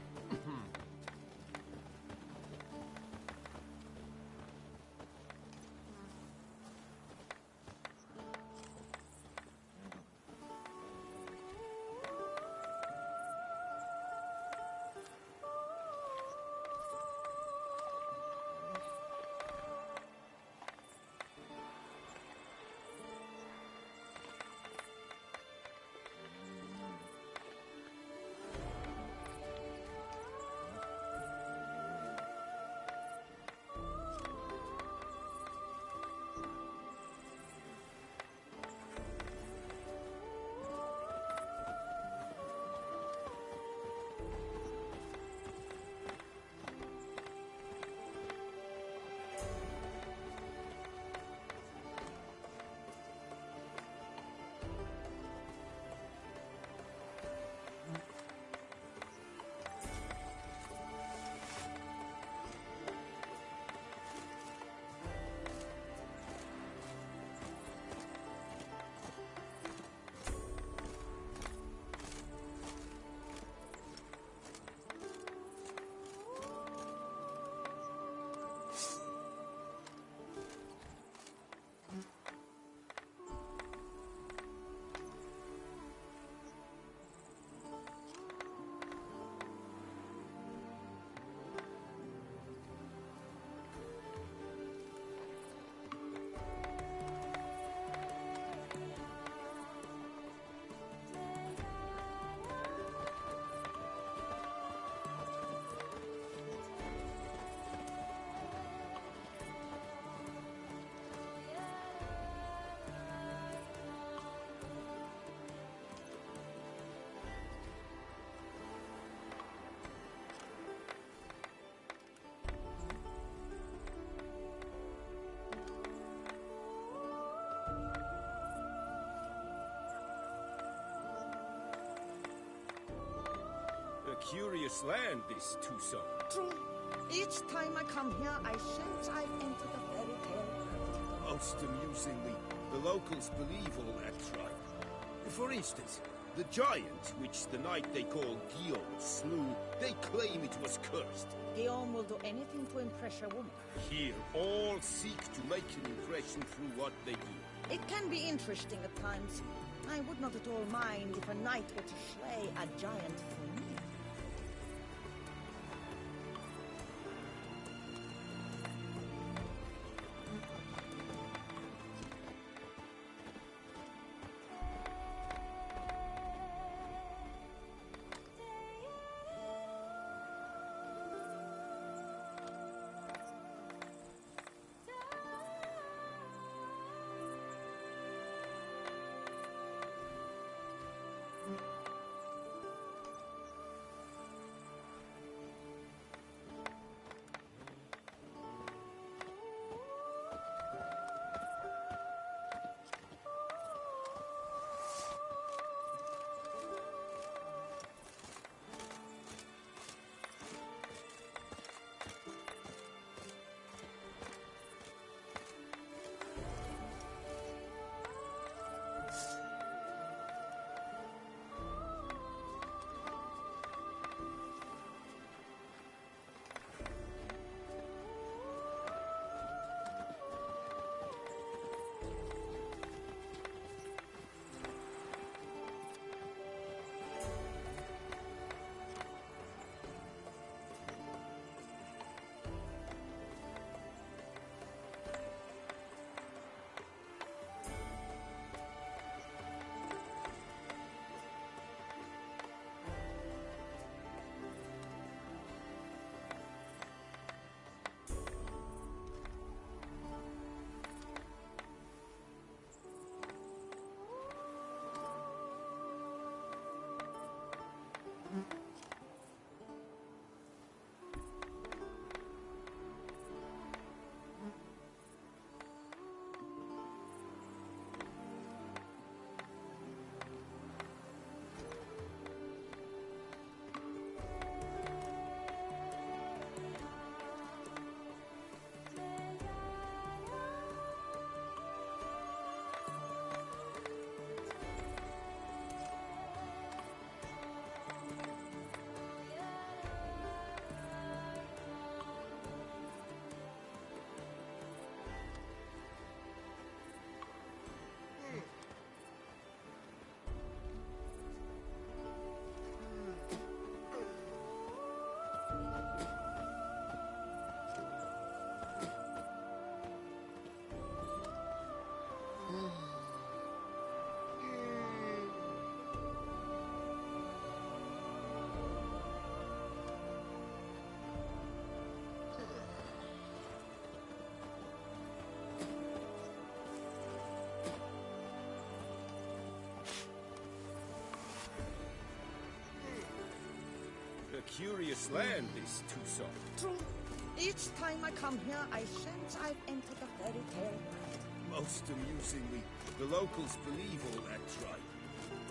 A curious land, this Toussaint. True. Each time I come here, I sense I've entered a fairy tale world. Most amusingly, the locals believe all that tribe. For instance, the giant, which the knight they call Guillaume slew, they claim it was cursed. Guillaume will do anything to impress a woman. Here, all seek to make an impression through what they do. It can be interesting at times. I would not at all mind if a knight were to slay a giant for me. curious land, this Toussaint. True. Each time I come here, I sense I've entered a fairy tale. Most amusingly, the locals believe all that tribe.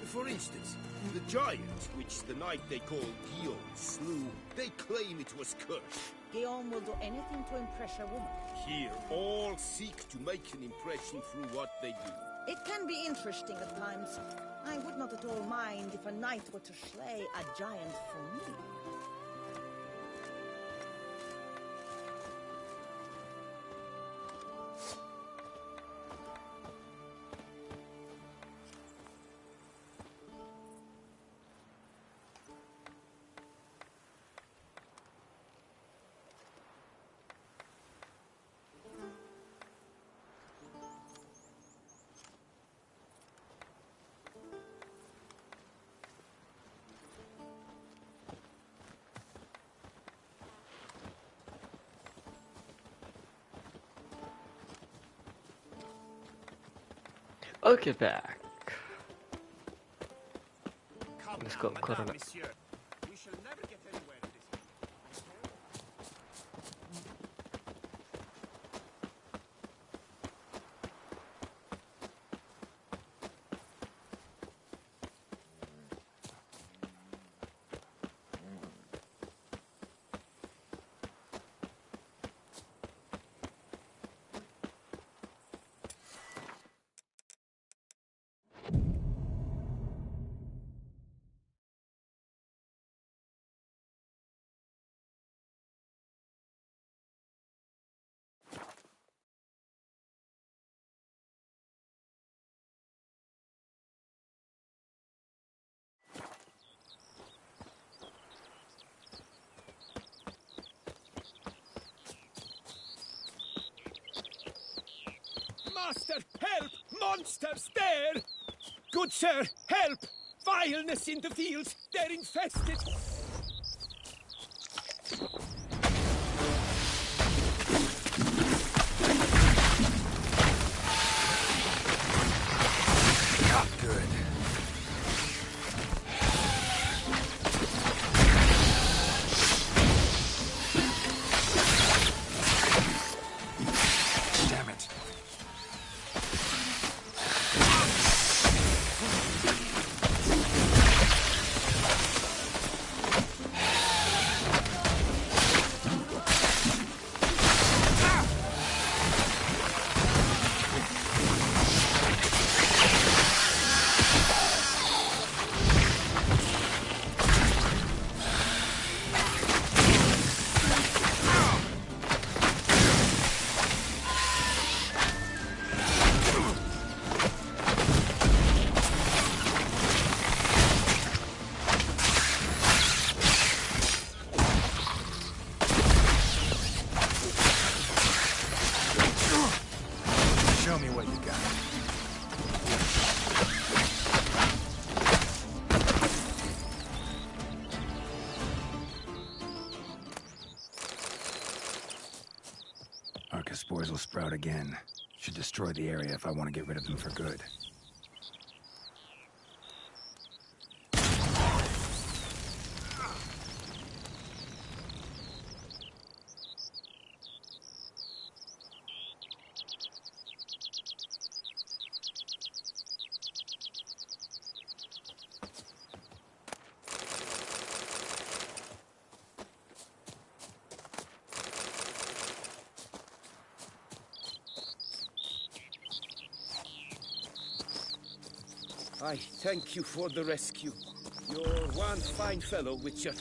For instance, the giant, which the knight they call Guillaume slew, they claim it was cursed. Guillaume will do anything to impress a woman. Here, all seek to make an impression through what they do. It can be interesting at times. I would not at all mind if a knight were to slay a giant for me. Okay, back. Let's go, Corona. We shall never get anywhere in this. Master, help! Monsters there! Good sir, help! Vileness in the fields! They're infested! Not good. Damn it. Show me what you got. Archaspores will sprout again. Should destroy the area if I want to get rid of them for good. I thank you for the rescue. You're one fine fellow, Witcher.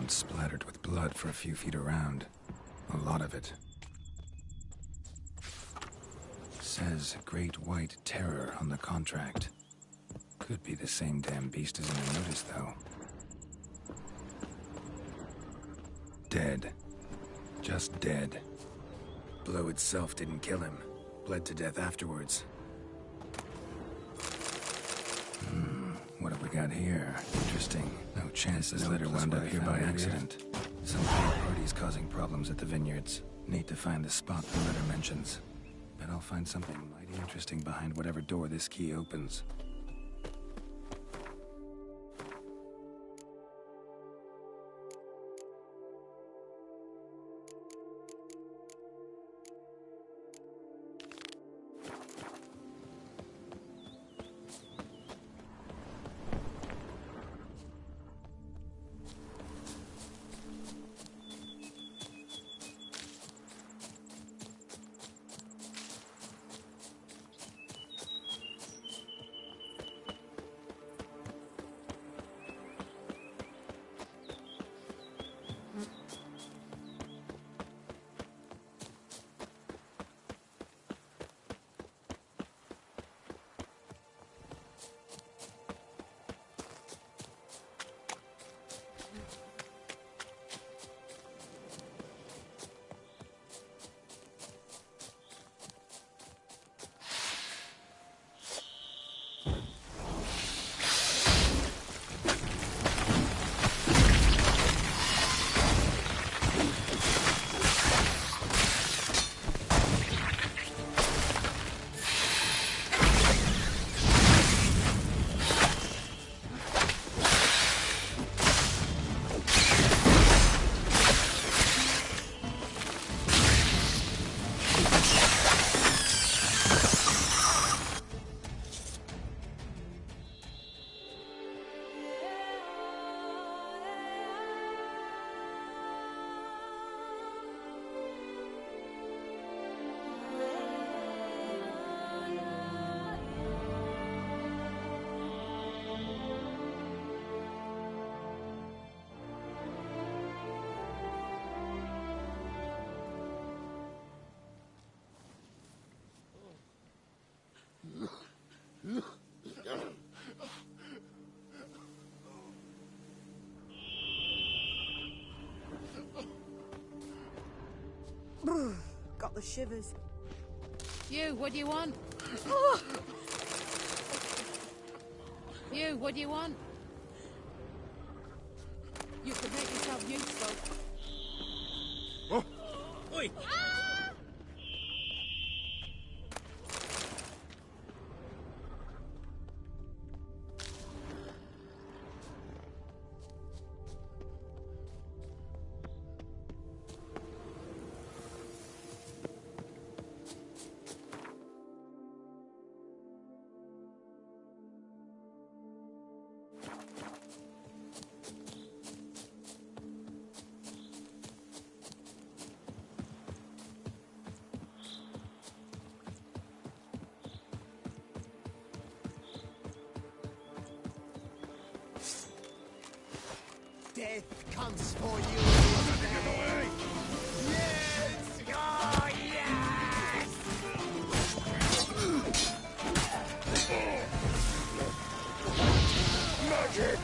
ground splattered with blood for a few feet around. A lot of it. Says Great White Terror on the contract. Could be the same damn beast as in the notice, though. Dead. Just dead. Blow itself didn't kill him. Bled to death afterwards. What have we got here? Interesting. No chance this letter wound up here by accident. Some third party's causing problems at the vineyards. Need to find the spot the letter mentions. Bet I'll find something mighty interesting behind whatever door this key opens. Got the shivers. You, what do you want? You, what do you want? You could make yourself useful. Oh! Oi! Death comes for you. Yes! Oh, yes! Magic!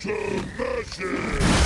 To mercy!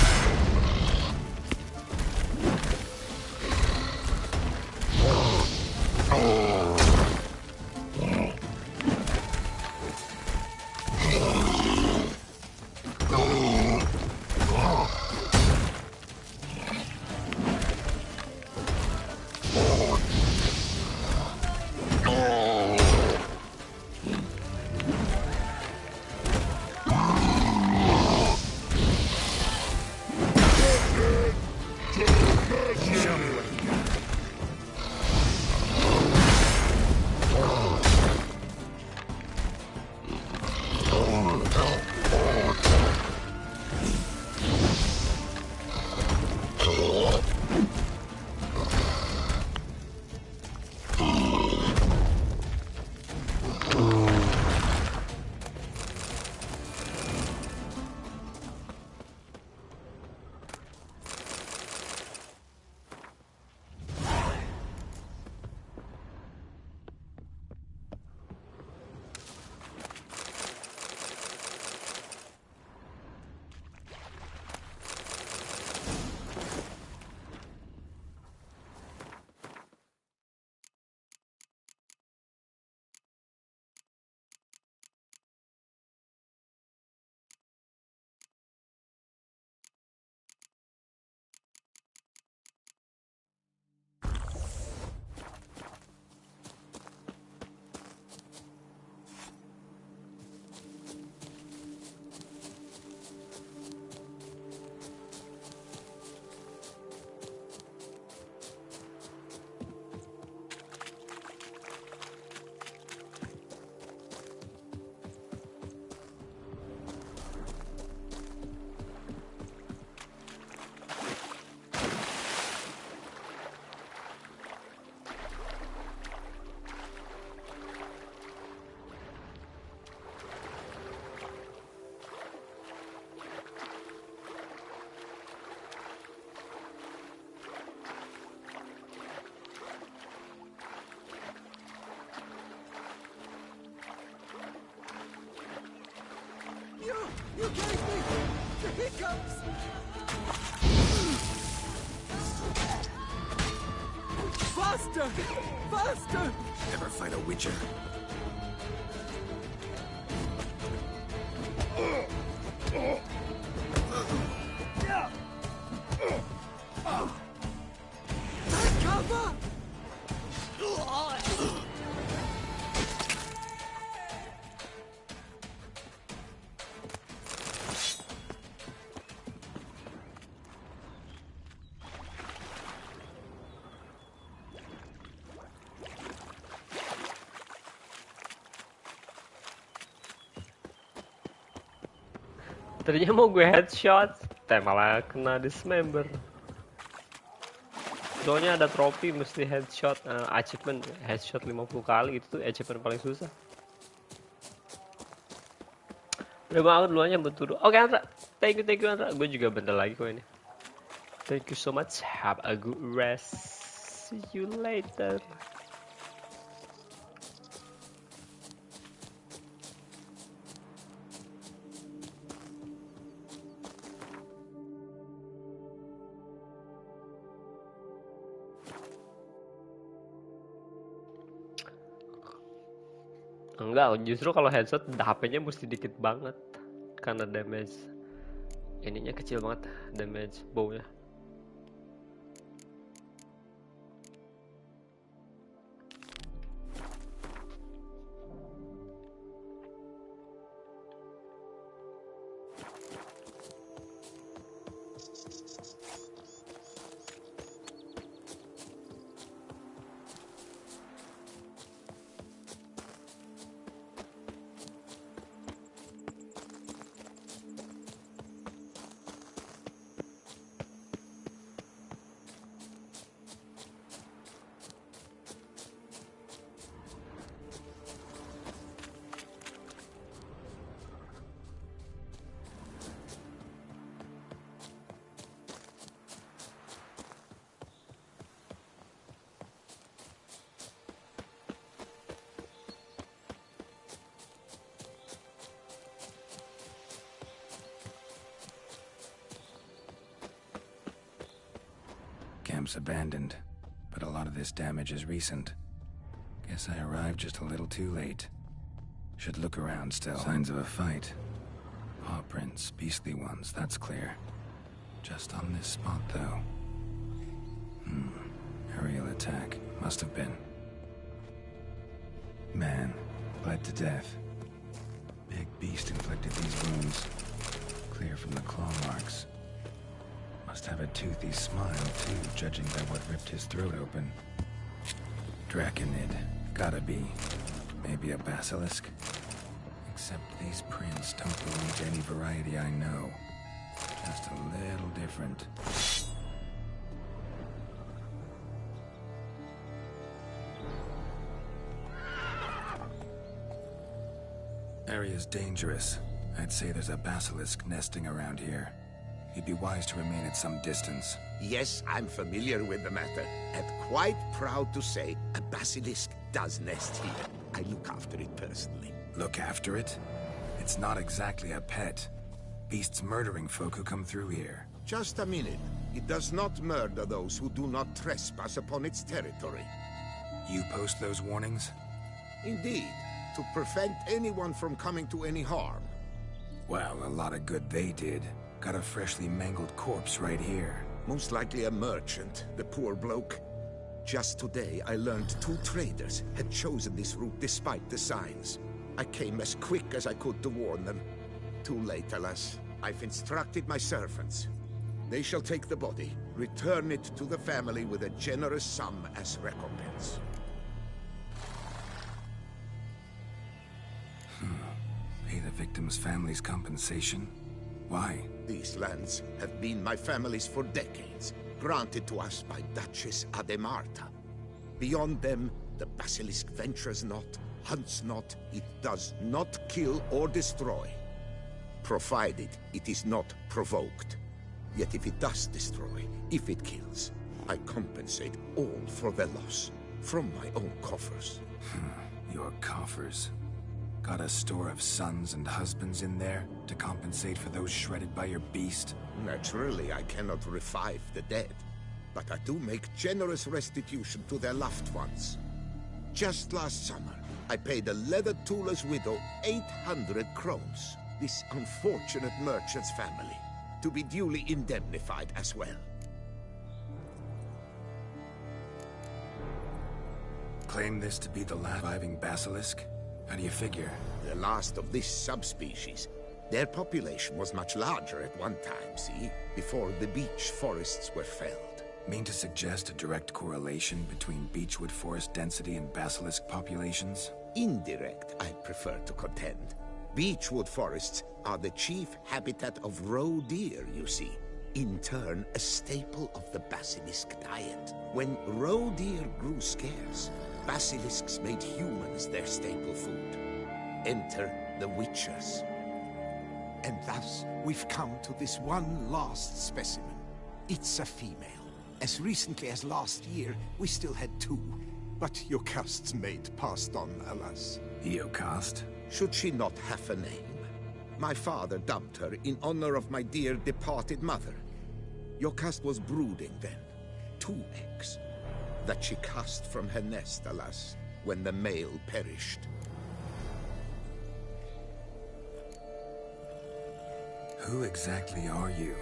You gave me the hiccups! Faster! Faster! Ever fight a witcher? Take cover! Tadinya mau gue headshot, malah kena dismember. Soalnya ada trofi mesti headshot, achievement headshot 50 kali, itu tuh achievement paling susah. Udah mau aku duluan nyambut dulu. Oke Andra, thank you Andra. Gue juga bentar lagi kok ini. Thank you so much. Have a good rest. See you later. Enggak, justru kalau headshot HP-nya mesti dikit banget karena damage ininya kecil banget, damage bow-nya. once abandoned, but a lot of this damage is recent. Guess I arrived just a little too late. Should look around still. Signs of a fight. Paw prints, beastly ones, that's clear. Just on this spot, though. Aerial attack. Must have been. Man, bled to death. Big beast inflicted these wounds. Clear from the claw marks. Must have a toothy smile, too, judging by what ripped his throat open. Draconid. Gotta be. Maybe a basilisk? Except these prints don't belong to any variety I know. Just a little different. Area's dangerous. I'd say there's a basilisk nesting around here. You'd be wise to remain at some distance. Yes, I'm familiar with the matter, and quite proud to say a basilisk does nest here. I look after it personally. Look after it? It's not exactly a pet. Beast's murdering folk who come through here. Just a minute. It does not murder those who do not trespass upon its territory. You post those warnings? Indeed, to prevent anyone from coming to any harm. Well, a lot of good they did. Got a freshly mangled corpse right here. Most likely a merchant, the poor bloke. Just today, I learned 2 traders had chosen this route despite the signs. I came as quick as I could to warn them. Too late, alas. I've instructed my servants. They shall take the body, return it to the family with a generous sum as recompense. Pay the victim's family's compensation? Why? These lands have been my family's for decades, granted to us by Duchess Ademarta. Beyond them, the basilisk ventures not, hunts not, it does not kill or destroy. Provided it is not provoked. Yet if it does destroy, if it kills, I compensate all for the loss, from my own coffers. Your coffers? Got a store of sons and husbands in there to compensate for those shredded by your beast? Naturally, I cannot revive the dead, but I do make generous restitution to their loved ones. Just last summer, I paid a leather tooler's widow 800 crowns, this unfortunate merchant's family, to be duly indemnified as well. Claim this to be the last surviving basilisk? How do you figure? The last of this subspecies. Their population was much larger at one time, see? Before the beech forests were felled. Mean to suggest a direct correlation between beechwood forest density and basilisk populations? Indirect, I prefer to contend. Beechwood forests are the chief habitat of roe deer, you see. In turn, a staple of the basilisk diet. When roe deer grew scarce, basilisks made humans their staple food. Enter the witchers. And thus, we've come to this one last specimen. It's a female. As recently as last year, we still had 2. But Yocast's mate passed on, alas. Yocast? Should she not have a name? My father dubbed her in honor of my dear departed mother. Yocast was brooding then. 2 eggs. That she cast from her nest, alas, when the male perished. Who exactly are you?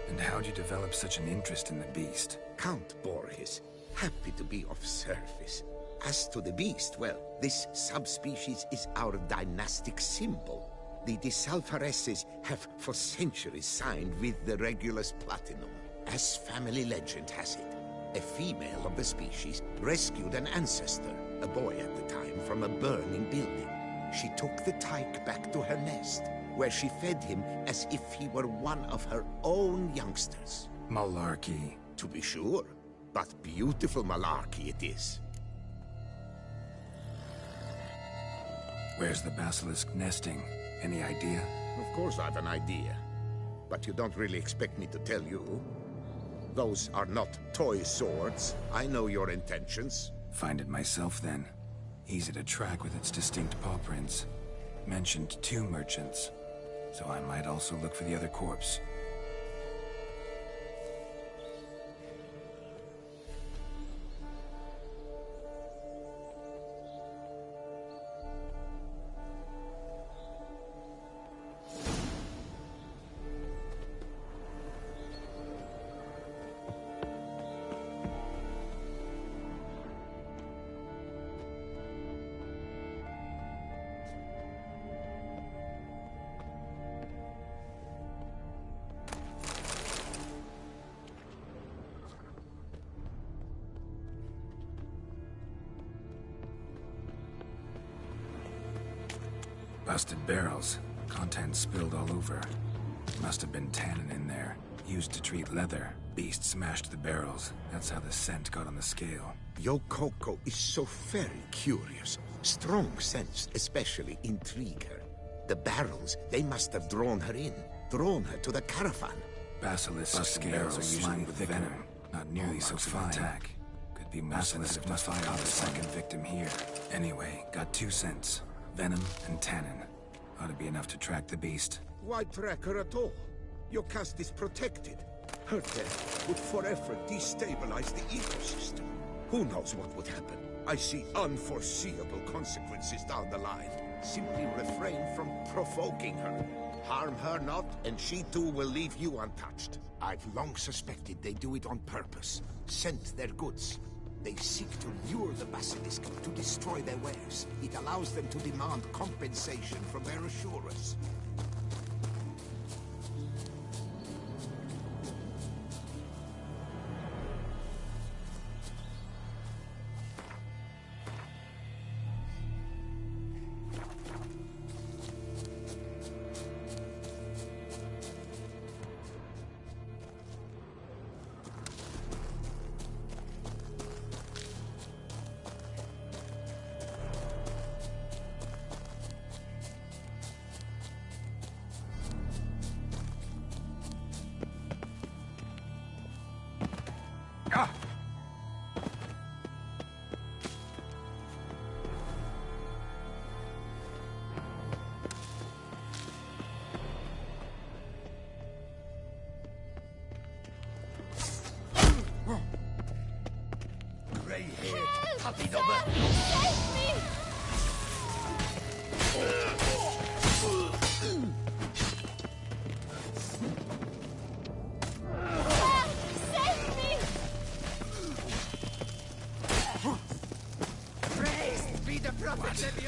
And how'd you develop such an interest in the beast? Count Borges, happy to be of service. As to the beast, well, this subspecies is our dynastic symbol. The Disalfareses have for centuries signed with the Regulus Platinum. As family legend has it, a female of the species rescued an ancestor, a boy at the time, from a burning building. She took the tyke back to her nest, where she fed him as if he were one of her own youngsters. Malarkey. To be sure, but beautiful malarkey it is. Where's the basilisk nesting? Any idea? Of course I've an idea. But you don't really expect me to tell you. Those are not toy swords. I know your intentions. Find it myself, then. Easy to track with its distinct paw prints. Mentioned 2 merchants. So I might also look for the other corpse. Rusted barrels. Contents spilled all over. Must have been tannin in there. Used to treat leather. Beast smashed the barrels. That's how the scent got on the scale. Yokoko is so very curious. Strong sense especially intrigue her. The barrels, they must have drawn her in. Drawn her to the caravan. Basilisk scales are usually with venom. Not nearly so fine. Attack. Could be Basilisk must have caught the second victim here. Anyway, got 2 scents. Venom and tannin. Ought to be enough to track the beast. Why track her at all? Your caste is protected. Her death would forever destabilize the ecosystem. Who knows what would happen? I see unforeseeable consequences down the line. Simply refrain from provoking her. Harm her not, and she too will leave you untouched. I've long suspected they do it on purpose. Scent their goods. They seek to lure the basilisk to destroy their wares. It allows them to demand compensation from their assurers.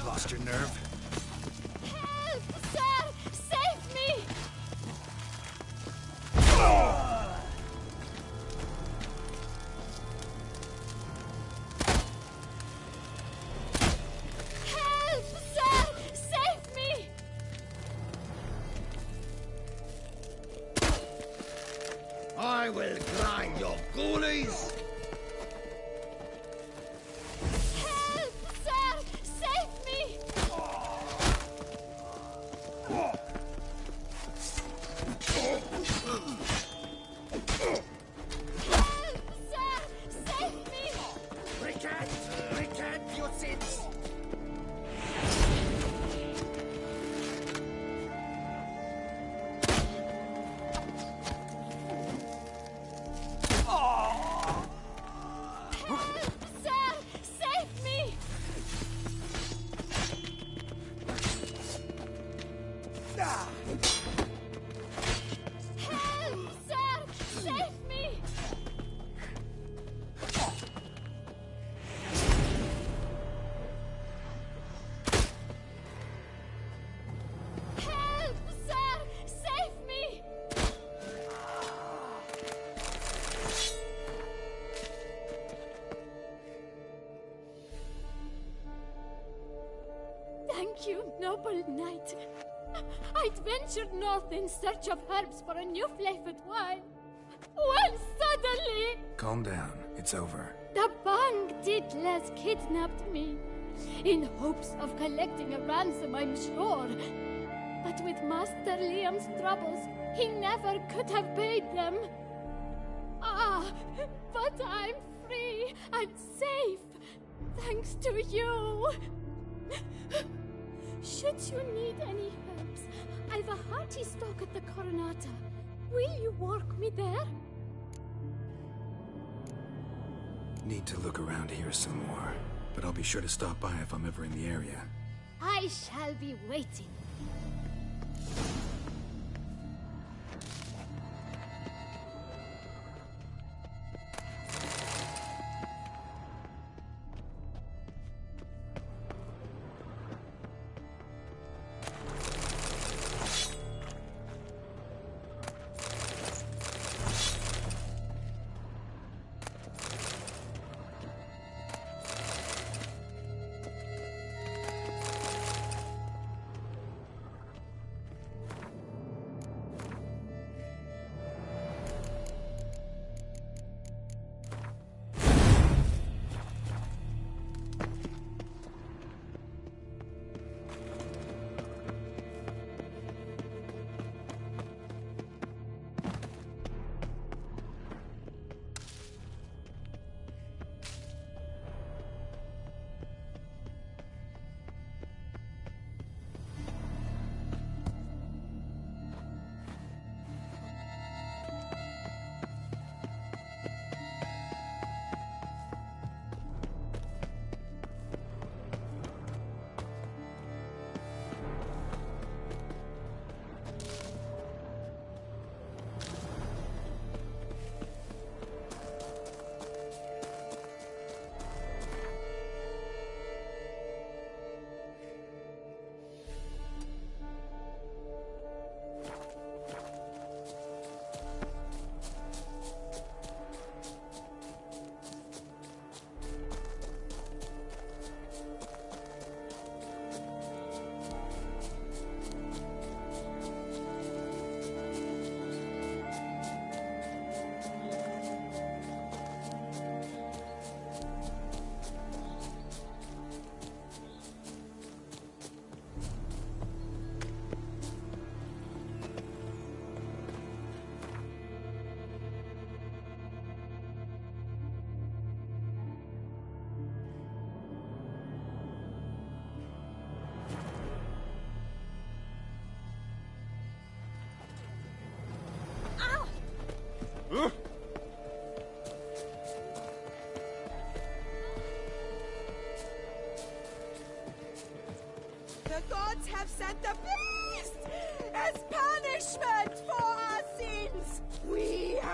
Lost your nerve? Help, sir! Save me! Help, sir! Save me! I will grind your ghoulies! Help, sir! Save me! Help, sir! Save me! Recant your sins! Sir, save me! Help, sir! Save me! Help, sir! Save me! Thank you, noble knight. I'd ventured north in search of herbs for a new flavored wine. When suddenly, Calm down. It's over. the Bang Diddlers kidnapped me. In hopes of collecting a ransom, I'm sure. But with Master Liam's troubles, he never could have paid them. Ah, but I'm free and safe, thanks to you. Should you need any herbs, I've a hearty stock at the Coronata. Will you work me there? Need to look around here some more. But I'll be sure to stop by if I'm ever in the area. I shall be waiting.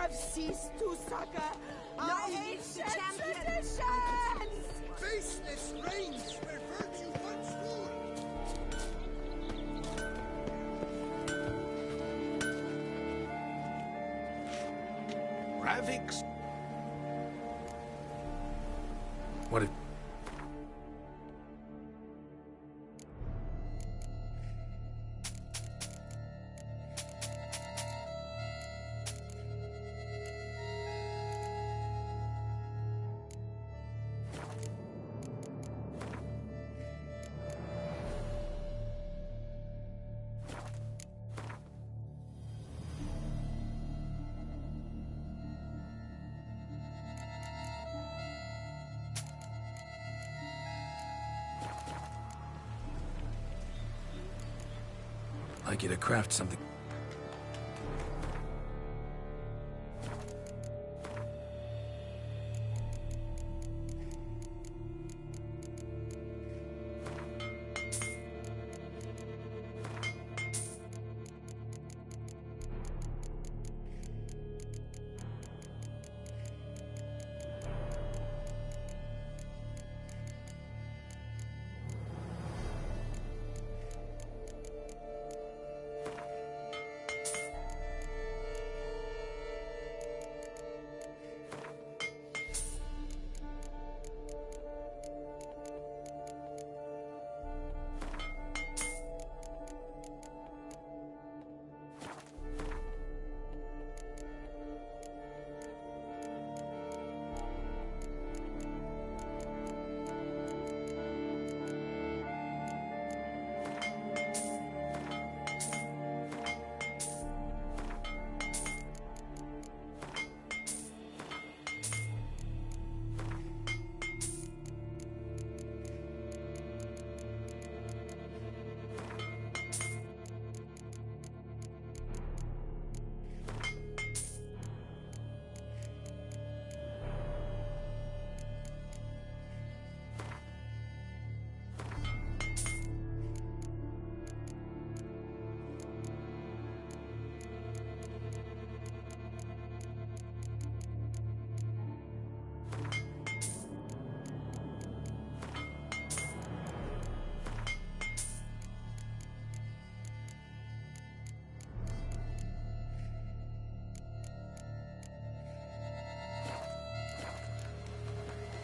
have ceased to succor our ancient traditions! Faceless reigns where virtue once ruled. Ravix. What if... I'd like you to craft something.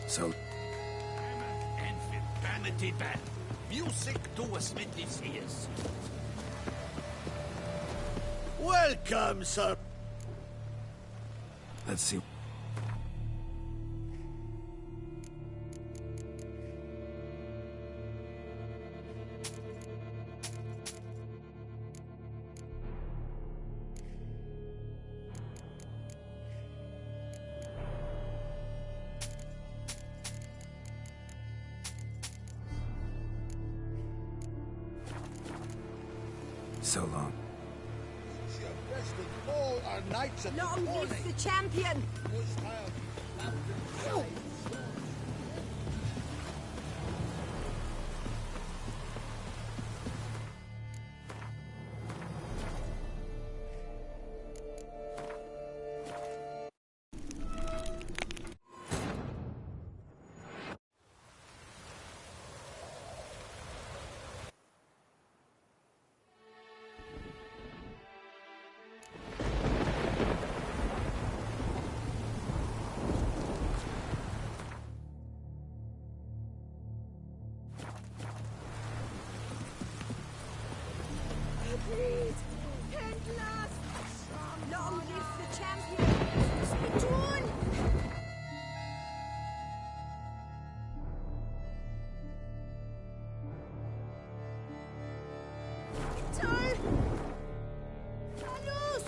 So... And with vanity band, music to us with these ears. Welcome, sir. Let's see. So long. All our knights of Long live the champion! Agreed. And last, long live the champion! Spittoon! Victor! Manus!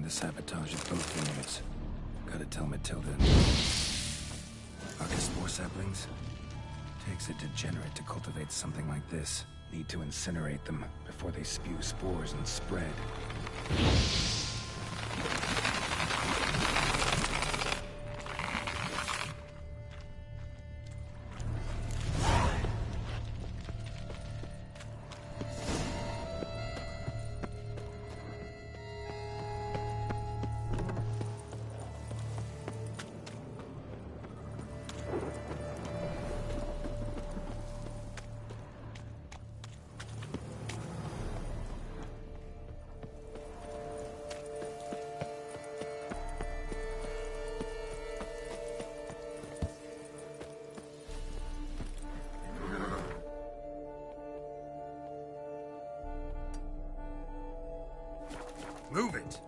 to sabotage at both vineyards. Gotta tell Matilda. Arcaspore saplings? Takes a degenerate to cultivate something like this. Need to incinerate them before they spew spores and spread. Move it!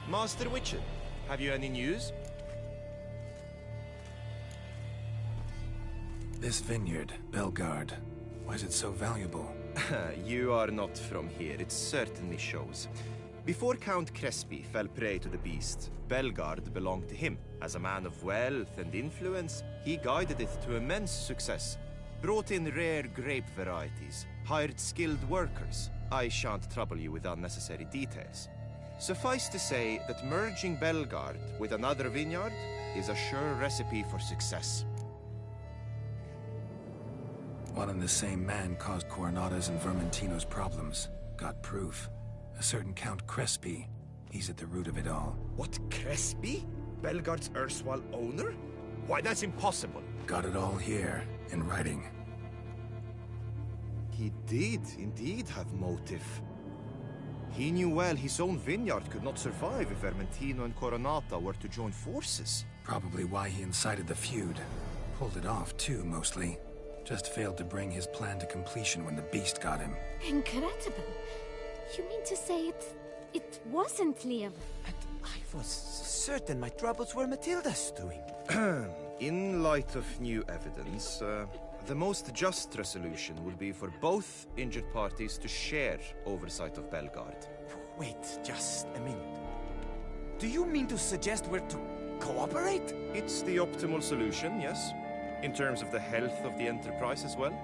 Master Witcher, have you any news? This vineyard, Belgard, why is it so valuable? You are not from here, it certainly shows. Before Count Crespi fell prey to the beast, Belgard belonged to him. As a man of wealth and influence, he guided it to immense success. Brought in rare grape varieties, hired skilled workers. I shan't trouble you with unnecessary details. Suffice to say that merging Belgard with another vineyard is a sure recipe for success. One and the same man caused Coronada's and Vermentino's problems. Got proof. A certain Count Crespi. He's at the root of it all. What, Crespi? Belgard's erstwhile owner? Why, that's impossible. Got it all here, in writing. He did indeed have motive. He knew well his own vineyard could not survive if Vermentino and Coronata were to join forces. Probably why he incited the feud. Pulled it off, too, mostly. Just failed to bring his plan to completion when the beast got him. Incredible. You mean to say it wasn't Liam? And I was certain my troubles were Matilda's doing. In light of new evidence, the most just resolution will be for both injured parties to share oversight of Belgard. Wait, just a minute. Do you mean to suggest we're to cooperate? It's the optimal solution, yes. In terms of the health of the enterprise as well.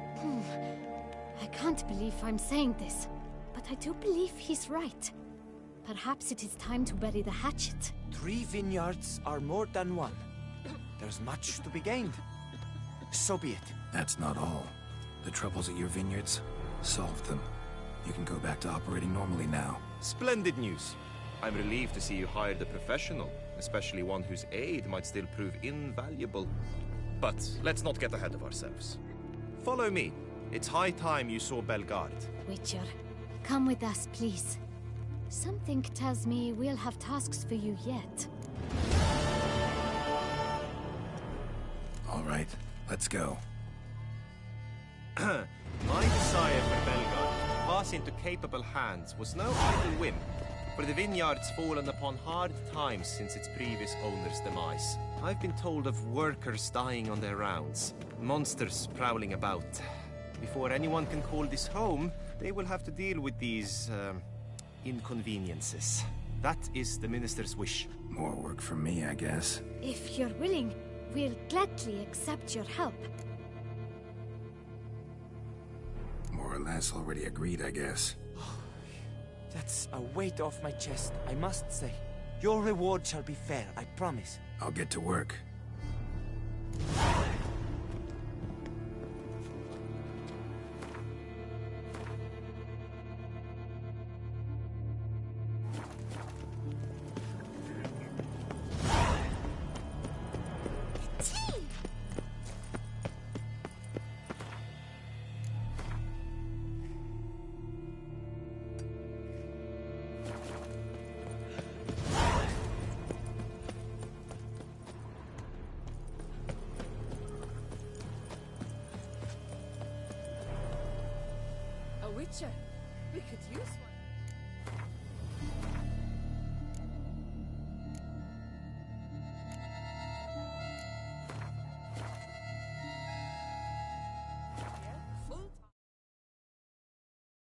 I can't believe I'm saying this, but I do believe he's right. Perhaps it is time to bury the hatchet. 3 vineyards are more than one. There's much to be gained. So be it. That's not all. The troubles at your vineyards, solved them. You can go back to operating normally now. Splendid news. I'm relieved to see you hired a professional, especially one whose aid might still prove invaluable. But let's not get ahead of ourselves. Follow me. It's high time you saw Belgard. Witcher, come with us, please. Something tells me we'll have tasks for you yet. All right, let's go. My desire for Belgard to pass into capable hands was no idle whim, for the vineyard's fallen upon hard times since its previous owner's demise. I've been told of workers dying on their rounds, monsters prowling about. Before anyone can call this home, they will have to deal with these, inconveniences. That is the minister's wish. More work for me, I guess. If you're willing, we'll gladly accept your help. More or less already agreed, I guess. That's a weight off my chest, I must say. Your reward shall be fair, I promise. I'll get to work. A witcher. We could use one.